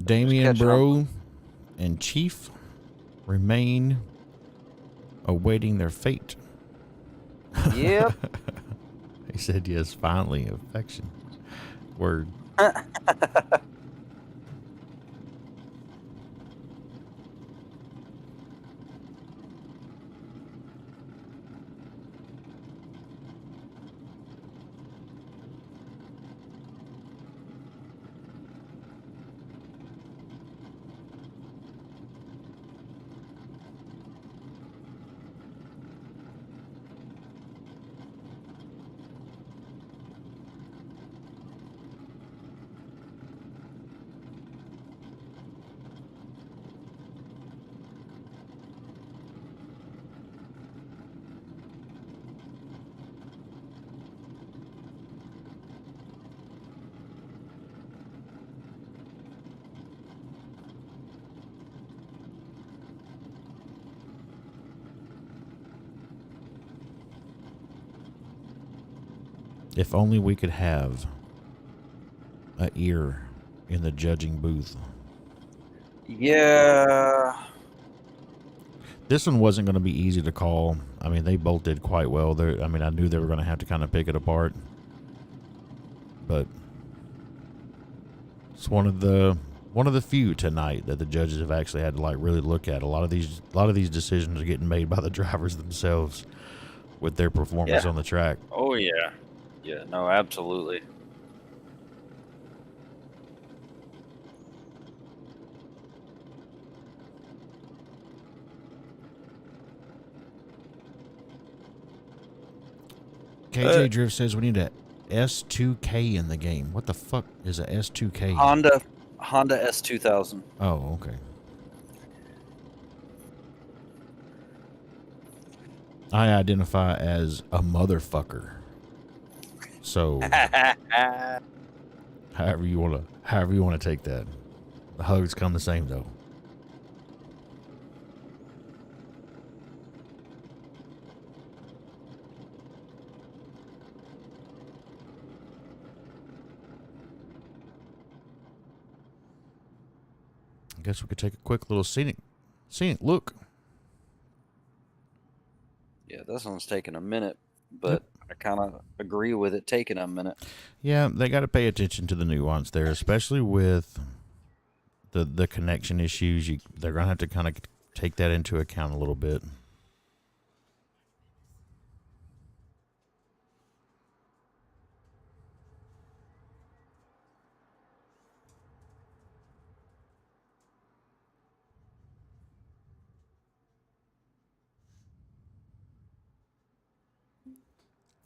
Damien, catching bro, and Chief remain awaiting their fate. Yep. He said, yes, finally, affection. Word. If only we could have an ear in the judging booth. Yeah. This one wasn't going to be easy to call. I mean, they both did quite well. I mean, I knew they were going to have to kind of pick it apart. But it's one of the few tonight that the judges have actually had to like really look at. A lot of these decisions are getting made by the drivers themselves with their performance on the track. Oh yeah. Yeah. No, absolutely. KJ Drift says we need a S2K in the game. What the fuck is a S2K? Honda S2000. Oh, okay. I identify as a motherfucker. So however you wanna take that. The hugs come the same though. I guess we could take a quick little scenic look. Yeah, this one's taking a minute, but I kind of agree with it taking a minute. Yeah, they got to pay attention to the nuance there, especially with the connection issues. They're gonna have to kind of take that into account a little bit.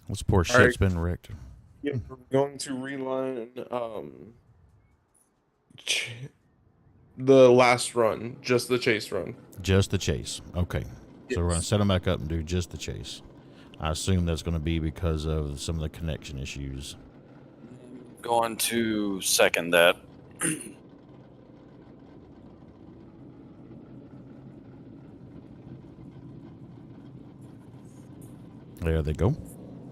This poor shit's been wrecked. Yep, we're going to reline the last run, just the chase run. Just the chase. Okay. So we're going to set them back up and do just the chase. I assume that's going to be because of some of the connection issues. Going to second that. There they go.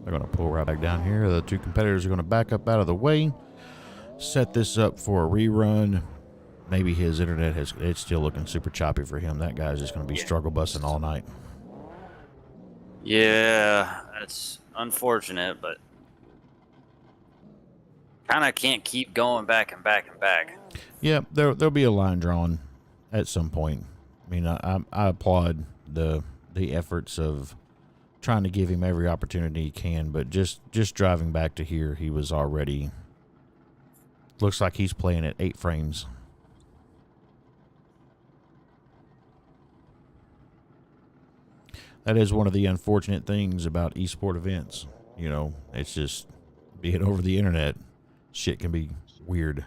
They're going to pull right back down here. The two competitors are going to back up out of the way. Set this up for a rerun. Maybe his internet it's still looking super choppy for him. That guy's just going to be struggle busting all night. Yeah, that's unfortunate, but kind of can't keep going back and back and back. Yeah, there'll be a line drawn at some point. I mean, I applaud the efforts of trying to give him every opportunity he can, but just driving back to here, he was already looks like he's playing at 8 frames. That is one of the unfortunate things about esport events. You know, it's just being over the internet, shit can be weird.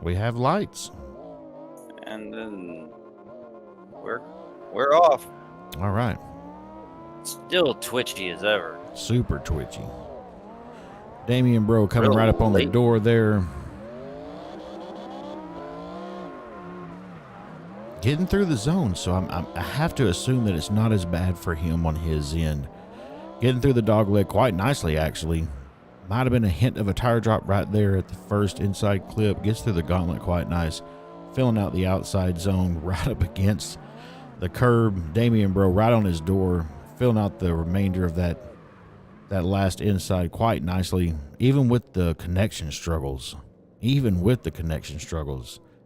We have lights. And then we're off. All right. Still twitchy as ever. Super twitchy. Damien, bro, coming Real right up on the late. door there. Getting through the zone, so I have to assume that it's not as bad for him on his end. Getting through the dogleg quite nicely, actually. Might have been a hint of a tire drop right there at the first inside clip. Gets through the gauntlet quite nice. Filling out the outside zone right up against the curb. Damien, bro, right on his door. Filling out the remainder of that last inside quite nicely. Even with the connection struggles.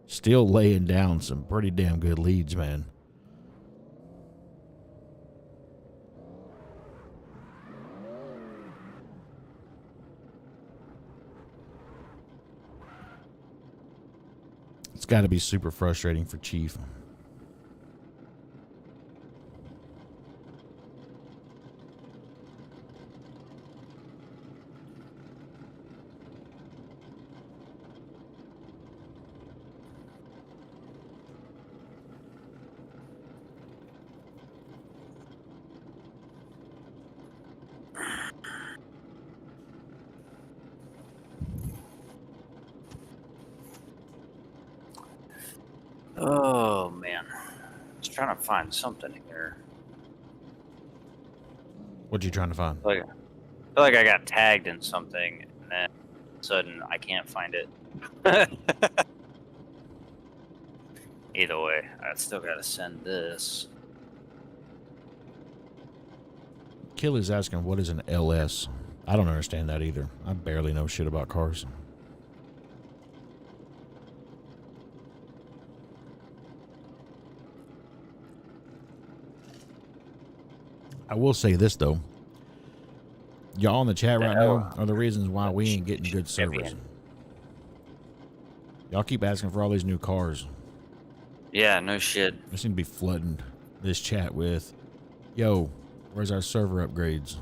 Still laying down some pretty damn good leads, man. It's got to be super frustrating for Chief. Oh man, just trying to find something here. What you trying to find? I feel like I got tagged in something, and then all of a sudden I can't find it. Either way, I still gotta send this. Killy's asking, what is an LS? I don't understand that either. I barely know shit about cars. I will say this, though. Y'all in the chat right now are the reasons why we ain't getting good servers. Y'all keep asking for all these new cars. Yeah, no shit. I seem to be flooding this chat with, yo, where's our server upgrades?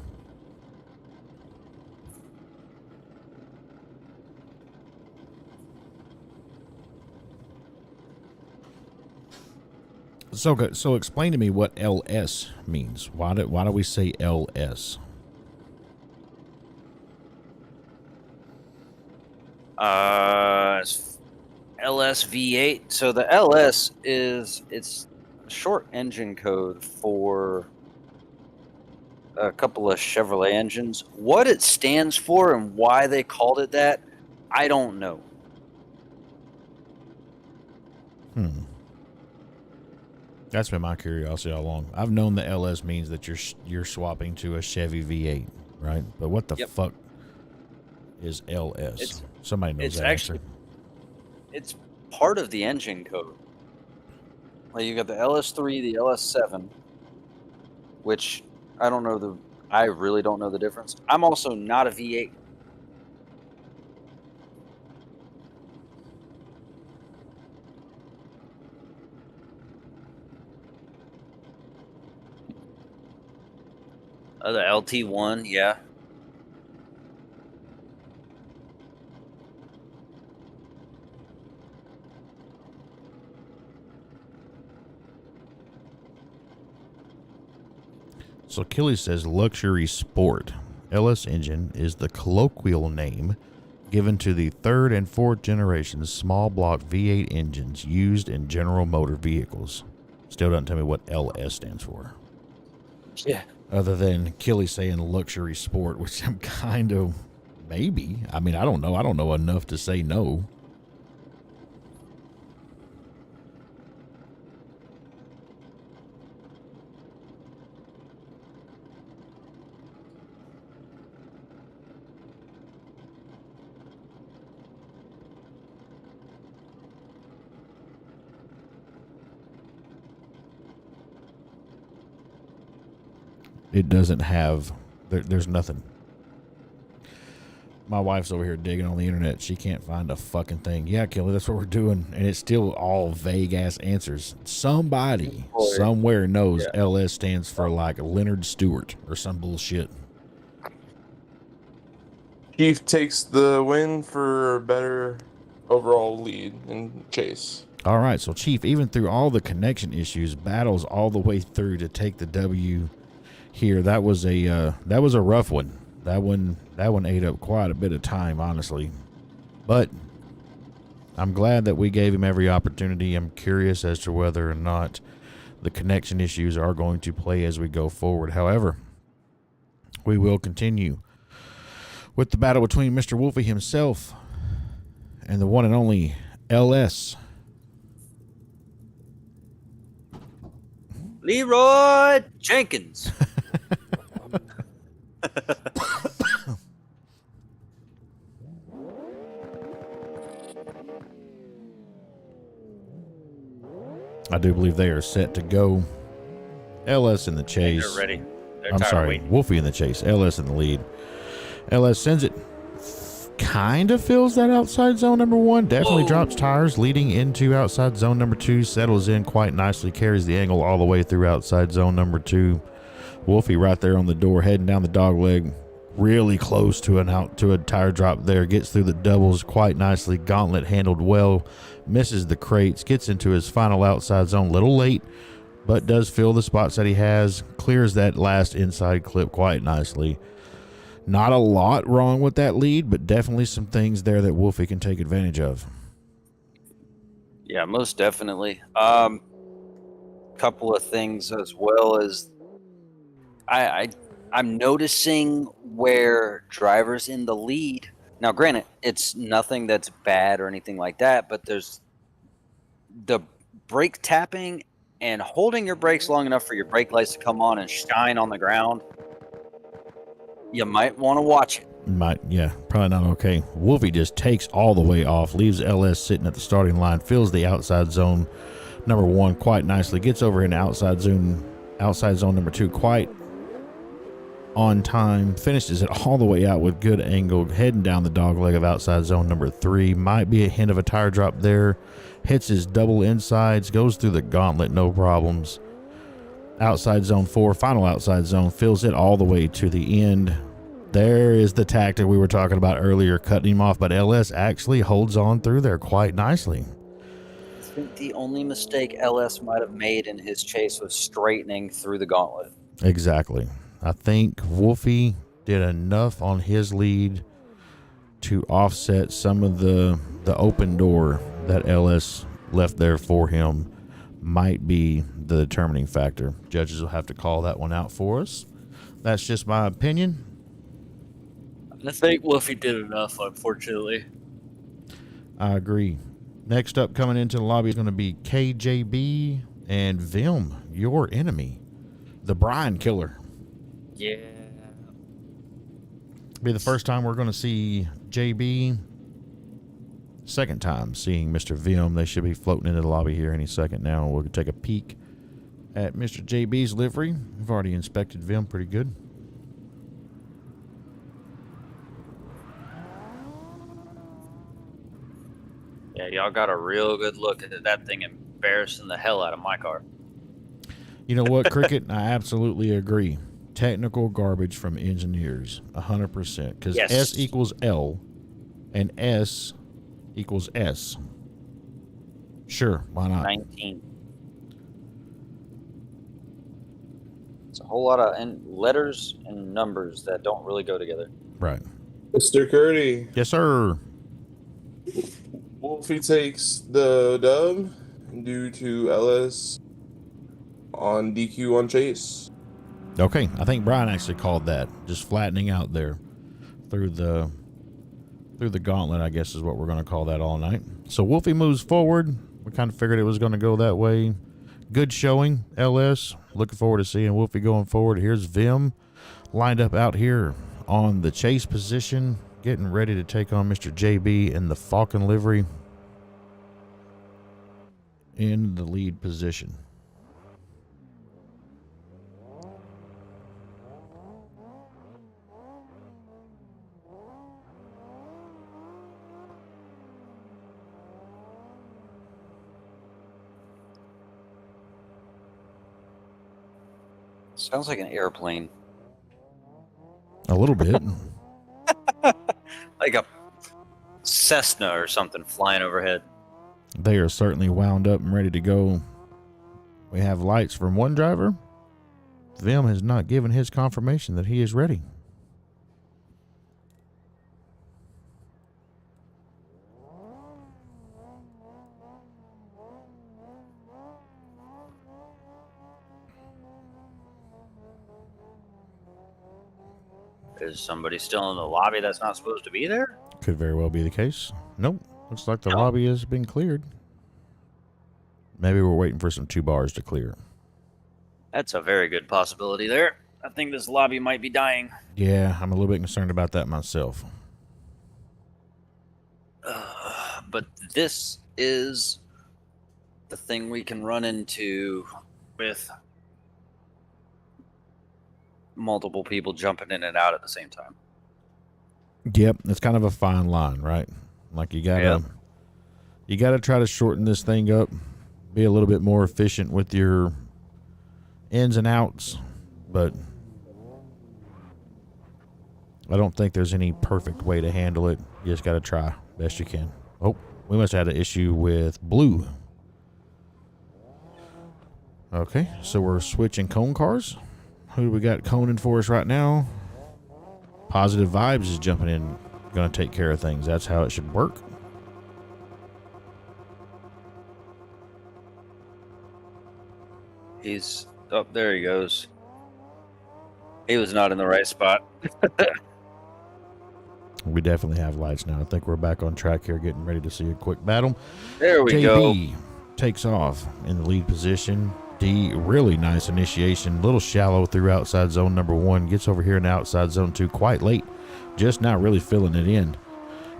So explain to me what LS means. Why do we say LS? LS V8. So the LS it's short engine code for a couple of Chevrolet engines. What it stands for and why they called it that, I don't know. That's been my curiosity all along. I've known the LS means that you're swapping to a Chevy V8, right? But what the fuck is LS? Somebody knows that answer. It's part of the engine code. Like you got the LS3, the LS7, which I really don't know the difference. I'm also not a V8. The LT1, yeah. So Killy says luxury sport. LS engine is the colloquial name given to the third and fourth generation small block V8 engines used in General Motor vehicles. Still doesn't tell me what LS stands for. Yeah. Other than Killy saying luxury sport, which I'm kind of maybe. I mean, I don't know. I don't know enough to say no. It doesn't have, there's nothing. My wife's over here digging on the internet. She can't find a fucking thing. Yeah, Killy, that's what we're doing. And it's still all vague ass answers. Somebody somewhere knows LS stands for like Leonard Stewart or some bullshit. Chief takes the win for a better overall lead in chase. All right, so Chief, even through all the connection issues, battles all the way through to take the W here. That was a rough one. That one ate up quite a bit of time, honestly. But I'm glad that we gave him every opportunity. I'm curious as to whether or not the connection issues are going to play as we go forward. However, we will continue with the battle between Mr. Wolfie himself and the one and only LS. Leroy Jenkins. I do believe they are set to go. LS in the chase. They're ready. I'm sorry, Wolfie in the chase. LS in the lead. LS sends it. Kind of fills that outside zone number one. Definitely drops tires, leading into outside zone number two. Settles in quite nicely. Carries the angle all the way through outside zone number two. Wolfie right there on the door, heading down the dog leg. Really close to a tire drop there. Gets through the doubles quite nicely. Gauntlet handled well. Misses the crates. Gets into his final outside zone. Little late, but does fill the spots that he has. Clears that last inside clip quite nicely. Not a lot wrong with that lead, but definitely some things there that Wolfie can take advantage of. Yeah, most definitely. Couple of things as well as I'm noticing where drivers in the lead. Now, granted, it's nothing that's bad or anything like that, but there's the brake tapping and holding your brakes long enough for your brake lights to come on and shine on the ground. You might want to watch it. Probably not okay. Wolfie just takes all the way off, leaves LS sitting at the starting line, fills the outside zone number one quite nicely, gets over in outside zone number two quite on time, finishes it all the way out with good angle, heading down the dog leg of outside zone number three. Might be a hint of a tire drop there. Hits his double insides, goes through the gauntlet, no problems. Outside zone four, final outside zone, fills it all the way to the end. There is the tactic we were talking about earlier, cutting him off, but LS actually holds on through there quite nicely. think the only mistake LS might have made in his chase was straightening through the gauntlet. Exactly. I think Wolfie did enough on his lead to offset some of the open door that LS left there for him. Might be the determining factor. Judges will have to call that one out for us. That's just my opinion. I think Wolfie did enough, unfortunately. I agree. Next up, coming into the lobby is going to be KJB and Vim, your enemy, the Brian Killer. Yeah. Be the first time we're going to see JB. Second time seeing Mr. Vim. They should be floating into the lobby here any second now. We'll take a peek at Mr. JB's livery. We've already inspected Vim pretty good. Yeah, y'all got a real good look at that thing embarrassing the hell out of my car. You know what, Cricket? I absolutely agree. Technical garbage from engineers, 100%. Because Yes. S equals L and S equals S. Sure, why not? 19. It's a whole lot of letters and numbers that don't really go together. Right. Mr. Curdy, Yes, sir. Wolfie takes the dub due to LS on DQ on chase. Okay, I think Brian actually called that. Just flattening out there through the gauntlet, I guess is what we're going to call that all night. So Wolfie moves forward. We kind of figured it was going to go that way. Good showing, LS. Looking forward to seeing Wolfie going forward. Here's Vim lined up out here on the chase position, getting ready to take on Mr. JB in the Falcon livery in the lead position. Sounds like an airplane. A little bit. Like a Cessna or something flying overhead. They are certainly wound up and ready to go. We have lights from one driver. Vim has not given his confirmation that he is ready. Is somebody still in the lobby that's not supposed to be there? Could very well be the case. Nope. Looks like the No. lobby has been cleared. Maybe we're waiting for some 2 bars to clear. That's a very good possibility there. I think this lobby might be dying. Yeah, I'm a little bit concerned about that myself. But this is the thing we can run into with multiple people jumping in and out at the same time. Yep, it's kind of a fine line, right? Like you gotta try to shorten this thing up, be a little bit more efficient with your ins and outs, but I don't think there's any perfect way to handle it. You just gotta try best you can. Oh, we must have had an issue with blue. Okay, so we're switching cone cars. Who do we got coning for us right now? Positive Vibes is jumping in, going to take care of things. That's how it should work. He's up there. He goes. He was not in the right spot. We definitely have lights now. I think we're back on track here, getting ready to see a quick battle. There we go. JB takes off in the lead position. D, really nice initiation. Little shallow through outside zone number 1. Gets over here in outside zone 2 quite late. Just now really filling it in.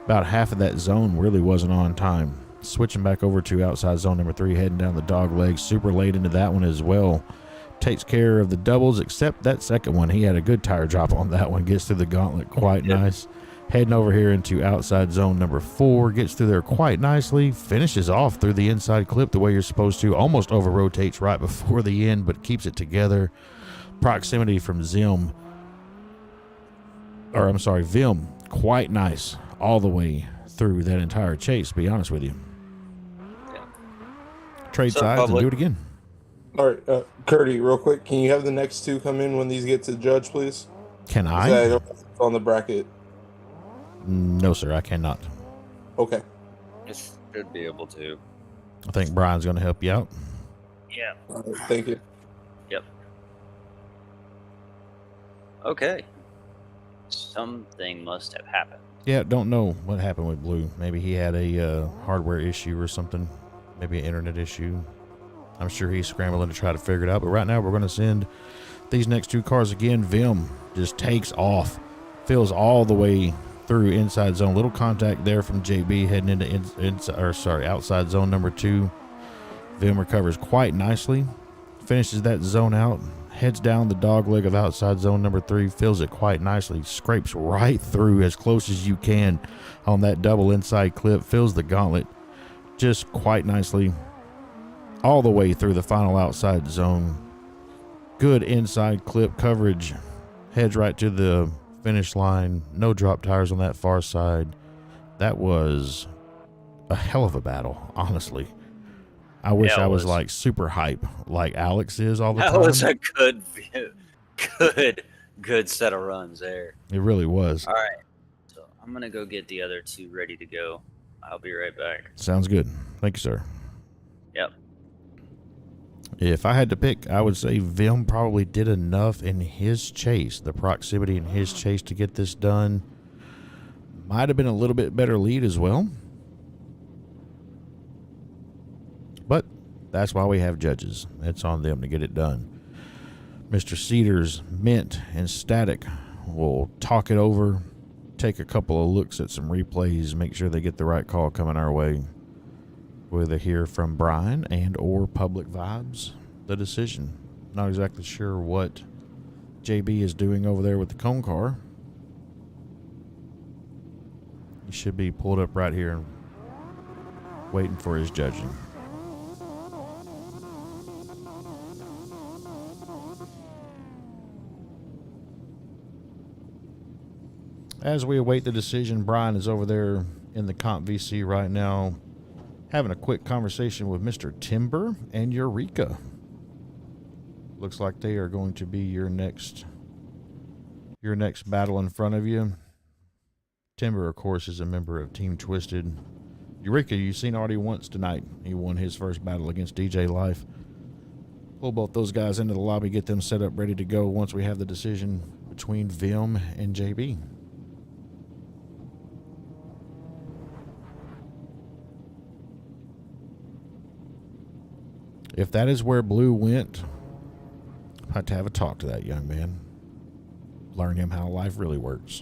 About half of that zone really wasn't on time. Switching back over to outside zone number 3, heading down the dog leg. Super late into that one as well. Takes care of the doubles, except that second one. He had a good tire drop on that one. Gets through the gauntlet quite nice. Heading over here into outside zone number 4. Gets through there quite nicely. Finishes off through the inside clip the way you're supposed to. Almost over rotates right before the end, but keeps it together. Proximity from Vim. Quite nice all the way through that entire chase, to be honest with you. trade So, sides and public. do it again. All right, Curdy, real quick, can you have the next two come in when these get to judge, please? Can 'Cause I? don't have it on the bracket. No, sir, I cannot. Okay. Just should be able to. I think Brian's going to help you out. Yeah. All right, thank you. Yep. Okay. Something must have happened. Yeah, don't know what happened with Blue. Maybe he had a hardware issue or something. Maybe an internet issue. I'm sure he's scrambling to try to figure it out. But right now, we're going to send these next two cars again. Vim just takes off. Fills all the way through inside zone. Little contact there from JB heading into outside zone number 2. Vim recovers quite nicely. Finishes that zone out. Heads down the dog leg of outside zone number 3. Fills it quite nicely. Scrapes right through as close as you can on that double inside clip. Fills the gauntlet just quite nicely. All the way through the final outside zone. Good inside clip coverage. Heads right to the finish line. No drop tires on that far side. That was a hell of a battle, honestly. I wish I was like super hype like Alex is all the time. That was a good set of runs there. It really was. All right. So I'm going to go get the other two ready to go. I'll be right back. Sounds good. Thank you, sir. Yep. If I had to pick, I would say Vim probably did enough in his chase, the proximity in his chase to get this done. Might have been a little bit better lead as well. But that's why we have judges. It's on them to get it done. Mr. Cedars, Mint, and Static will talk it over, take a couple of looks at some replays, make sure they get the right call coming our way. We'll either hear from Brian and or Public Vibes the decision. Not exactly sure what JB is doing over there with the cone car. He should be pulled up right here and waiting for his judging. As we await the decision, Brian is over there in the Comp VC right now, having a quick conversation with Mr. Timber and Eureka. Looks like they are going to be your next battle in front of you. Timber, of course, is a member of Team Twisted. Eureka, you've seen already once tonight. He won his first battle against DJ Life. Pull both those guys into the lobby, get them set up, ready to go once we have the decision between Vim and JB. If that is where Blue went, I had to have a talk to that young man. Learn him how life really works.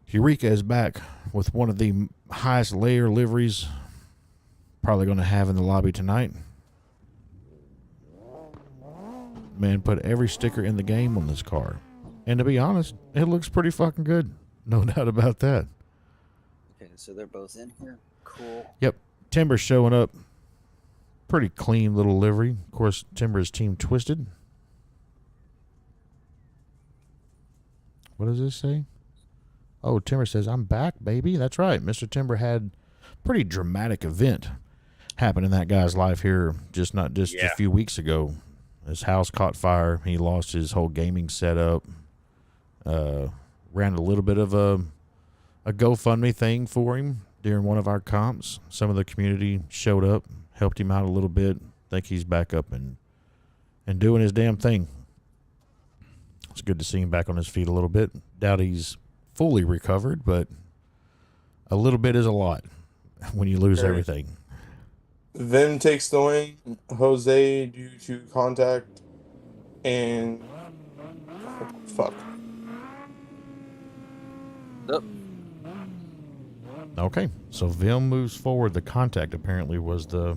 Eureka is back with one of the highest layer liveries probably going to have in the lobby tonight. Man put every sticker in the game on this car. And to be honest, it looks pretty fucking good. No doubt about that. Okay, so they're both in here. Cool. Yep. Timber's showing up. Pretty clean little livery. Of course, Timber's Team Twisted. What does this say? Oh, Timber says, I'm back, baby. That's right. Mr. Timber had a pretty dramatic event happen in that guy's life here a few weeks ago. His house caught fire. He lost his whole gaming setup. Ran a little bit of a GoFundMe thing for him during one of our comps. Some of the community showed up, helped him out a little bit. Think he's back up and doing his damn thing. It's good to see him back on his feet a little bit. Doubt he's fully recovered, but a little bit is a lot when you lose everything. Vim takes the win. Jose due to contact and fuck. Yep. Okay, so Vim moves forward. The contact apparently was the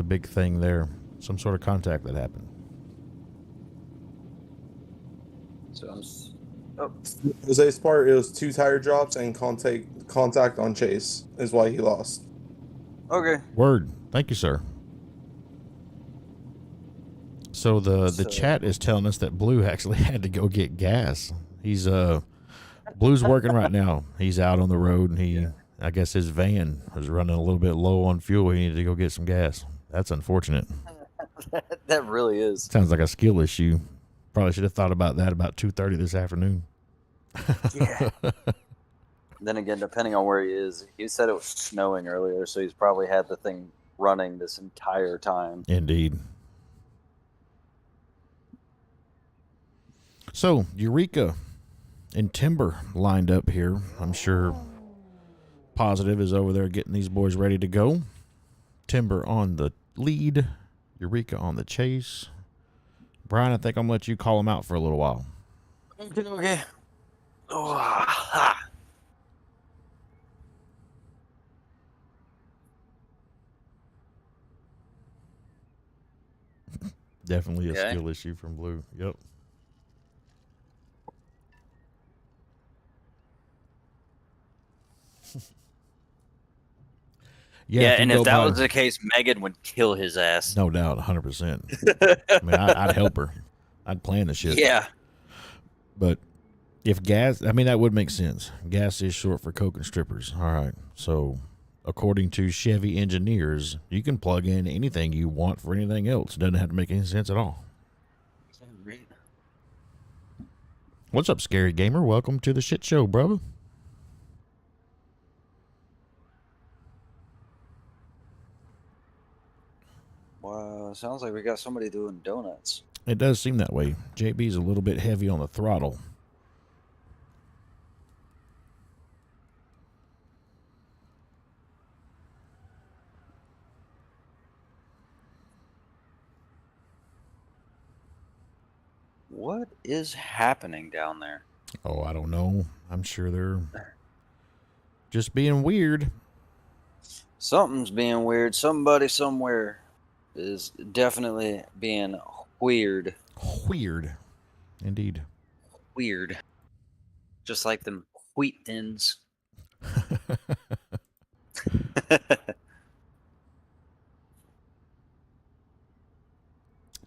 big thing there. Some sort of contact that happened. So Jose's part, it was 2 tire drops and contact on Chase is why he lost. okay. Word. Thank you, sir. So the chat is telling us that Blue actually had to go get gas. He's Blue's working right now. He's out on the road, and I guess his van was running a little bit low on fuel. He needed to go get some gas. That's unfortunate. That really is. Sounds like a skill issue. Probably should have thought about that about 2:30 this afternoon. Yeah. Then again, depending on where he is, he said it was snowing earlier, so he's probably had the thing running this entire time. Indeed. So, Eureka and Timber lined up here. I'm sure Positive is over there getting these boys ready to go. Timber on the lead, Eureka on the chase. Brian, I think I'm going to let you call him out for a little while. Okay. Oh, ha. Definitely a Okay. skill issue from Blue. Yep. Yeah, and if that by- was the case, Megan would kill his ass. no doubt, 100%. I mean, I'd help her. I'd plan the shit. Yeah. But if gas, I mean, that would make sense. Gas is short for coke and strippers. All right. So, according to Chevy engineers, you can plug in anything you want for anything else. It doesn't have to make any sense at all. What's up, Scary Gamer? Welcome to the shit show, brother. Wow, sounds like we got somebody doing donuts. It does seem that way. JB's a little bit heavy on the throttle. What is happening down there? Oh, I don't know. I'm sure they're just being weird. Something's being weird. Somebody somewhere is definitely being weird. Weird. Indeed. Weird. Just like them wheat thins.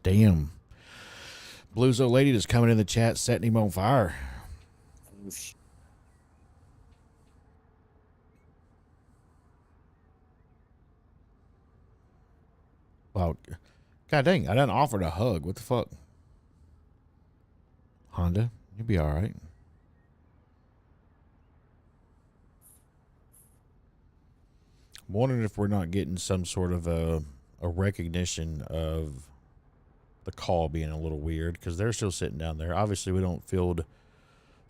Damn. Blues old lady just coming in the chat, setting him on fire. Wow. God dang, I done offered a hug. What the fuck? Honda, you'll be all right. I'm wondering if we're not getting some sort of a recognition of the call being a little weird, because they're still sitting down there. Obviously, we don't field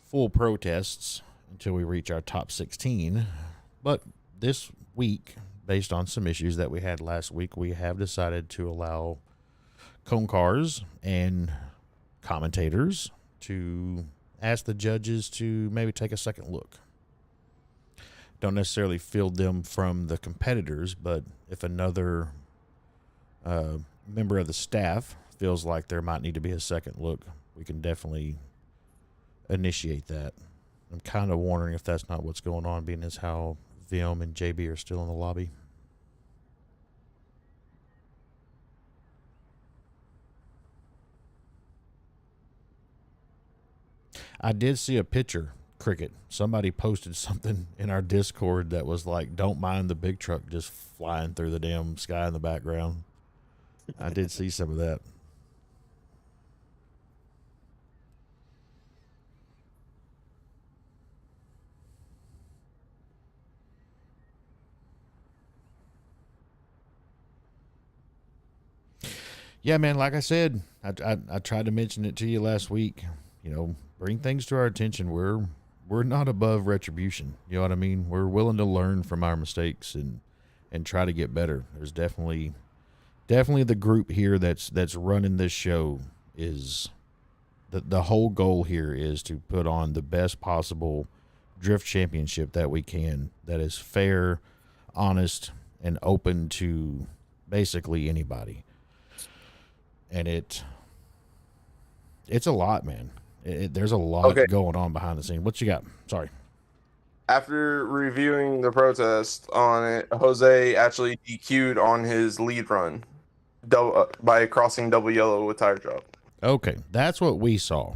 full protests until we reach our top 16. But this week, based on some issues that we had last week, we have decided to allow cone cars and commentators to ask the judges to maybe take a second look. Don't necessarily field them from the competitors, but if another member of the staff feels like there might need to be a second look, we can definitely initiate that. I'm kind of wondering if that's not what's going on, being as how Vim and JB are still in the lobby. I did see a picture, Cricket. Somebody posted something in our Discord that was like, don't mind the big truck just flying through the damn sky in the background. I did see some of that. Yeah, man, like I said, I tried to mention it to you last week. You know, bring things to our attention. We're not above retribution. You know what I mean? We're willing to learn from our mistakes and try to get better. There's definitely the group here that's running this show. Is the whole goal here is to put on the best possible drift championship that we can, that is fair, honest, and open to basically anybody. And it's a lot, man. There's a lot going on behind the scene. What you got? Sorry. After reviewing the protest on it, Jose actually DQ'd on his lead run by crossing double yellow with tire drop. Okay, that's what we saw.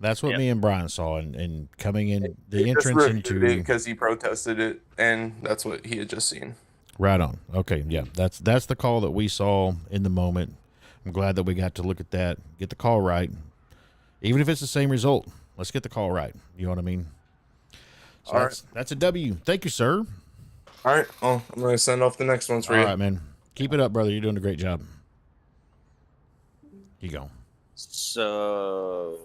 That's what Yep. me and Brian saw, and coming in the He just entrance reviewed it into because he protested it, and that's what he had just seen. right on. Okay, yeah, that's the call that we saw in the moment. I'm glad that we got to look at that, get the call right, even if it's the same result. Let's get the call right. You know what I mean? So All that's a W. Thank you, sir. All right. Oh, I'm gonna send off the next ones for All you. right, man. Keep it up, brother. You're doing a great job. You go. So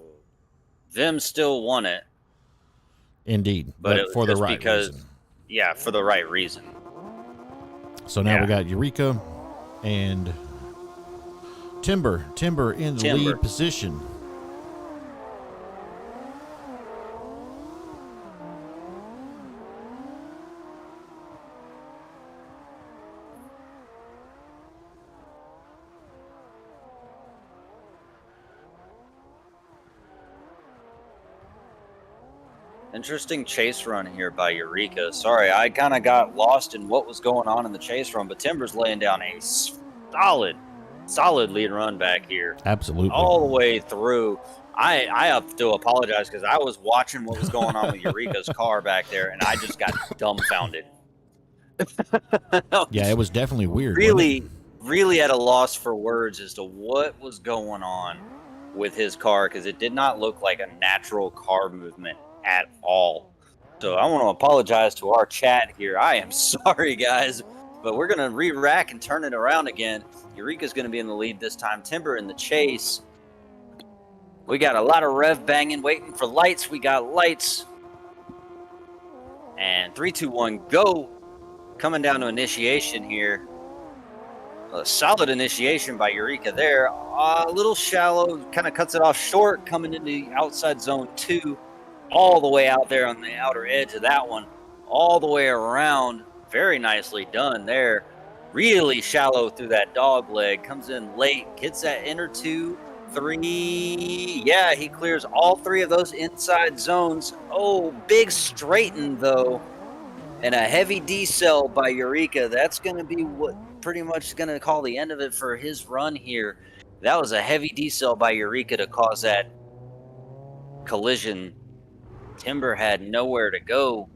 them still won it. Indeed, But it was for the just right because- reason. Yeah, for the right reason. So now we Yeah. got Eureka and Timber in the Timber. lead position. Interesting chase run here by Eureka. Sorry, I kind of got lost in what was going on in the chase run, but Timber's laying down a solid lead run back here. Absolutely. All the way through. I have to apologize because I was watching what was going on with Eureka's car back there, and I just got dumbfounded. Yeah, it was definitely weird. wasn't it? really at a loss for words as to what was going on with his car, because it did not look like a natural car movement at all. So I want to apologize to our chat here. I am sorry, guys, but we're going to re-rack and turn it around again. Eureka's going to be in the lead this time. Timber in the chase. We got a lot of rev banging, waiting for lights. We got lights. And 3, 2, 1, go. Coming down to initiation here. A solid initiation by Eureka there. A little shallow, kind of cuts it off short, coming into outside zone 2. All the way out there on the outer edge of that one. All the way around. Very nicely done there. Really shallow through that dog leg. Comes in late. Gets that inner 2, 3. Yeah, he clears all 3 of those inside zones. Oh, big straighten though. And a heavy decel by Eureka. That's going to be what pretty much going to call the end of it for his run here. That was a heavy decel by Eureka to cause that collision. Timber had nowhere to go.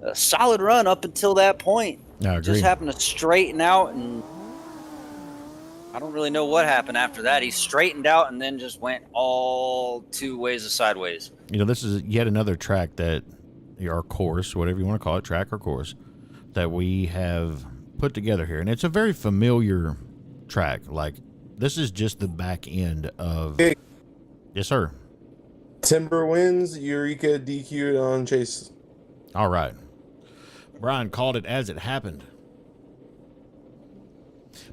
A solid run up until that point. I agree. Just happened to straighten out, and I don't really know what happened after that. He straightened out and then just went all 2 ways of sideways. You know, this is yet another track that, or course, whatever you want to call it, track or course, that we have put together here. And it's a very familiar track. Like, this is just the back end of... Hey. Yes, sir. Timber wins. Eureka DQ'd on Chase. All right. Brian called it as it happened.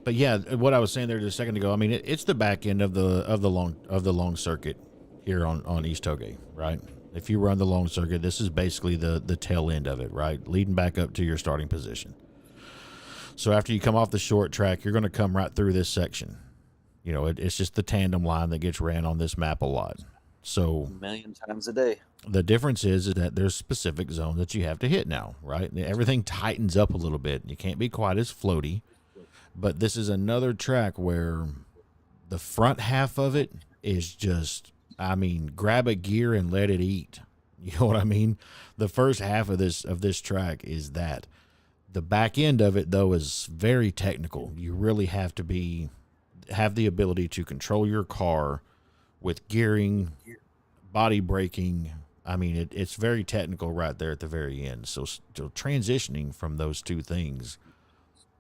But yeah, what I was saying there just a second ago, I mean, it's the back end of the long circuit here on East Touge, right? If you run the long circuit, this is basically the tail end of it, right? Leading back up to your starting position. So after you come off the short track, you're going to come right through this section. You know, it's just the tandem line that gets ran on this map a lot. So A million times a day. the difference is that there's specific zones that you have to hit now, right? Everything tightens up a little bit. You can't be quite as floaty. But this is another track where the front half of it is just, I mean, grab a gear and let it eat. You know what I mean? The first half of this track is that. The back end of it, though, is very technical. You really have to have the ability to control your car with gearing, body braking. I mean, it's very technical right there at the very end. So transitioning from those 2 things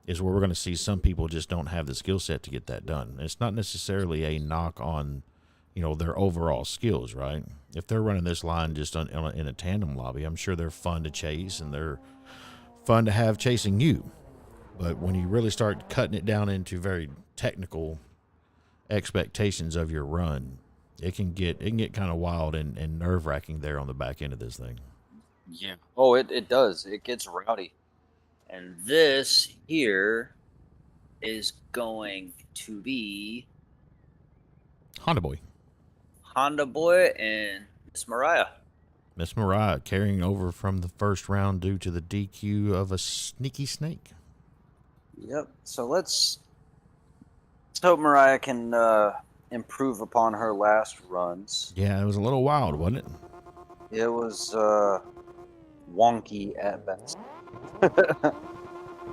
is where we're going to see some people just don't have the skill set to get that done. It's not necessarily a knock on, you know, their overall skills, right? If they're running this line just in a tandem lobby, I'm sure they're fun to chase and they're fun to have chasing you. But when you really start cutting it down into very technical expectations of your run, it can get kind of wild and nerve-wracking there on the back end of this thing. Yeah. Oh, it does. It gets rowdy. And this here is going to be Honda Boy. Honda Boy and Miss Mariah. Miss Mariah carrying over from the first round due to the DQ of a sneaky snake. Yep. So let's hope Mariah can improve upon her last runs. Yeah, it was a little wild, wasn't it? It was wonky at best.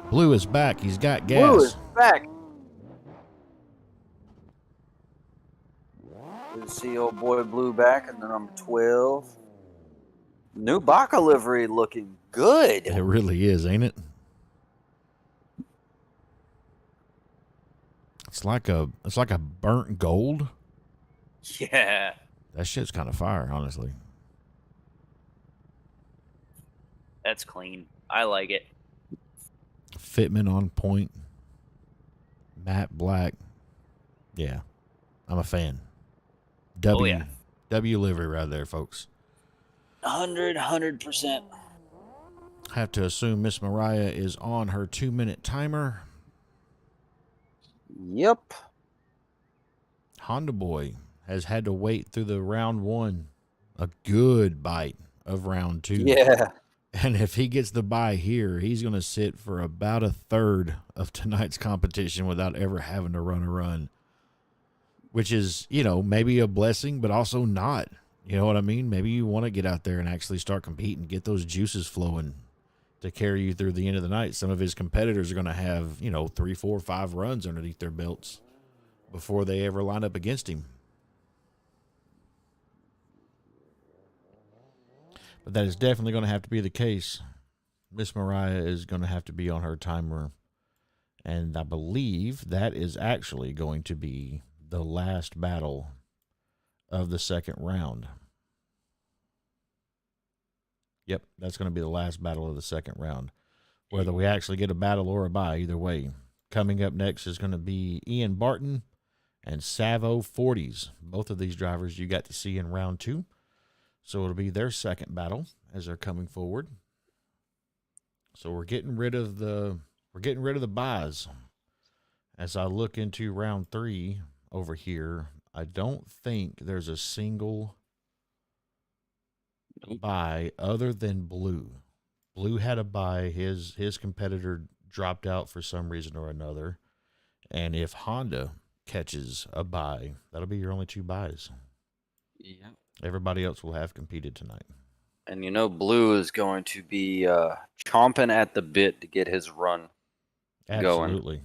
Blue is back. He's got gas. Blue is back. Good to see old boy Blue back in the number 12. New Baca livery looking good. It really is, ain't it? It's like a burnt gold. Yeah. That shit's kind of fire, honestly. That's clean. I like it. Fitment on point. Matte black. Yeah. I'm a fan. Yeah. W livery right there, folks. 100%. Have to assume Miss Mariah is on her 2-minute timer. Yep. Honda Boy has had to wait through the round 1. A good bite of round 2. Yeah. And if he gets the bye here, he's going to sit for about a third of tonight's competition without ever having to run a run. Which is, you know, maybe a blessing, but also not. You know what I mean? Maybe you want to get out there and actually start competing, get those juices flowing to carry you through the end of the night. Some of his competitors are going to have, 3, 4, 5 runs underneath their belts before they ever line up against him. But that is definitely going to have to be the case. Miss Mariah is going to have to be on her timer. And I believe that is actually going to be the last battle of the second round. Yep, that's going to be the last battle of the second round. Whether we actually get a battle or a bye, either way. Coming up next is going to be Ian Barton and Savo 40s. Both of these drivers you got to see in round 2. So it'll be their second battle as they're coming forward. So we're getting rid of the byes. As I look into round 3 over here, I don't think there's a single bye other than Blue. Blue had a bye. His competitor dropped out for some reason or another. And if Honda catches a bye, that'll be your only 2 byes. Yeah. Everybody else will have competed tonight. And Blue is going to be chomping at the bit to get his run going. Absolutely.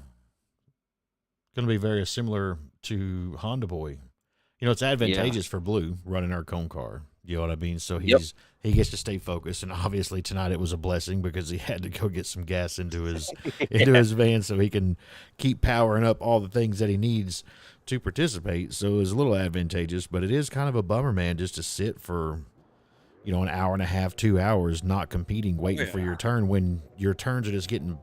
Going to be very similar to Honda Boy. It's advantageous for Blue running our cone car. You know what I mean? So he gets to stay focused, and obviously tonight it was a blessing because he had to go get some gas into his his van so he can keep powering up all the things that he needs to participate. So it was a little advantageous, but it is kind of a bummer, man, just to sit for an hour and a half, 2 hours not competing, waiting for your turn when your turns are just getting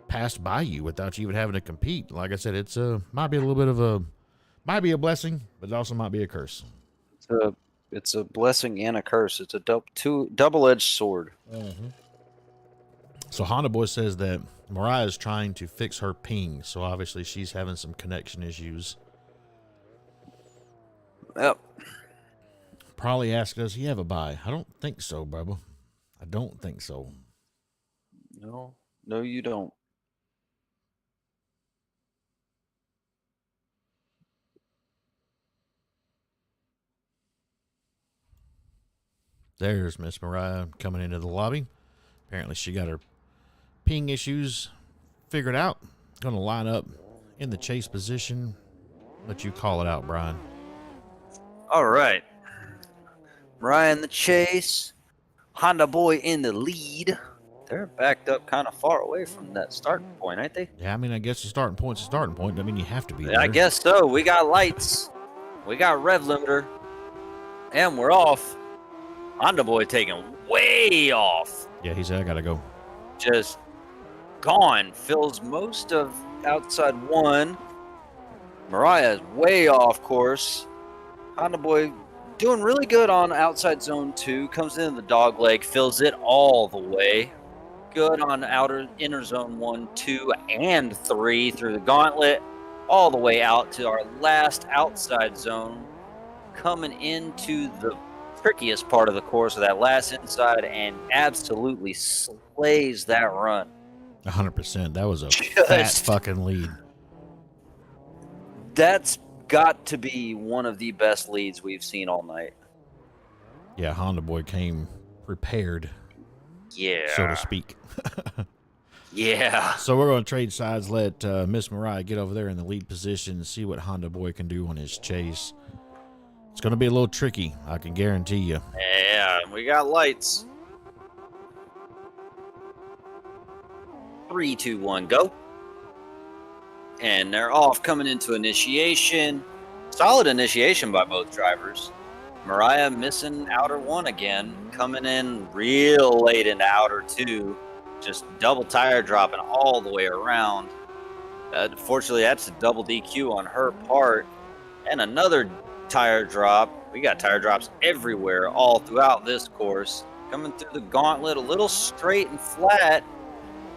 passed by you without you even having to compete. Like I said, it's might be a little bit of might be a blessing, but it also might be a curse. It's a blessing and a curse. It's a double-edged sword. Mm-hmm. So Honda Boy says that Mariah is trying to fix her ping, so obviously she's having some connection issues. Yep. Probably asked, does he have a bye? I don't think so, Bubba. I don't think so. No, you don't. There's Miss Mariah coming into the lobby. Apparently she got her ping issues figured out. Going to line up in the chase position. Let you call it out, Brian. All right. Mariah in the chase. Honda Boy in the lead. They're backed up kind of far away from that starting point, ain't they? Yeah, I mean, I guess the starting point's a starting point. I mean, you have to be there. I guess so. We got lights. We got rev limiter. And we're off. Honda Boy taking way off. Yeah, he said, I got to go. Just gone. Fills most of outside 1. Mariah is way off course. Honda Boy doing really good on outside zone 2. Comes into the dog leg. Fills it all the way. Good on inner zone 1, 2, and 3 through the gauntlet. All the way out to our last outside zone. Coming into the trickiest part of the course of that last inside and absolutely slays that run. 100%. That was a fat fucking lead. That's got to be one of the best leads we've seen all night. Yeah, Honda Boy came prepared, Yeah. so to speak. Yeah. So we're going to trade sides, let Miss Mariah get over there in the lead position and see what Honda Boy can do on his chase. It's going to be a little tricky, I can guarantee you. Yeah, we got lights. 3, 2, 1, go. And they're off coming into initiation. Solid initiation by both drivers. Mariah missing outer 1 again, coming in real late into outer 2. Just double tire dropping all the way around. Fortunately, that's a double DQ on her part. And another tire drop. We got tire drops everywhere, all throughout this course. Coming through the gauntlet, a little straight and flat.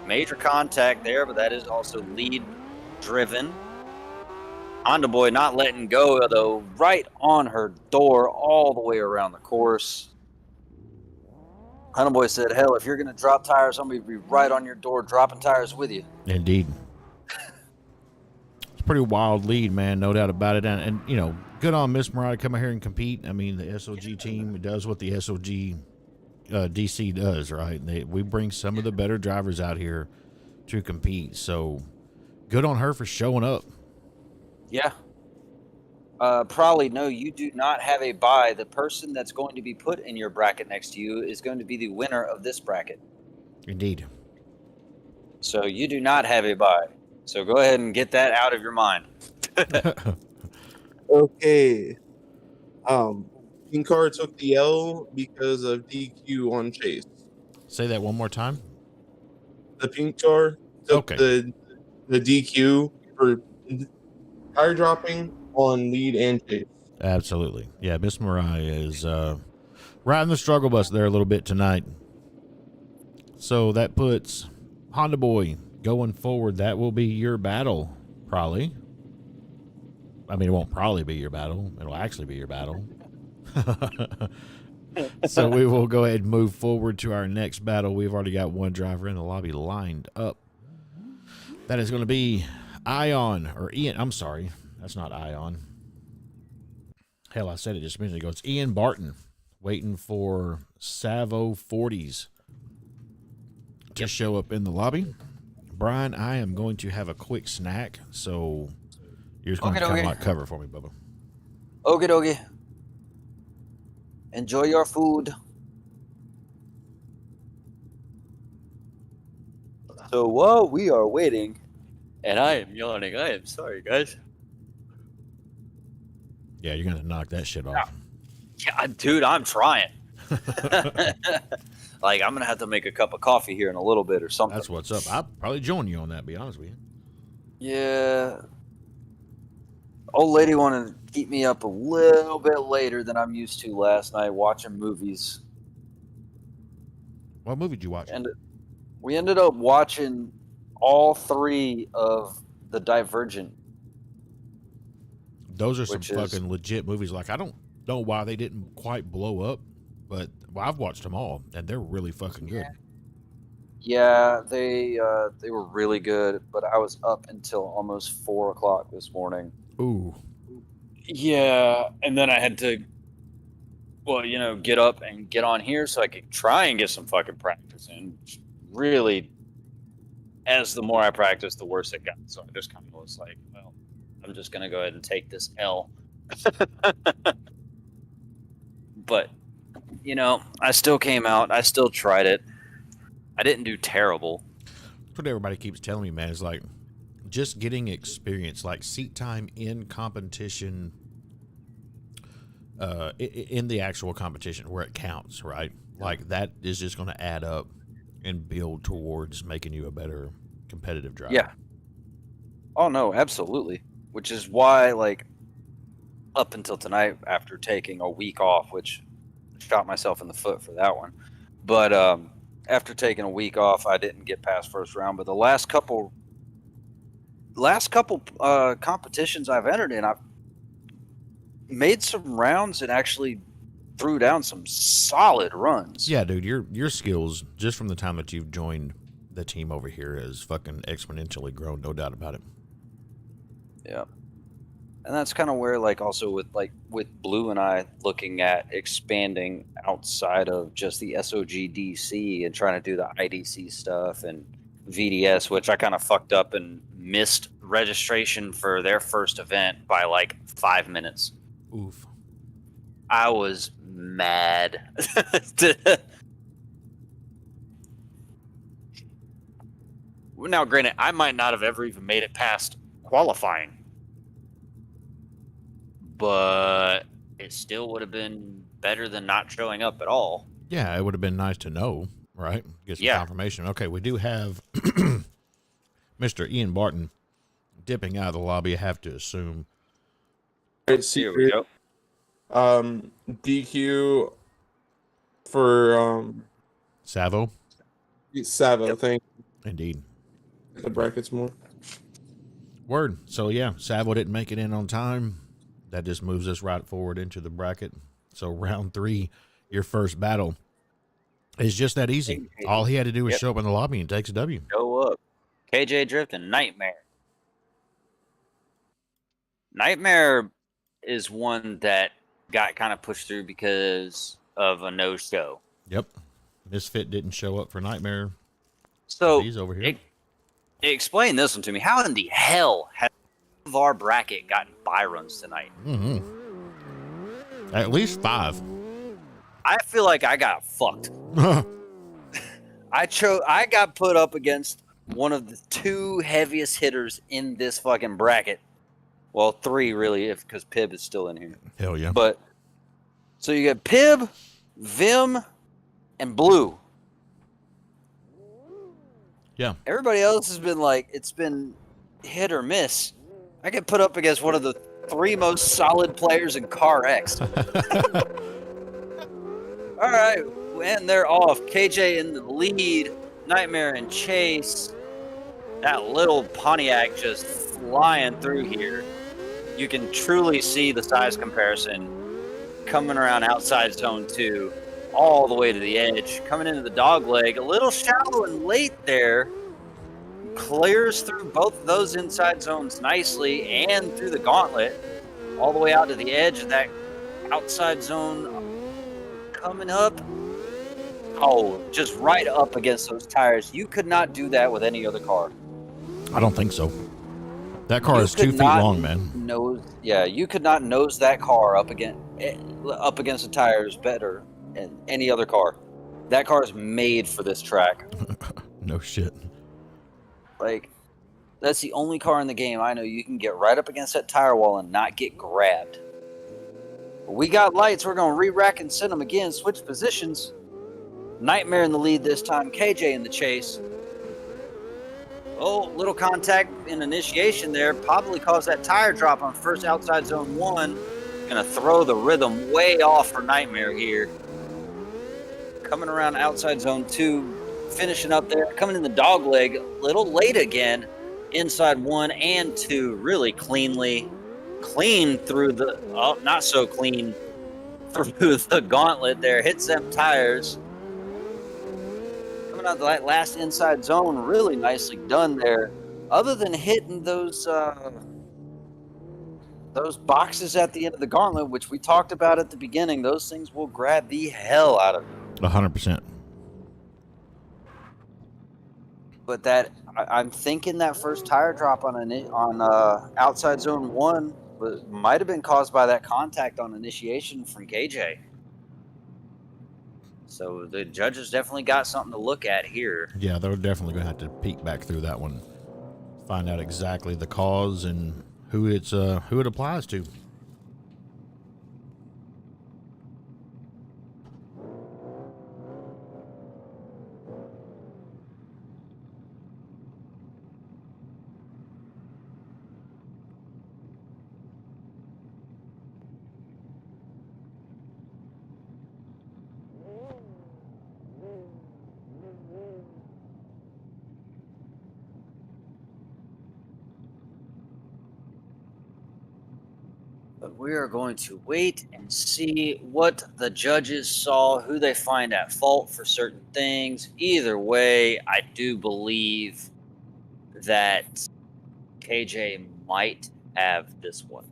Major contact there, but that is also lead driven. Honda Boy not letting go, though, right on her door all the way around the course. Honda Boy said, hell, if you're going to drop tires, I'm going to be right on your door dropping tires with you. Indeed. It's a pretty wild lead, man, no doubt about it. And you know, good on Miss Mariah coming here and compete. I mean, the S.O.G team does what the S.O.G DC does, right? We bring some of the better drivers out here to compete. So good on her for showing up. Yeah. Probably no, you do not have a bye. The person that's going to be put in your bracket next to you is going to be the winner of this bracket. Indeed. So you do not have a bye. So go ahead and get that out of your mind. Okay. Pink car took the L because of DQ on chase. Say that one more time. The pink car took Okay. the DQ for tire dropping on lead and chase. Absolutely. Yeah, Miss Mariah is riding the struggle bus there a little bit tonight. So that puts Honda Boy going forward. That will be your battle, probably. I mean, it won't probably be your battle. It'll actually be your battle. So we will go ahead and move forward to our next battle. We've already got one driver in the lobby lined up. That is going to be Ion, or Ian. I'm sorry. That's not Ion. Hell, I said it just a minute ago. It's Ian Barton waiting for Savo 40s to show up in the lobby. Brian, I am going to have a quick snack, so you're just going to kind of like cover for me, Bubba. Okie dokie. Enjoy your food. So while we are waiting, and I am yawning, I am sorry, guys. Yeah, you're going to knock that shit off. Yeah, dude, I'm trying. Like, I'm going to have to make a cup of coffee here in a little bit or something. That's what's up. I'll probably join you on that, to be honest with you. Yeah. Old lady wanted to keep me up a little bit later than I'm used to last night watching movies. What movie did you watch? And we ended up watching all 3 of the Divergent. Those are some fucking legit movies. Like, I don't know why they didn't quite blow up, but I've watched them all, and they're really fucking good. Yeah, they were really good, but I was up until almost 4 o'clock this morning. Ooh. Yeah, and then I had to, well, you know, get up and get on here so I could try and get some fucking practice in. Really, as the more I practiced, the worse it got. So I just kind of was like, well, I'm just going to go ahead and take this L. But, you know, I still came out. I still tried it. I didn't do terrible. That's what everybody keeps telling me, man. It's like just getting experience, like seat time in competition, in the actual competition where it counts, right? Like that is just going to add up and build towards making you a better competitive driver. Yeah. Oh, no, absolutely. Which is why, like, up until tonight, after taking a week off, which shot myself in the foot for that one. But after taking a week off, I didn't get past first round. But the last couple competitions I've entered in, I've made some rounds and actually threw down some solid runs. Yeah, dude, your skills just from the time that you've joined the team over here has fucking exponentially grown, no doubt about it. Yeah. And that's kind of where, like, also with Blue and I looking at expanding outside of just the S.O.G DC and trying to do the IDC stuff and VDS, which I kind of fucked up and missed registration for their first event by like 5 minutes. Oof. I was mad. Now, granted, I might not have ever even made it past qualifying, but it still would have been better than not showing up at all. Yeah, it would have been nice to know, right? Get some confirmation. Okay, we do have Mr. Ian Barton dipping out of the lobby, I have to assume. Here we go. DQ for Savo? Savo, Yep. thank Indeed. the brackets more. Word. So, yeah, Savo didn't make it in on time. That just moves us right forward into the bracket. So, round 3, your first battle is just that easy. All he had to do was show up in the lobby and takes a W. Go up. KJ Drift and Nightmare. Nightmare is one that got kind of pushed through because of a no-show. Yep. Misfit didn't show up for Nightmare. So, He's over here. explain this one to me. How in the hell has our bracket gotten byruns tonight? Mm-hmm. At least 5. I feel like I got fucked. I got put up against one of the 2 heaviest hitters in this fucking bracket. Well, 3 really, because Pibb is still in here. Hell yeah. But so you got Pibb, Vim, and Blue. Yeah. Everybody else has been like, it's been hit or miss. I get put up against one of the 3 most solid players in CarX. All right, and they're off. KJ in the lead, Nightmare and Chase. That little Pontiac just flying through here. You can truly see the size comparison coming around outside zone 2, all the way to the edge, coming into the dog leg, a little shallow and late there. Clears through both of those inside zones nicely and through the gauntlet, all the way out to the edge of that outside zone. Coming up, just right up against those tires. You could not do that with any other car. I don't think so. That car is 2 feet long, man. You could not nose that car up against the tires better than any other car. That car is made for this track. No shit. Like, that's the only car in the game I know you can get right up against that tire wall and not get grabbed. We got lights. We're going to re-rack and send them again. Switch positions. Nightmare in the lead this time. KJ in the chase. Oh, little contact in initiation there. Probably caused that tire drop on first outside zone 1. Going to throw the rhythm way off for Nightmare here. Coming around outside zone 2. Finishing up there. Coming in the dog leg. A little late again. Inside 1 and 2. Really cleanly. Clean through the, not so clean through the gauntlet there. Hits them tires. Coming out of that last inside zone, really nicely done there. Other than hitting those boxes at the end of the gauntlet, which we talked about at the beginning, those things will grab the hell out of you. 100%. But that, I'm thinking that first tire drop on outside zone 1 might have been caused by that contact on initiation from KJ. So the judges definitely got something to look at here. Yeah, they're definitely going to have to peek back through that one. Find out exactly the cause and who it applies to. But we are going to wait and see what the judges saw, who they find at fault for certain things. Either way, I do believe that KJ might have this one.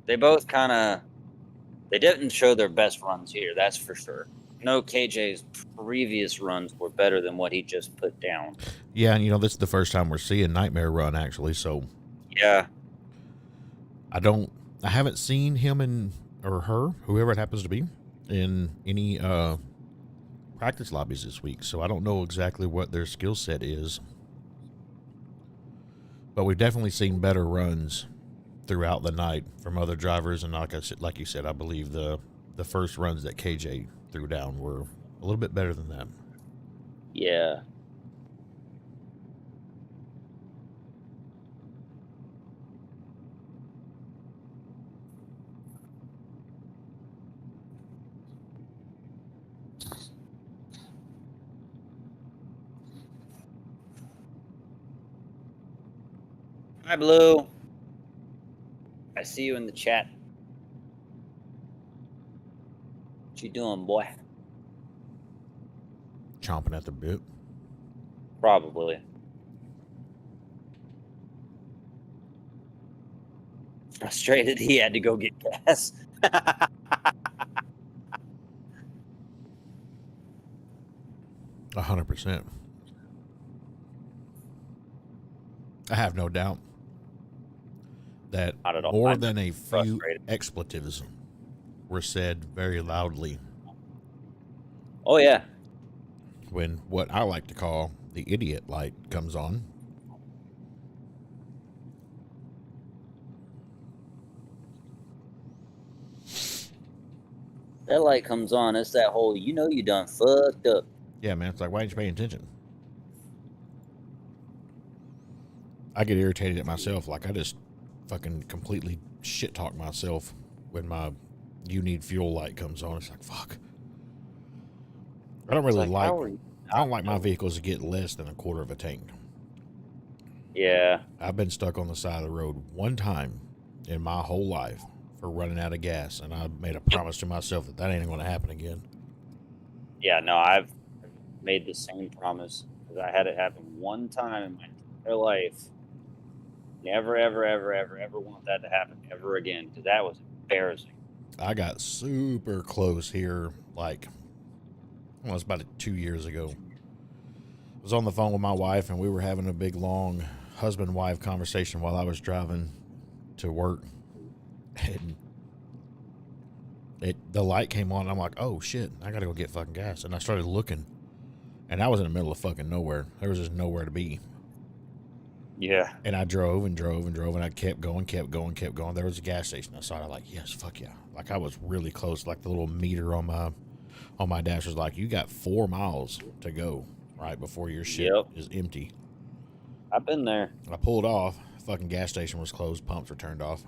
They both kind of, they didn't show their best runs here, that's for sure. No, KJ's previous runs were better than what he just put down. Yeah, and this is the first time we're seeing Nightmare run, actually, so. Yeah. I haven't seen him or her, whoever it happens to be, in any practice lobbies this week, so I don't know exactly what their skill set is. But we've definitely seen better runs throughout the night from other drivers, and like you said, I believe the first runs that KJ threw down were a little bit better than that. Yeah. Hi, Blue. I see you in the chat. What you doing, boy? Chomping at the bit. Probably. Frustrated he had to go get gas. 100%. I have no doubt that Not at all. more I'm than a few frustrated. expletives were said very loudly Oh, yeah. when what I like to call the idiot light comes on. That light comes on. It's that whole, you done fucked up. Yeah, man, it's like, why ain't you paying attention? I get irritated at myself. Like, I just fucking completely shit talk myself when my you need fuel light comes on. It's like, fuck. I don't really I don't like my vehicles to get less than a quarter of a tank. Yeah. I've been stuck on the side of the road one time in my whole life for running out of gas, and I made a promise to myself that ain't going to happen again. Yeah, no, I've made the same promise because I had it happen one time in my entire life. Never, ever, ever, ever, ever want that to happen ever again because that was embarrassing. I got super close here, like, well, it was about 2 years ago. I was on the phone with my wife, and we were having a big, long husband-wife conversation while I was driving to work. And the light came on, and I'm like, oh, shit, I got to go get fucking gas. And I started looking, and I was in the middle of fucking nowhere. There was just nowhere to be. Yeah. And I drove and drove and drove, and I kept going. There was a gas station. I saw it, like, yes, fuck yeah. Like, I was really close. Like, the little meter on my dash was like, you got 4 miles to go right before your shit is empty. I've been there. I pulled off. Fucking gas station was closed. Pumps were turned off.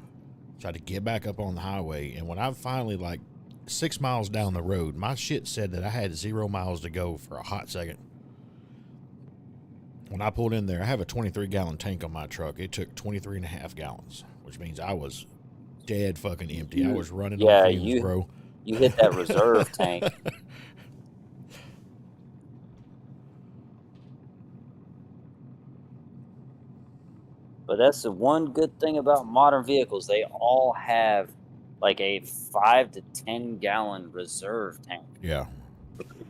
Tried to get back up on the highway, and when I finally, like, 6 miles down the road, my shit said that I had 0 miles to go for a hot second. When I pulled in there, I have a 23-gallon tank on my truck. It took 23.5 gallons, which means I was dead fucking empty. I was running on fumes, bro. You hit that reserve tank. But that's the one good thing about modern vehicles. They all have like a 5 to 10 gallon reserve tank. Yeah.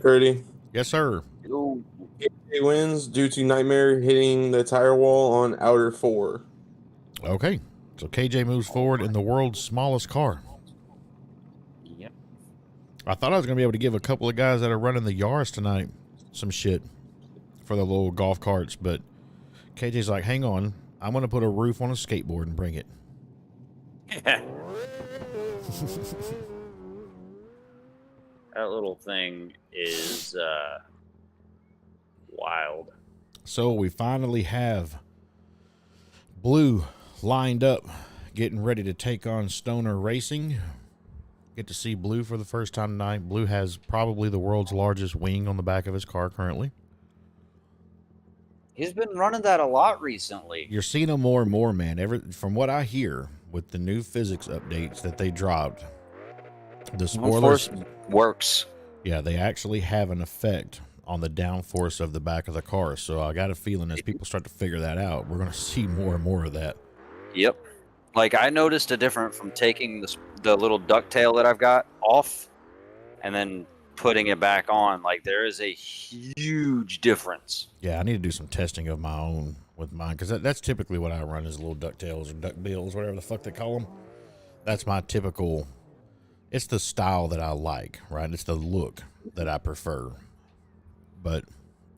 Curdy. Yes, sir. Ooh. KJ wins due to Nightmare hitting the tire wall on outer 4. Okay. So KJ moves forward in the world's smallest car. Yep. I thought I was going to be able to give a couple of guys that are running the Yaris tonight some shit for the little golf carts, but KJ's like, hang on. I'm going to put a roof on a skateboard and bring it. That little thing is wild. So we finally have Blue lined up, getting ready to take on Stoner Racing. Get to see Blue for the first time tonight. Blue has probably the world's largest wing on the back of his car currently. He's been running that a lot recently. You're seeing him more and more, man. From what I hear, with the new physics updates that they dropped, the spoilers works. Yeah, they actually have an effect on the downforce of the back of the car. So I got a feeling as people start to figure that out, we're going to see more and more of that. Yep. Like, I noticed a difference from taking the little ducktail that I've got off and then putting it back on. Like, there is a huge difference. Yeah, I need to do some testing of my own with mine because that's typically what I run is little ducktails or duck bills, whatever the fuck they call them. That's my typical. It's the style that I like, right? It's the look that I prefer. But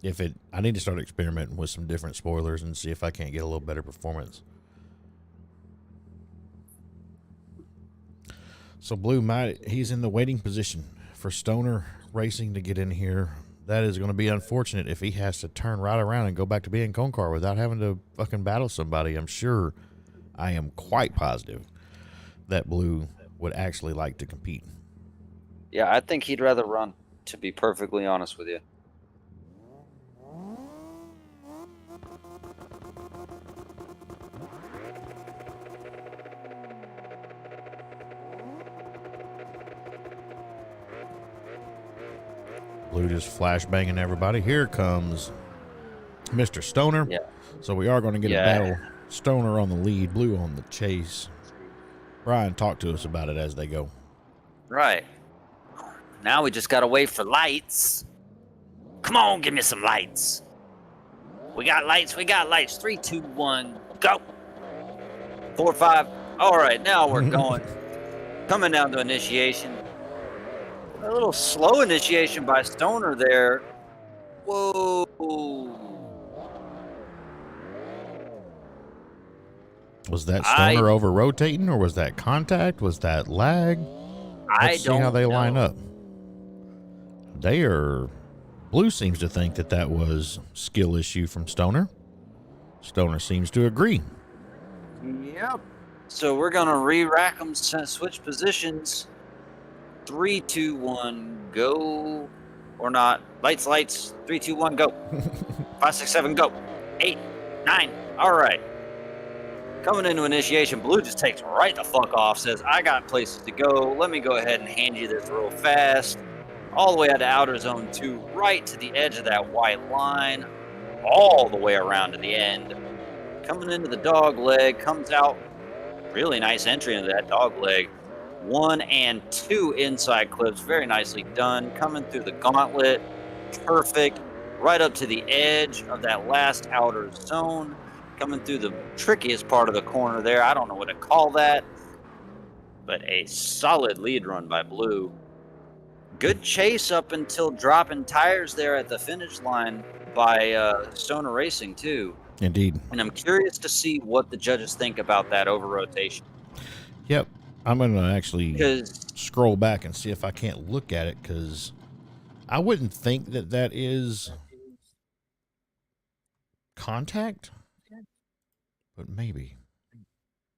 I need to start experimenting with some different spoilers and see if I can't get a little better performance. So Blue might, he's in the waiting position for Stoner Racing to get in here. That is going to be unfortunate if he has to turn right around and go back to being Cone Car without having to fucking battle somebody. I am quite positive that Blue would actually like to compete. Yeah, I think he'd rather run, to be perfectly honest with you. Blue just flashbanging everybody. Here comes Mr. Stoner. Yeah. So we are going to get a battle. Stoner on the lead, Blue on the chase. Brian, talk to us about it as they go. Right. Now we just got to wait for lights. Come on, give me some lights. We got lights. 3, 2, 1, go. 4, 5. All right, now we're going. Coming down to initiation. A little slow initiation by Stoner there. Whoa. Was that Stoner over rotating, or was that contact? Was that lag? Let's see how they line up. Blue seems to think that was skill issue from Stoner. Stoner seems to agree. Yep. So we're gonna re-rack them, switch positions. 3, 2, 1, go. Or not. Lights. 3, 2, 1, go. 5, 6, 7, go. 8, 9. All right. Coming into initiation, Blue just takes right the fuck off, says, I got places to go. Let me go ahead and hand you this real fast. All the way out to outer zone 2, right to the edge of that white line, all the way around to the end. Coming into the dog leg, comes out. Really nice entry into that dog leg. 1 and 2 inside clips, very nicely done. Coming through the gauntlet, perfect. Right up to the edge of that last outer zone. Coming through the trickiest part of the corner there. I don't know what to call that, but a solid lead run by Blue. Good chase up until dropping tires there at the finish line by Stoner Racing too. Indeed. And I'm curious to see what the judges think about that over rotation. Yep. I'm going to actually scroll back and see if I can't look at it, because I wouldn't think that is contact, but maybe.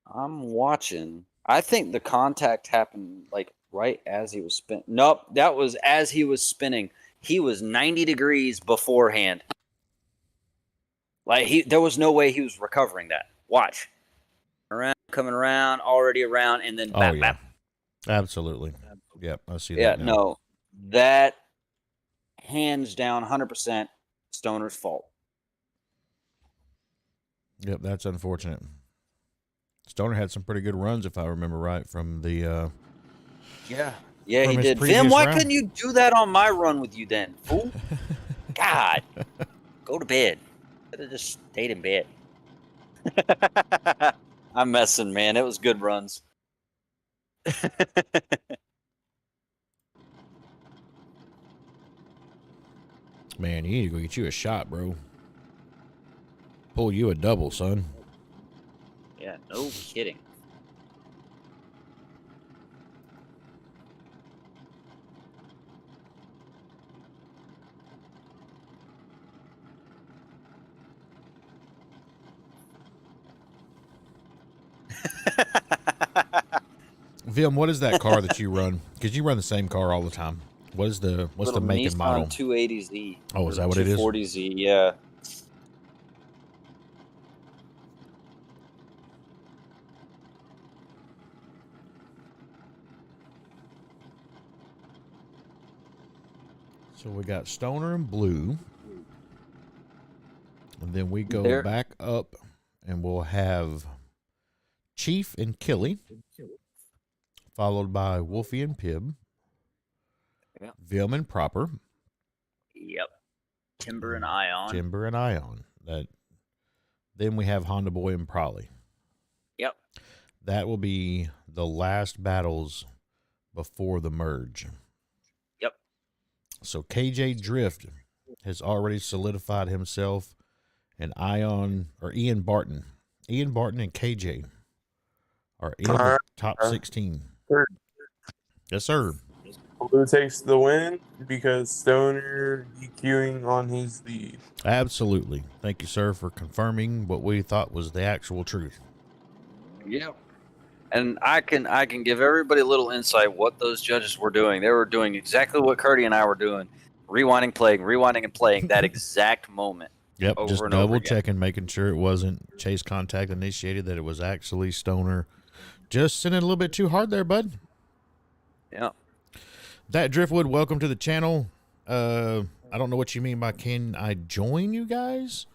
I'm watching. I think the contact happened like right as he was spinning. Nope, that was as he was spinning. He was 90 degrees beforehand. Like there was no way he was recovering that. Watch. Coming around, already around, and then bap, bap. Absolutely. Yep, I see that. Yeah, now. no. That hands down 100% Stoner's fault. Yep, that's unfortunate. Stoner had some pretty good runs, if I remember right, from the Yeah, he did. Vim, why couldn't you do that on my run with you then, fool? God. Go to bed. Could have just stayed in bed. I'm messing, man. It was good runs. Man, you need to go get you a shot, bro. Pull you a double, son. Yeah, no kidding. Vim, what is that car that you run? Because you run the same car all the time. What's the make and model? 280Z. Oh, is that what it is? 240Z, yeah. So we got Stoner and Blue. And then we go back up and we'll have Chief and Killy, followed by Wolfie and Pibb, Yep. Vilm and Proper, Yep. Timber and Ion. Timber and Ion. Then we have Honda Boy and Prolly. Yep. That will be the last battles before the merge. Yep. So KJ Drift has already solidified himself, and Ian Barton. Ian Barton and KJ are in the top 16. Sure. Yes, sir. Who takes the win because Stoner DQing on his lead. Absolutely. Thank you, sir, for confirming what we thought was the actual truth. Yep. And I can give everybody a little insight what those judges were doing. They were doing exactly what Curdy and I were doing. Rewinding and playing that exact moment. Yep, over just and over double again. checking, making sure it wasn't chase contact initiated, that it was actually Stoner. Just sending a little bit too hard there, bud. Yeah. That Driftwood, welcome to the channel. I don't know what you mean by can I join you guys?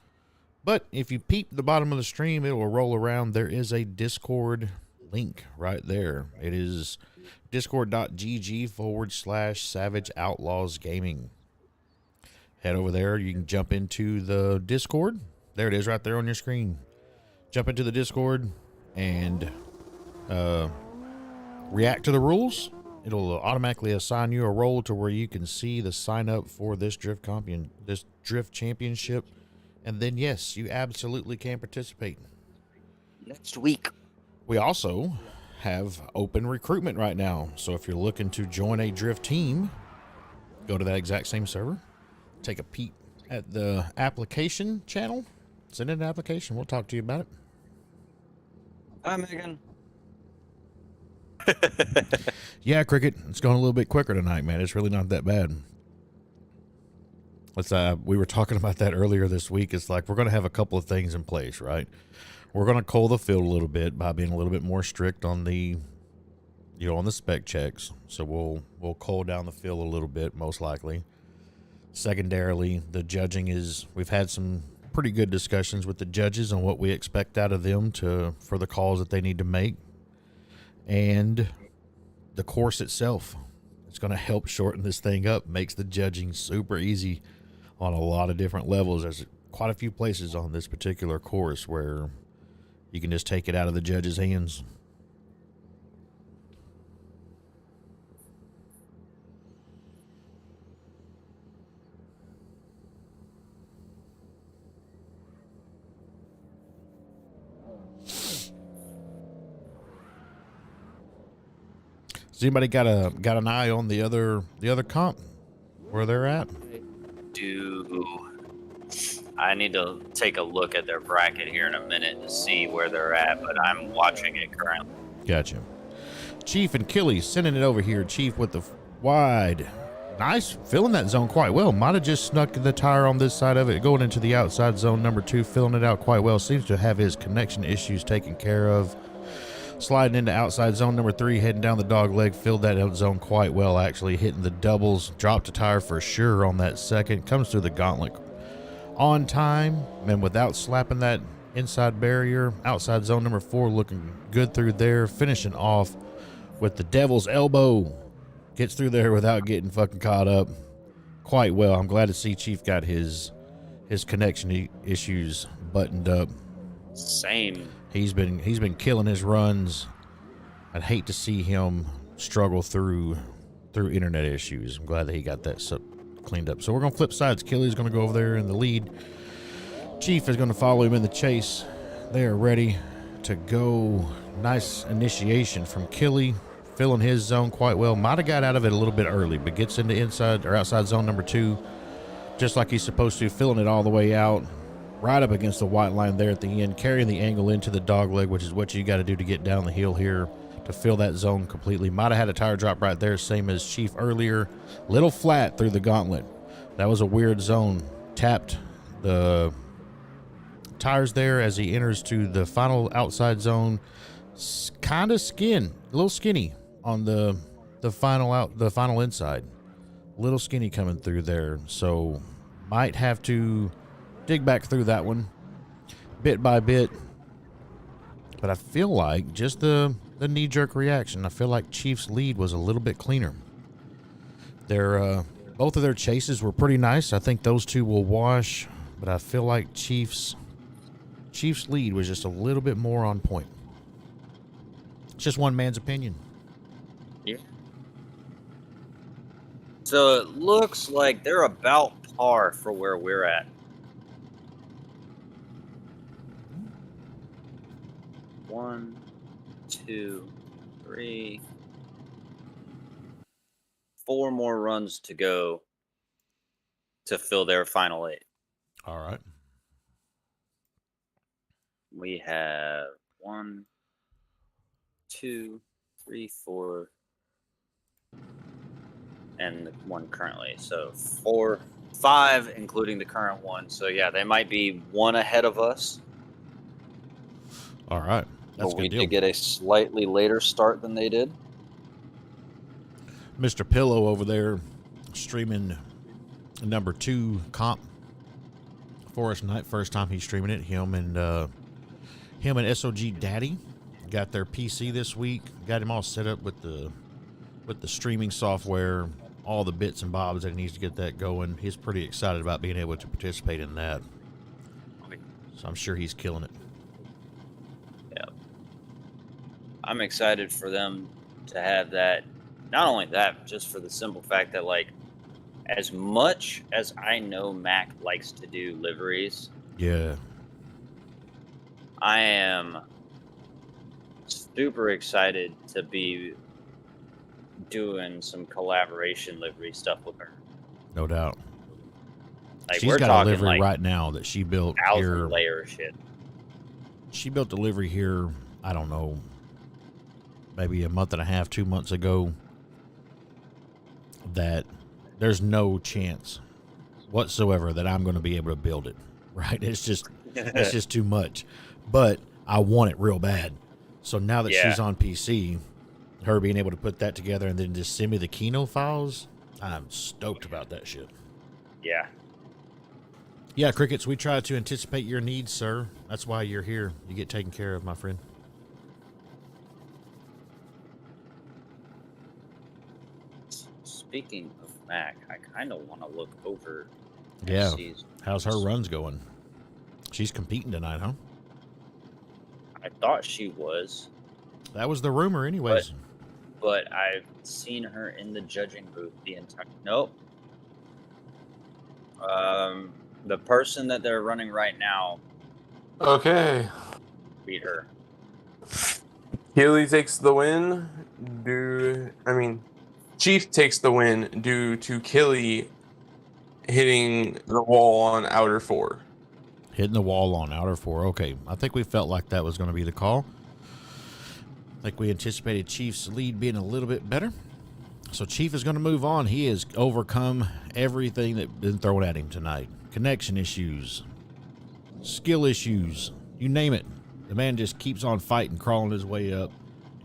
But if you peep the bottom of the stream, it will roll around. There is a Discord link right there. It is discord.gg/Savage Outlawz Gaming. Head over there. You can jump into the Discord. There it is right there on your screen. Jump into the Discord and react to the rules. It'll automatically assign you a role to where you can see the sign up for this drift championship. And then, yes, you absolutely can participate. Next week. We also have open recruitment right now. So if you're looking to join a drift team, go to that exact same server. Take a peek at the application channel. Send in an application. We'll talk to you about it. Hi, Megan. Yeah, Cricket. It's going a little bit quicker tonight, man. It's really not that bad. We were talking about that earlier this week. It's like we're going to have a couple of things in place, right? We're going to cull the field a little bit by being a little bit more strict on the, on the spec checks. So we'll cull down the field a little bit, most likely. Secondarily, the judging we've had some pretty good discussions with the judges on what we expect out of them for the calls that they need to make. And the course itself, it's going to help shorten this thing up, makes the judging super easy on a lot of different levels. There's quite a few places on this particular course where you can just take it out of the judge's hands. Has anybody got an eye on the other comp, where they're at? I need to take a look at their bracket here in a minute to see where they're at, but I'm watching it currently. Gotcha. Chief and Killy sending it over here. Chief with the wide. Nice. Filling that zone quite well. Might have just snuck the tire on this side of it, going into the outside zone number 2, filling it out quite well. Seems to have his connection issues taken care of. Sliding into outside zone number 3, heading down the dog leg, filled that out zone quite well, actually hitting the doubles, dropped a tire for sure on that second, comes through the gauntlet on time and without slapping that inside barrier. Outside zone number 4 looking good through there, finishing off with the devil's elbow, gets through there without getting fucking caught up quite well. I'm glad to see Chief got his connection issues buttoned up. Same. He's been killing his runs. I'd hate to see him struggle through internet issues. I'm glad that he got that cleaned up. So we're going to flip sides. Killy's going to go over there in the lead. Chief is going to follow him in the chase. They are ready to go. Nice initiation from Killy, filling his zone quite well. Might have got out of it a little bit early, but gets into inside or outside zone number 2 just like he's supposed to, filling it all the way out. Right up against the white line there at the end, carrying the angle into the dog leg, which is what you got to do to get down the hill here to fill that zone completely. Might have had a tire drop right there, same as Chief earlier. Little flat through the gauntlet. That was a weird zone. Tapped the tires there as he enters to the final outside zone. Kind of a little skinny on the final inside. Little skinny coming through there, so might have to dig back through that one bit by bit. But I feel like just the knee-jerk reaction, I feel like Chief's lead was a little bit cleaner. Their both of their chases were pretty nice. I think those two will wash, but I feel like Chief's lead was just a little bit more on point. It's just one man's opinion. Yeah. So it looks like they're about par for where we're at. One, two, three, 4 more runs to go to fill their final 8. All right. We have 1, 2, 3, 4, and 1 currently. So 4, 5, including the current one. So yeah, they might be 1 ahead of us. All right. That's a But we good deal. did get a slightly later start than they did. Mr. Pillow over there streaming number 2 comp for us tonight. First time he's streaming it. Him and S.O.G. Daddy got their PC this week. Got him all set up with the streaming software, all the bits and bobs that he needs to get that going. He's pretty excited about being able to participate in that. So I'm sure he's killing it. Yeah. I'm excited for them to have that. Not only that, just for the simple fact that, like, as much as I know Mac likes to do liveries, Yeah. I am super excited to be doing some collaboration livery stuff with her. No doubt. Like, She's we're got a talking livery like right now that she built 1,000 here. layer shit. She built the livery here, I don't know, maybe a month and a half, 2 months ago, that there's no chance whatsoever that I'm going to be able to build it, right? It's just too much. But I want it real bad. So now that Yeah. she's on PC, her being able to put that together and then just send me the Kino files, I'm stoked about that shit. Yeah. Yeah, Crickets, we try to anticipate your needs, sir. That's why you're here. You get taken care of, my friend. Speaking of Mac, I kind of want to look over. and Yeah. see- How's her runs going? She's competing tonight, huh? I thought she was, That was the rumor anyways. but I've seen her in the judging booth the entire. Nope. The person that they're running right now Okay. beat her. Killy takes the win. Chief takes the win due to Killy hitting the wall on outer 4. Hitting the wall on outer 4. Okay. I think we felt like that was going to be the call. I think we anticipated Chief's lead being a little bit better. So Chief is going to move on. He has overcome everything that's been thrown at him tonight. Connection issues, skill issues, you name it. The man just keeps on fighting, crawling his way up.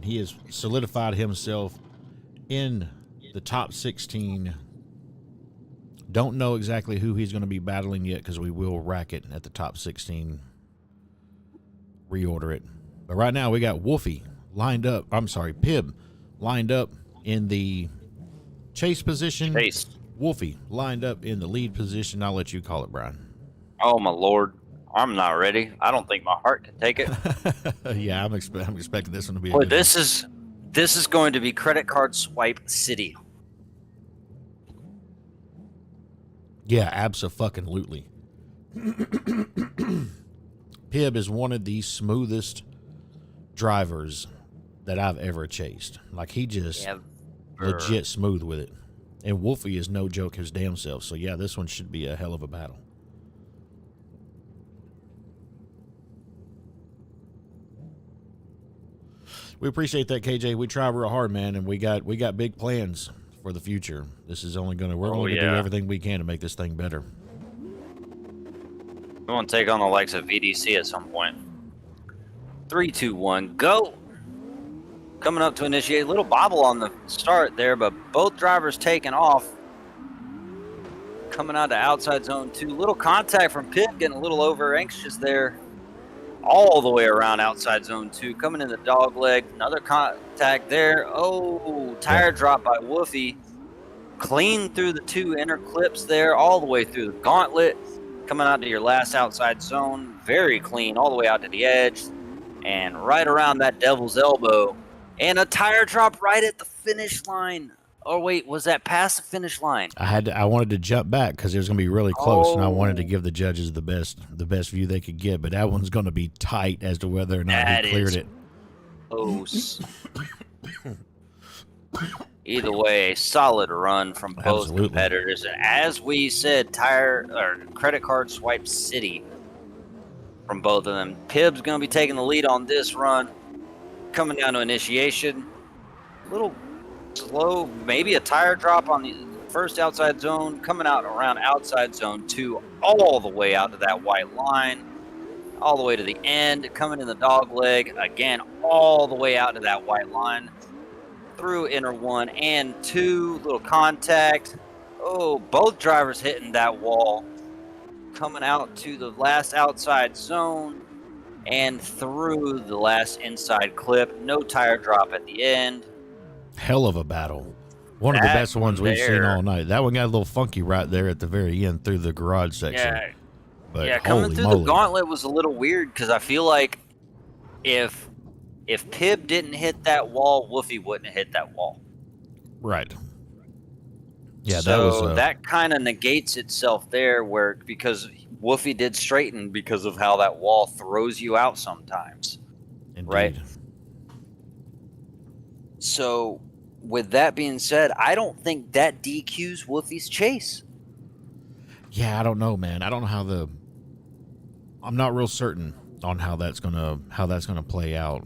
He has solidified himself in the top 16. Don't know exactly who he's going to be battling yet because we will rack it at the top 16. Reorder it. But right now we got Wolfie lined up. I'm sorry, Pibb lined up in the chase position. Chase. Wolfie lined up in the lead position. I'll let you call it, Brian. Oh my lord, I'm not ready. I don't think my heart can take it. Yeah, I'm expecting this one to be. Boy, this is going to be credit card swipe city. Yeah, abso-fucking-lutely. Pibb is one of the smoothest drivers that I've ever chased. Like, he just legit smooth with it. And Wolfie is no joke his damn self. So, yeah, this one should be a hell of a battle. We appreciate that, KJ. We try real hard, man, and we got big plans for the future. This is only we're going to do everything we can to make this thing better. We want to take on the likes of VDC at some point. 3, 2, 1, go! Coming up to initiate. A little bobble on the start there, but both drivers taking off. Coming out to outside zone 2. Little contact from Pibb, getting a little over anxious there. all the way around outside zone 2, coming in the dog leg. Another contact there. Oh, tire drop by Wolfie. Clean through the 2 inner clips there, all the way through the gauntlet. Coming out to your last outside zone. Very clean, all the way out to the edge. And right around that devil's elbow. And a tire drop right at the finish line. Oh, wait, was that past the finish line? I wanted to jump back because it was going to be really close, and I wanted to Oh. give the judges the best view they could get. But that one's going to be tight as to whether or not That he cleared is it. close. Either way, a solid run from both Absolutely. competitors. And as we said, credit card swipe city from both of them. Pibb's going to be taking the lead on this run. Coming down to initiation. A little slow, maybe a tire drop on the first outside zone. Coming out around outside zone 2, all the way out to that white line. All the way to the end. Coming in the dog leg. Again, all the way out to that white line. Through inner 1 and 2, little contact. Oh, both drivers hitting that wall. Coming out to the last outside zone and through the last inside clip. No tire drop at the end. Hell of a battle. One of the That best ones we've seen there. all night. That one got a little funky right there at the very end through the garage section. Yeah, But coming holy through moly. the gauntlet was a little weird because I feel like if Pibb didn't hit that wall, Wolfie wouldn't have hit that wall. Right. Yeah, So that kind of negates itself there, because Wolfie did straighten because of how that wall throws you out sometimes. indeed. right. So, with that being said, I don't think that DQs Wolfie's chase. Yeah, I don't know, man. I don't know how I'm not real certain on how that's gonna play out.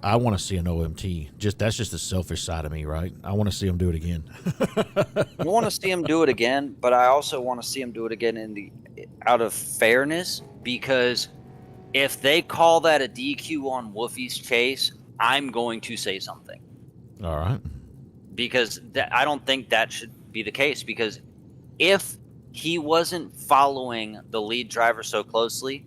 I want to see an OMT. That's just the selfish side of me, right? I want to see him do it again. I want to see him do it again, but I also want to see him do it again out of fairness, because if they call that a DQ on Wolfie's chase, I'm going to say something. All right. Because I don't think that should be the case, because if he wasn't following the lead driver so closely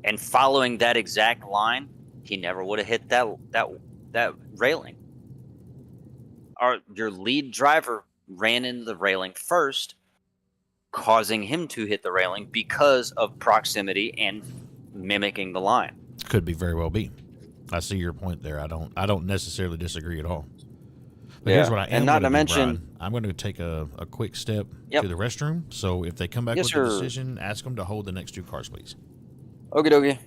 and following that exact line, he never would have hit that railing. Or your lead driver ran into the railing first, causing him to hit the railing because of proximity and mimicking the line. Could be very well be. I see your point there. I don't necessarily disagree at all. But here's what I am and not gonna to do, mention, Brian. I'm going to take a quick step Yep. to the restroom. So if they come back Yes, with sir. a decision, ask them to hold the next 2 cars, please. okie dokie.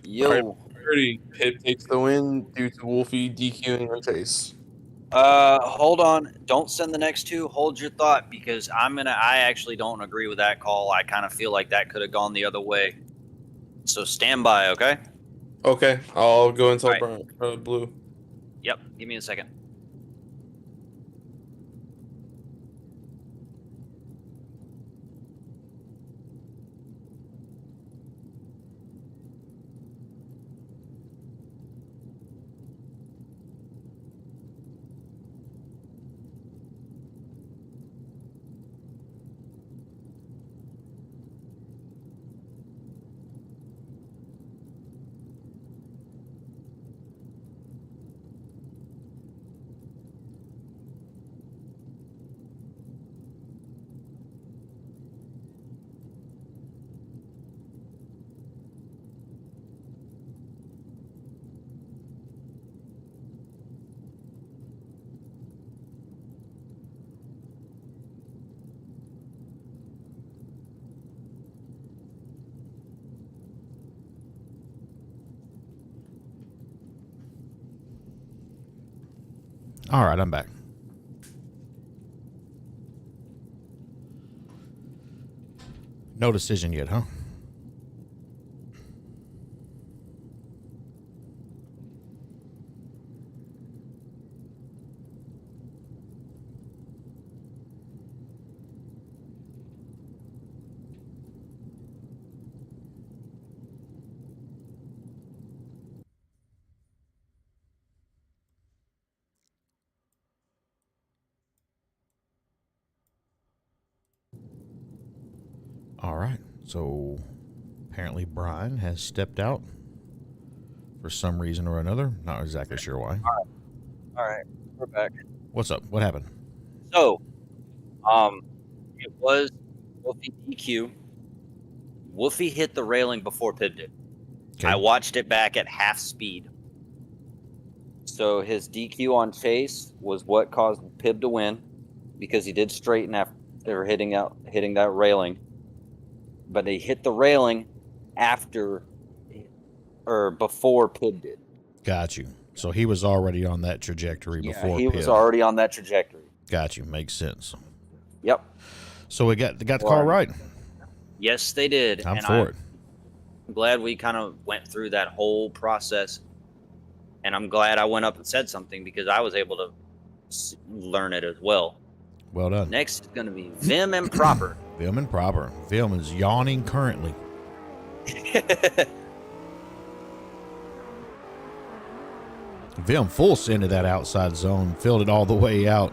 Yo. Alright. 30. Pibb takes the win due to Wolfie DQing her chase. Hold on. Don't send the next 2. Hold your thought, because I actually don't agree with that call. I kind of feel like that could have gone the other way. So stand by, okay? Okay, I'll go and tell Alright. Blue. Yep. Give me a second. All right, I'm back. No decision yet, huh? All right, so apparently Brian has stepped out for some reason or another. Not exactly sure why. All right, we're back. What's up? What happened? So, it was Wolfie DQ. Wolfie hit the railing before Pibb did. Okay. I watched it back at half speed. So his DQ on Chase was what caused Pibb to win, because he did straighten after hitting that railing. But he hit the railing after or before Pibb did. Got you. So he was already on that trajectory before he Pibb. was already on that trajectory. Got you. Makes sense. Yep. So we got the car right. Yes, they did. I'm for it. I'm glad we kind of went through that whole process, and I'm glad I went up and said something because I was able to learn it as well. Well done. Next is going to be Vim and Proper. Vim and Proper. Vim is yawning currently. Vim full send to that outside zone, filled it all the way out.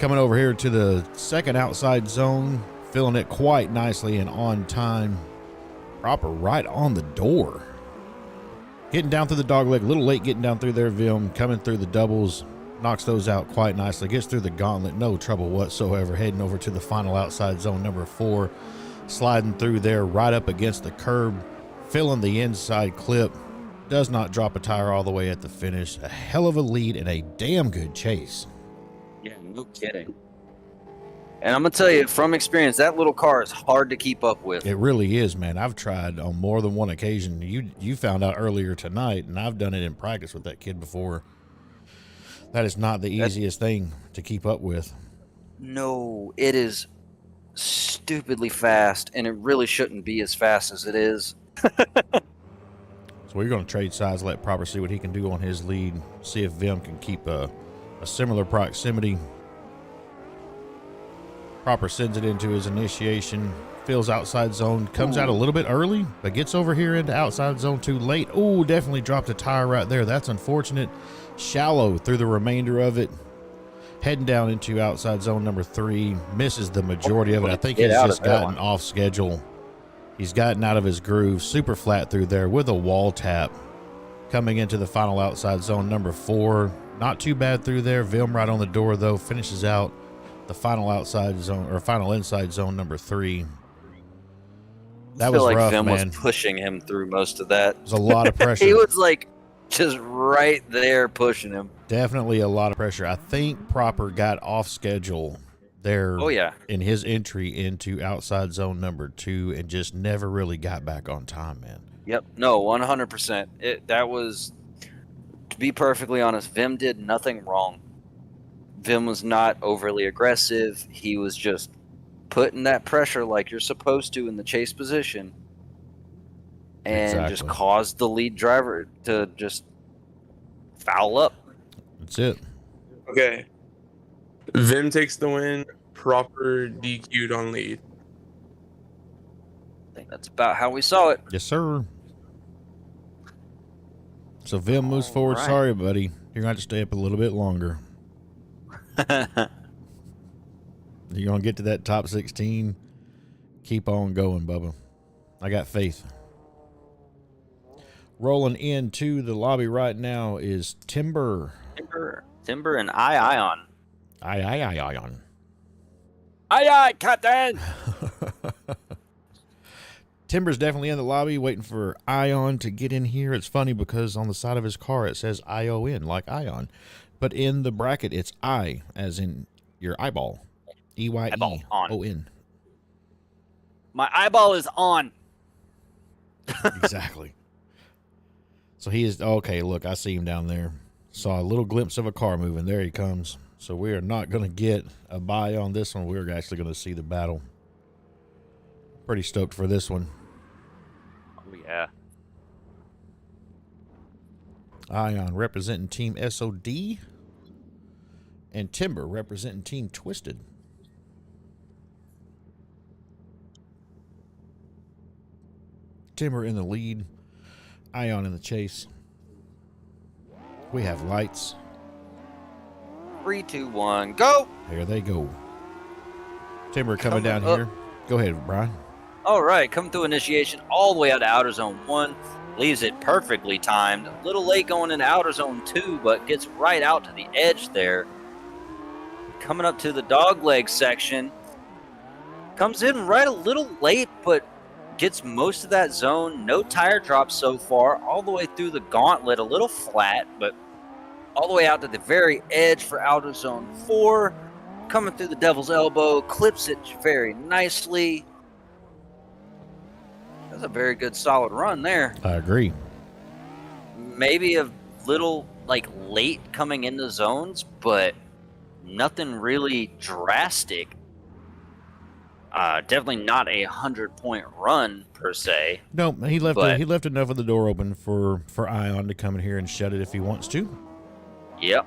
Coming over here to the second outside zone, filling it quite nicely and on time. Proper right on the door. Getting down through the dog leg, a little late getting down through there, Vim. Coming through the doubles, knocks those out quite nicely. Gets through the gauntlet, no trouble whatsoever. Heading over to the final outside zone, number 4. Sliding through there right up against the curb, filling the inside clip. Does not drop a tire all the way at the finish. A hell of a lead and a damn good chase. Yeah, no kidding. And I'm going to tell you, from experience, that little car is hard to keep up with. It really is, man. I've tried on more than one occasion. You found out earlier tonight, and I've done it in practice with that kid before. That is not the easiest thing to keep up with. No, it is stupidly fast, and it really shouldn't be as fast as it is. So we're going to trade sides, let Proper see what he can do on his lead, see if Vim can keep a similar proximity. Proper sends it into his initiation, fills outside zone, comes out a little bit early, but gets over here into outside zone too late. Oh, definitely dropped a tire right there. That's unfortunate. Shallow through the remainder of it. Heading down into outside zone number 3, misses the majority of it. I think he's just gotten off schedule. He's gotten out of his groove, super flat through there with a wall tap. Coming into the final outside zone number 4. Not too bad through there. Vim right on the door, though, finishes out the final outside zone, or final inside zone number 3. That was rough, Vim man. was pushing him through most of that. There's a lot of pressure. He was like just right there pushing him. Definitely a lot of pressure. I think Proper got off schedule there. Oh, yeah. In his entry into outside zone number 2 and just never really got back on time, man. Yep. No, 100%. That was, to be perfectly honest, Vim did nothing wrong. Vim was not overly aggressive. He was just putting that pressure like you're supposed to in the chase position, and just caused the lead driver to just foul up. That's it. Okay. Vim takes the win. Proper DQ'd on lead. I think that's about how we saw it. Yes, sir. So Vim moves forward. right. Sorry, buddy. You're going to have to stay up a little bit longer. You're going to get to that top 16. Keep on going, Bubba. I got faith. Rolling into the lobby right now is Timber. Timber and Ion. Ion. Aye, Captain. Timber's definitely in the lobby waiting for Ion to get in here. It's funny because on the side of his car it says ION, like Ion. But in the bracket it's I, as in your eyeball. EYEON. My eyeball is on. Exactly. So he is, okay, look, I see him down there. Saw a little glimpse of a car moving. There he comes. So we are not going to get a buy on this one. We're actually going to see the battle. Pretty stoked for this one. Oh, yeah. Ion representing Team S.O.G. And Timber representing Team Twisted. Timber in the lead. Ion in the chase. We have lights. 3, 2, 1, go! There they go. Timber coming down up. here. Go ahead, Brian. All right, come through initiation all the way out to outer zone 1. Leaves it perfectly timed. A little late going into outer zone 2, but gets right out to the edge there. Coming up to the dogleg section. Comes in right a little late, but gets most of that zone. No tire drops so far. All the way through the gauntlet. A little flat, but all the way out to the very edge for outer zone 4. Coming through the devil's elbow. Clips it very nicely. That's a very good solid run there. I agree. Maybe a little like late coming into zones, but nothing really drastic. Definitely not a 100-point run per se. No, he left But- he left enough of the door open for Ion to come in here and shut it if he wants to. Yep.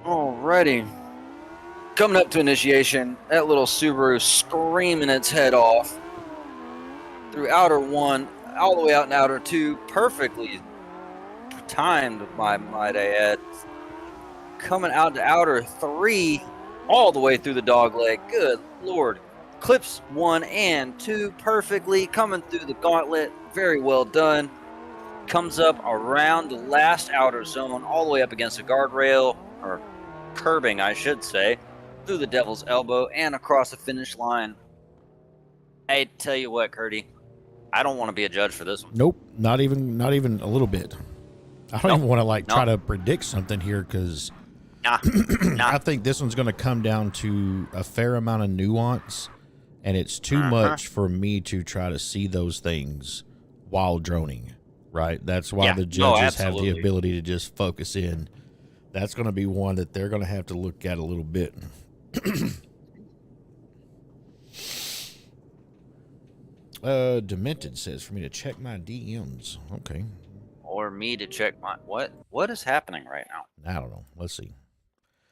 Alrighty. Coming up to initiation, that little Subaru screaming its head off through outer 1, all the way out in outer 2, perfectly timed, might I add. Coming out to outer 3, all the way through the dogleg. Good Lord. Clips 1 and 2 perfectly, coming through the gauntlet. Very well done. Comes up around the last outer zone, all the way up against the guardrail, or curbing, I should say, through the devil's elbow and across the finish line. Hey, tell you what, Curdy, I don't want to be a judge for this one. Nope, not even a little bit. I don't Nope. even want to Nope. try to predict something here because Nah, I think this one's going to come down to a fair amount of nuance, and it's too Uh-huh. much for me to try to see those things while droning. Right? That's why Yeah. the No, judges have the absolutely. ability to just focus in. That's going to be one that they're going to have to look at a little bit. Demented says for me to check my DMs. Okay. or me to check my what is happening right now? I don't know. Let's see.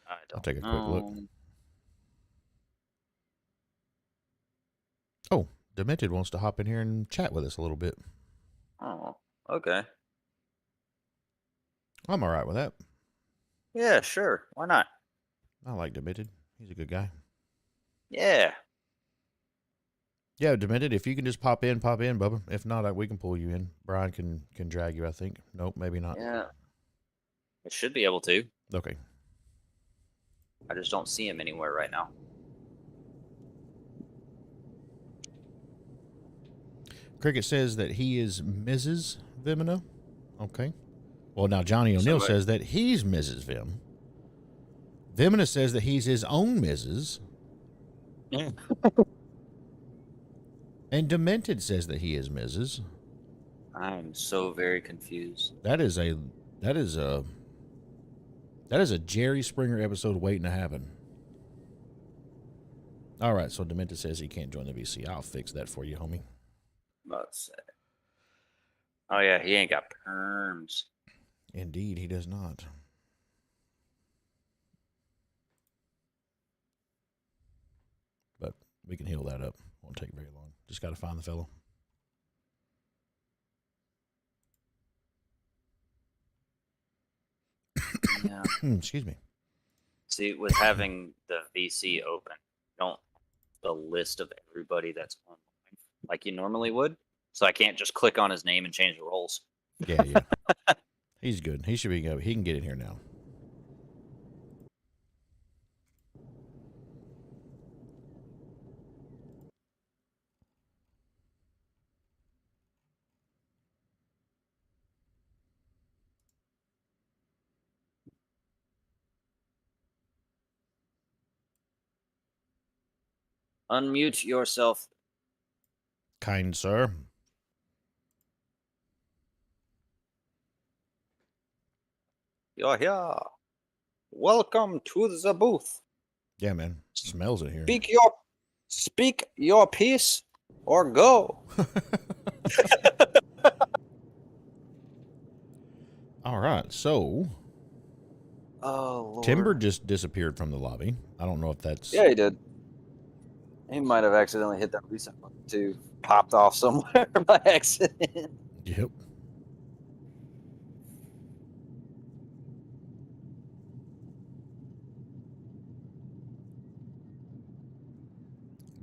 I don't take a quick look. know. Oh, Demented wants to hop in here and chat with us a little bit. Oh, okay. I'm all right with that. Yeah, sure. Why not? I like Demented. He's a good guy. Yeah. Yeah, Demented, if you can just pop in, Bubba. If not, we can pull you in. Brian can drag you, I think. Nope, maybe not. Yeah. It should be able to. Okay. I just don't see him anywhere right now. Cricket says that he is Mrs. Vimino. Okay. Well, now Johnny O'Neill Somebody- says that he's Mrs. Vim. Vimina says that he's his own Mrs. Yeah. And Demented says that he is Mrs. I'm so very confused. That is a Jerry Springer episode waiting to happen. All right, so Demented says he can't join the VC. I'll fix that for you, homie. About to say. Oh yeah, he ain't got perms. Indeed, he does not. But we can heal that up. Won't take very long. Just got to find the fellow. Yeah. Excuse me. See, with having the VC open, don't the list of everybody that's online like you normally would. So I can't just click on his name and change the roles. Yeah. He's good. He should be good. He can get in here now. Unmute yourself. Kind sir. You're here. Welcome to the booth. Yeah, man. Smells it here. Speak your piece or go. All right, so Oh, Lord. Timber just disappeared from the lobby. I don't know if that's... Yeah, he did. He might have accidentally hit that reset button too. Popped off somewhere by accident. Yep.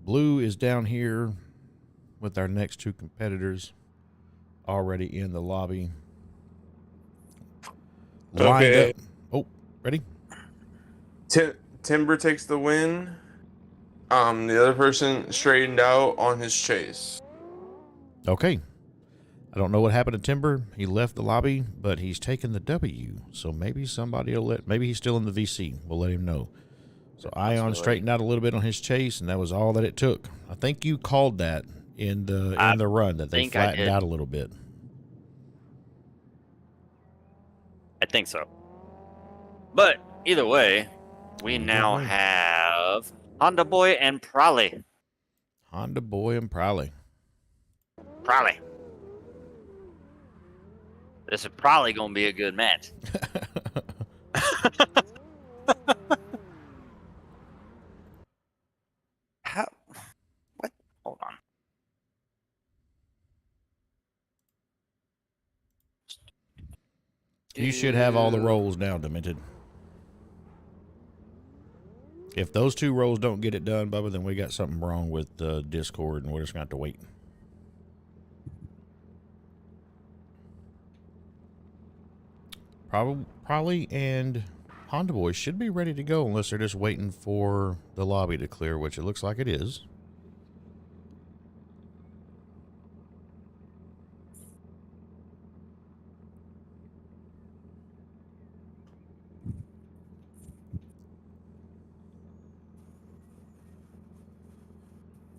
Blue is down here with our next two competitors already in the lobby. Lined Okay. up. Oh, ready? Timber takes the win. The other person straightened out on his chase. Okay. I don't know what happened to Timber. He left the lobby, but he's taken the W. So maybe somebody will maybe he's still in the VC. We'll let him know. So Ion straightened out a little bit on his chase, and that was all that it took. I think you called that in the run, that they flattened out a little bit. I think so. But either way, we now have Honda Boy and Prolly. Honda Boy and Prolly. Prolly. This is probably going to be a good match. How? What? Hold on. You should have all the rolls now, Demented. If those two rolls don't get it done, Bubba, then we got something wrong with Discord, and we're just going to have to wait. Probably and Honda Boy should be ready to go unless they're just waiting for the lobby to clear, which it looks like it is.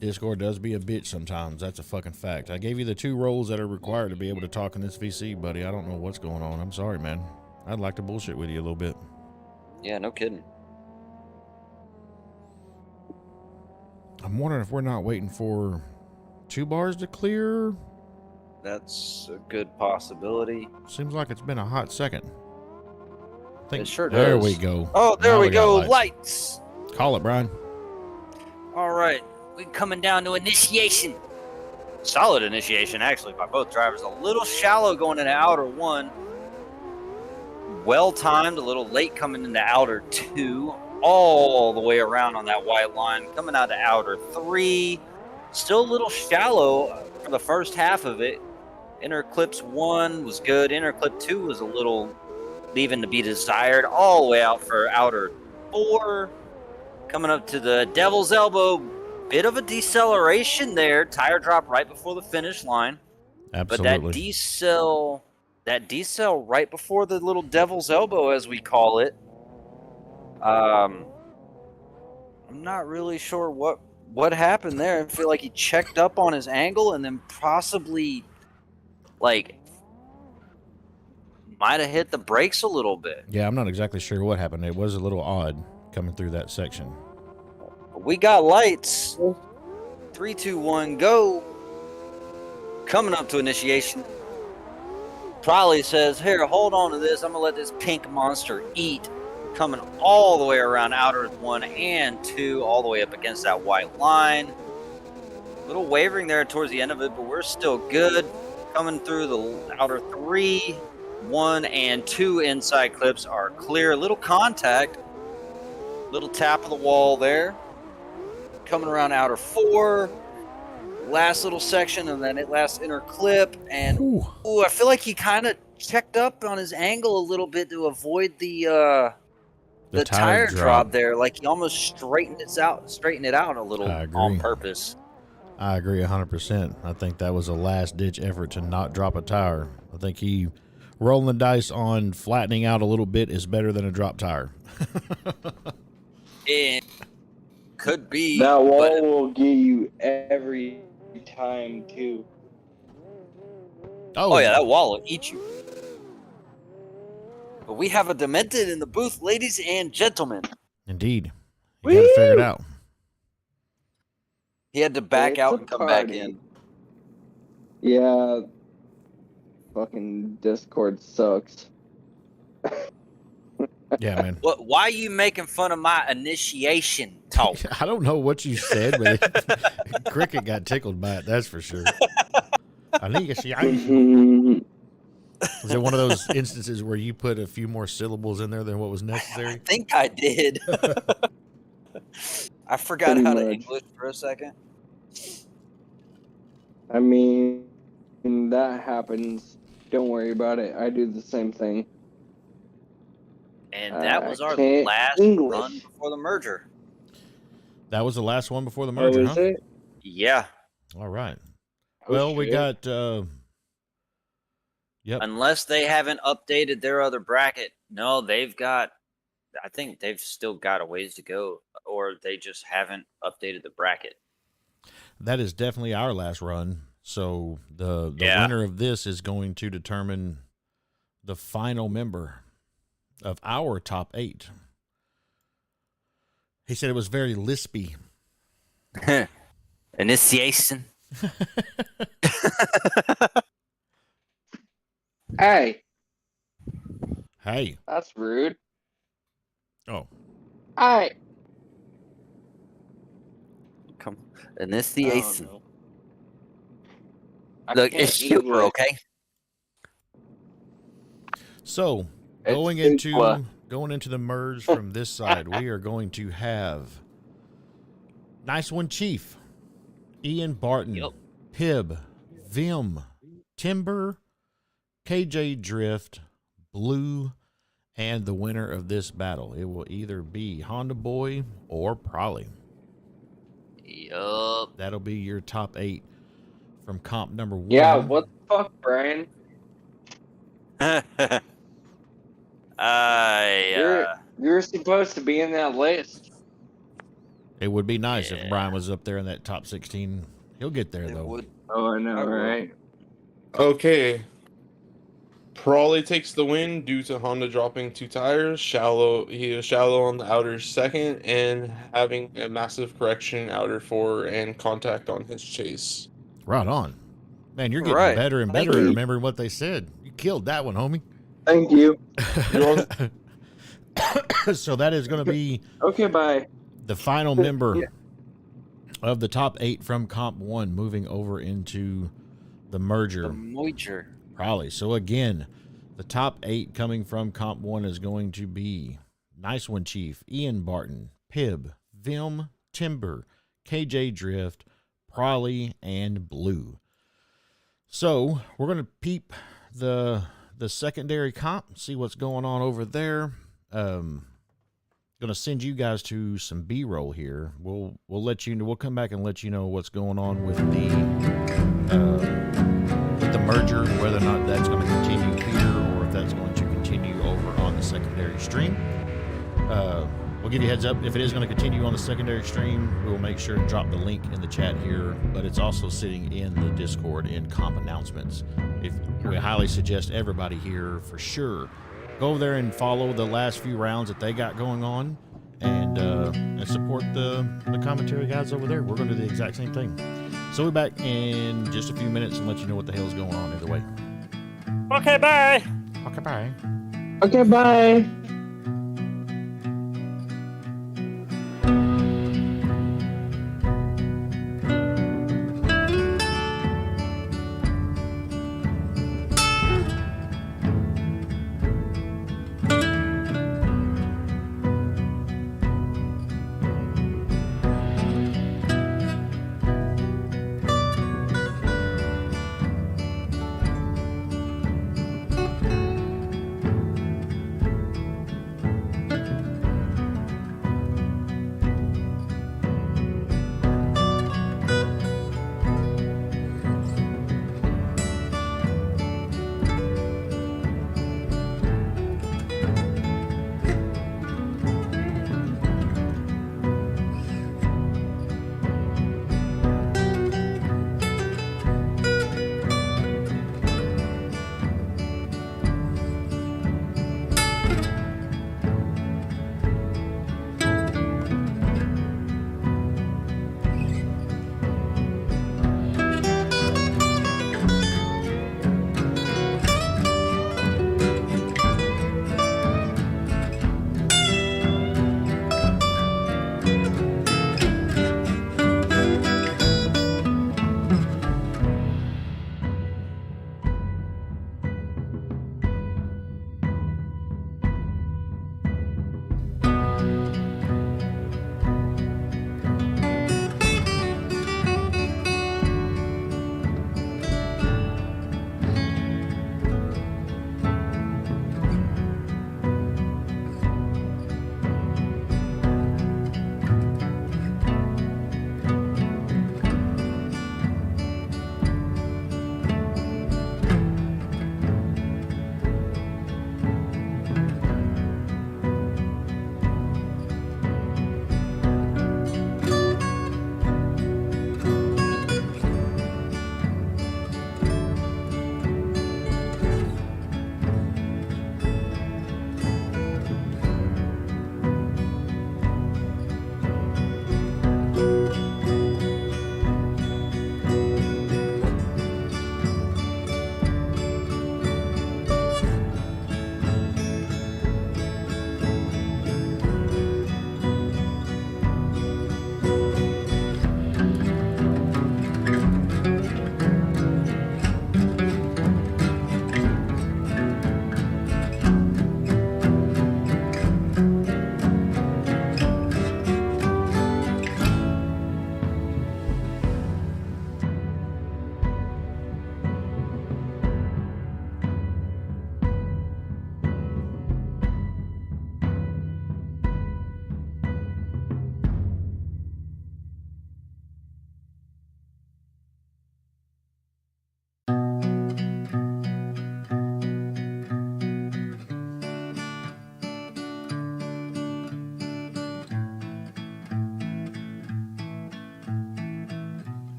Discord does be a bitch sometimes. That's a fucking fact. I gave you the two roles that are required to be able to talk in this VC, buddy. I don't know what's going on. I'm sorry, man. I'd like to bullshit with you a little bit. Yeah, no kidding. I'm wondering if we're not waiting for 2 bars to clear. That's a good possibility. Seems like it's been a hot second. It sure does. There we go. Oh, there Now we got go. lights. Lights. Call it, Brian. All right. We're coming down to initiation. Solid initiation, actually, by both drivers. A little shallow going into outer 1. Well timed, a little late coming into outer 2. All the way around on that white line. Coming out to outer 3. Still a little shallow for the first half of it. Inner clips 1 was good. Inner clip 2 was a little leaving to be desired. All the way out for outer 4. Coming up to the Devil's Elbow. Bit of a deceleration there. Tire drop right before the finish line. Absolutely. But that decel right before the little Devil's Elbow, as we call it, I'm not really sure what happened there. I feel like he checked up on his angle and then possibly, like, might have hit the brakes a little bit. Yeah, I'm not exactly sure what happened. It was a little odd coming through that section. We got lights. 3, 2, 1, go. Coming up to initiation. Prolly says, here, hold on to this. I'm going to let this pink monster eat. Coming all the way around outer 1 and 2, all the way up against that white line. A little wavering there towards the end of it, but we're still good. Coming through the outer 3, 1 and 2 inside clips are clear. A little contact. Little tap of the wall there. Coming around outer 4. Last little section, and then it last inner clip. And I feel like he kind of checked up on his angle a little bit to avoid the tire drop there. Like he almost straightened it out a little on purpose. I agree 100%. I think that was a last-ditch effort to not drop a tire. I think he rolling the dice on flattening out a little bit is better than a drop tire. It could be. That wall will get you every time too. Oh yeah, that wall will eat you. But But we have a Demented in the booth, ladies and gentlemen. Indeed. You got to figure it out. He had to back It's out a and come back party. in. Yeah. Fucking Discord sucks. Yeah, man. What? Why are you making fun of my initiation talk? I don't know what you said, but Cricket got tickled by it, that's for sure. Is it one of those instances where you put a few more syllables in there than what was I necessary? think I did. I forgot Pretty how to much. English for a second. I mean, that happens. Don't worry about it. I do the same thing. And that was our can't last English. run before the merger. That was the last one before the merger, Oh, is huh? it? Yeah. All right. Oh, Well, we shit. got yep. Unless they haven't updated their other bracket. No, they've got, I think they've still got a ways to go, or they just haven't updated the bracket. That is definitely our last run. So the Yeah. winner of this is going to determine the final member of our top 8. He said it was very lispy. Initiation. Hey, Hey. that's rude. Oh. Hey. Come. I Initiation. don't know. I Look, can't it's super, English. okay? So It's going into the merge from this side, we are going to have Nice One Chief, Ian Barton, Yep. Pibb, Vim, Timber, KJ Drift, Blue, and the winner of this battle. It will either be Honda Boy or Prolly. Yup. That'll be your top 8 from comp number 1. Yeah, what the fuck, Brian? You're supposed to be in that list. It would be nice if Yeah. Brian was up there in that top 16. He'll get there, It though. would. Oh, I know, I will. right? Okay. Prawley takes the win due to Honda dropping 2 tires. He was shallow on the outer second and having a massive correction outer 4 and contact on his chase. Right on. Man, you're getting Right. better and Thank better at you. remembering what they said. You killed that one, homie. Thank you. You're So that is going to be Okay, bye. the final member Yeah. of the top 8 from comp 1 moving over into the merger. The merger. Probably. So again, the top 8 coming from comp 1 is going to be Nice One Chief, Ian Barton, Pibb, Vim, Timber, KJ Drift, Prolly, and Blue. So we're going to peep the secondary comp, see what's going on over there. Going to send you guys to some B-roll here. We'll let you know. We'll come back and let you know what's going on with the merger, whether or not that's going to continue here or if that's going to continue over on the secondary stream. We'll give you a heads up. If it is going to continue on the secondary stream, we'll make sure to drop the link in the chat here, but it's also sitting in the Discord in comp announcements. We highly suggest everybody here for sure go over there and follow the last few rounds that they got going on and support the commentary guys over there. We're going to do the exact same thing. So we'll be back in just a few minutes and let you know what the hell's going on either way. Okay, bye. Okay, bye. Okay, bye.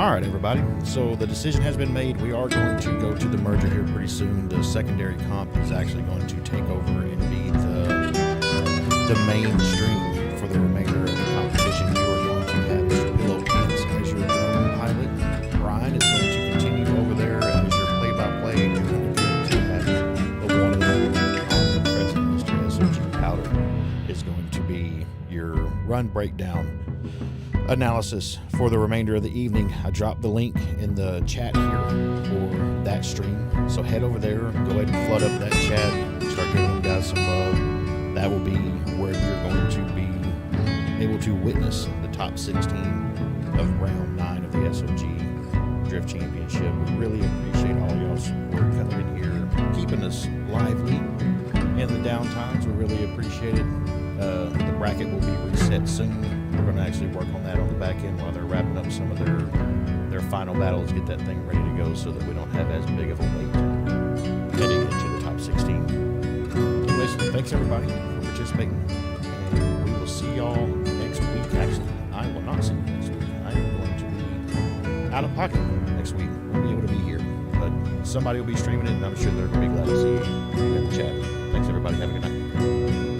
All right, everybody. So the decision has been made. We are going to go to the merger here pretty soon. The secondary comp is actually going to take over and be the main stream for the remainder of the competition. You are going to have Mr. Willow Pants as your drone pilot. Brian is going to continue over there as your play-by-play. You're going to have the one and only president, Mr. S.O.G. Powder, is going to be your run breakdown analysis for the remainder of the evening. I dropped the link in the chat here for that stream, so head over there, go ahead and flood up that chat, start giving them guys some love. That will be where you're going to be able to witness the top 16 of round 9 of the S.O.G. Drift Championship. We really appreciate all y'all's support coming in here, keeping us lively in the downtimes. We really appreciate it. The bracket will be reset soon. We're going to actually work on that on the back end while they're wrapping up some of their final battles, get that thing ready to go so that we don't have as big of a wait heading into the top 16. Anyways, thanks everybody for participating, and we will see y'all next week. Actually, I will not see you next week. I am going to be out of pocket next week. Won't be able to be here, but somebody will be streaming it, and I'm sure they're going to be glad to see you in the chat. Thanks everybody. Have a good night.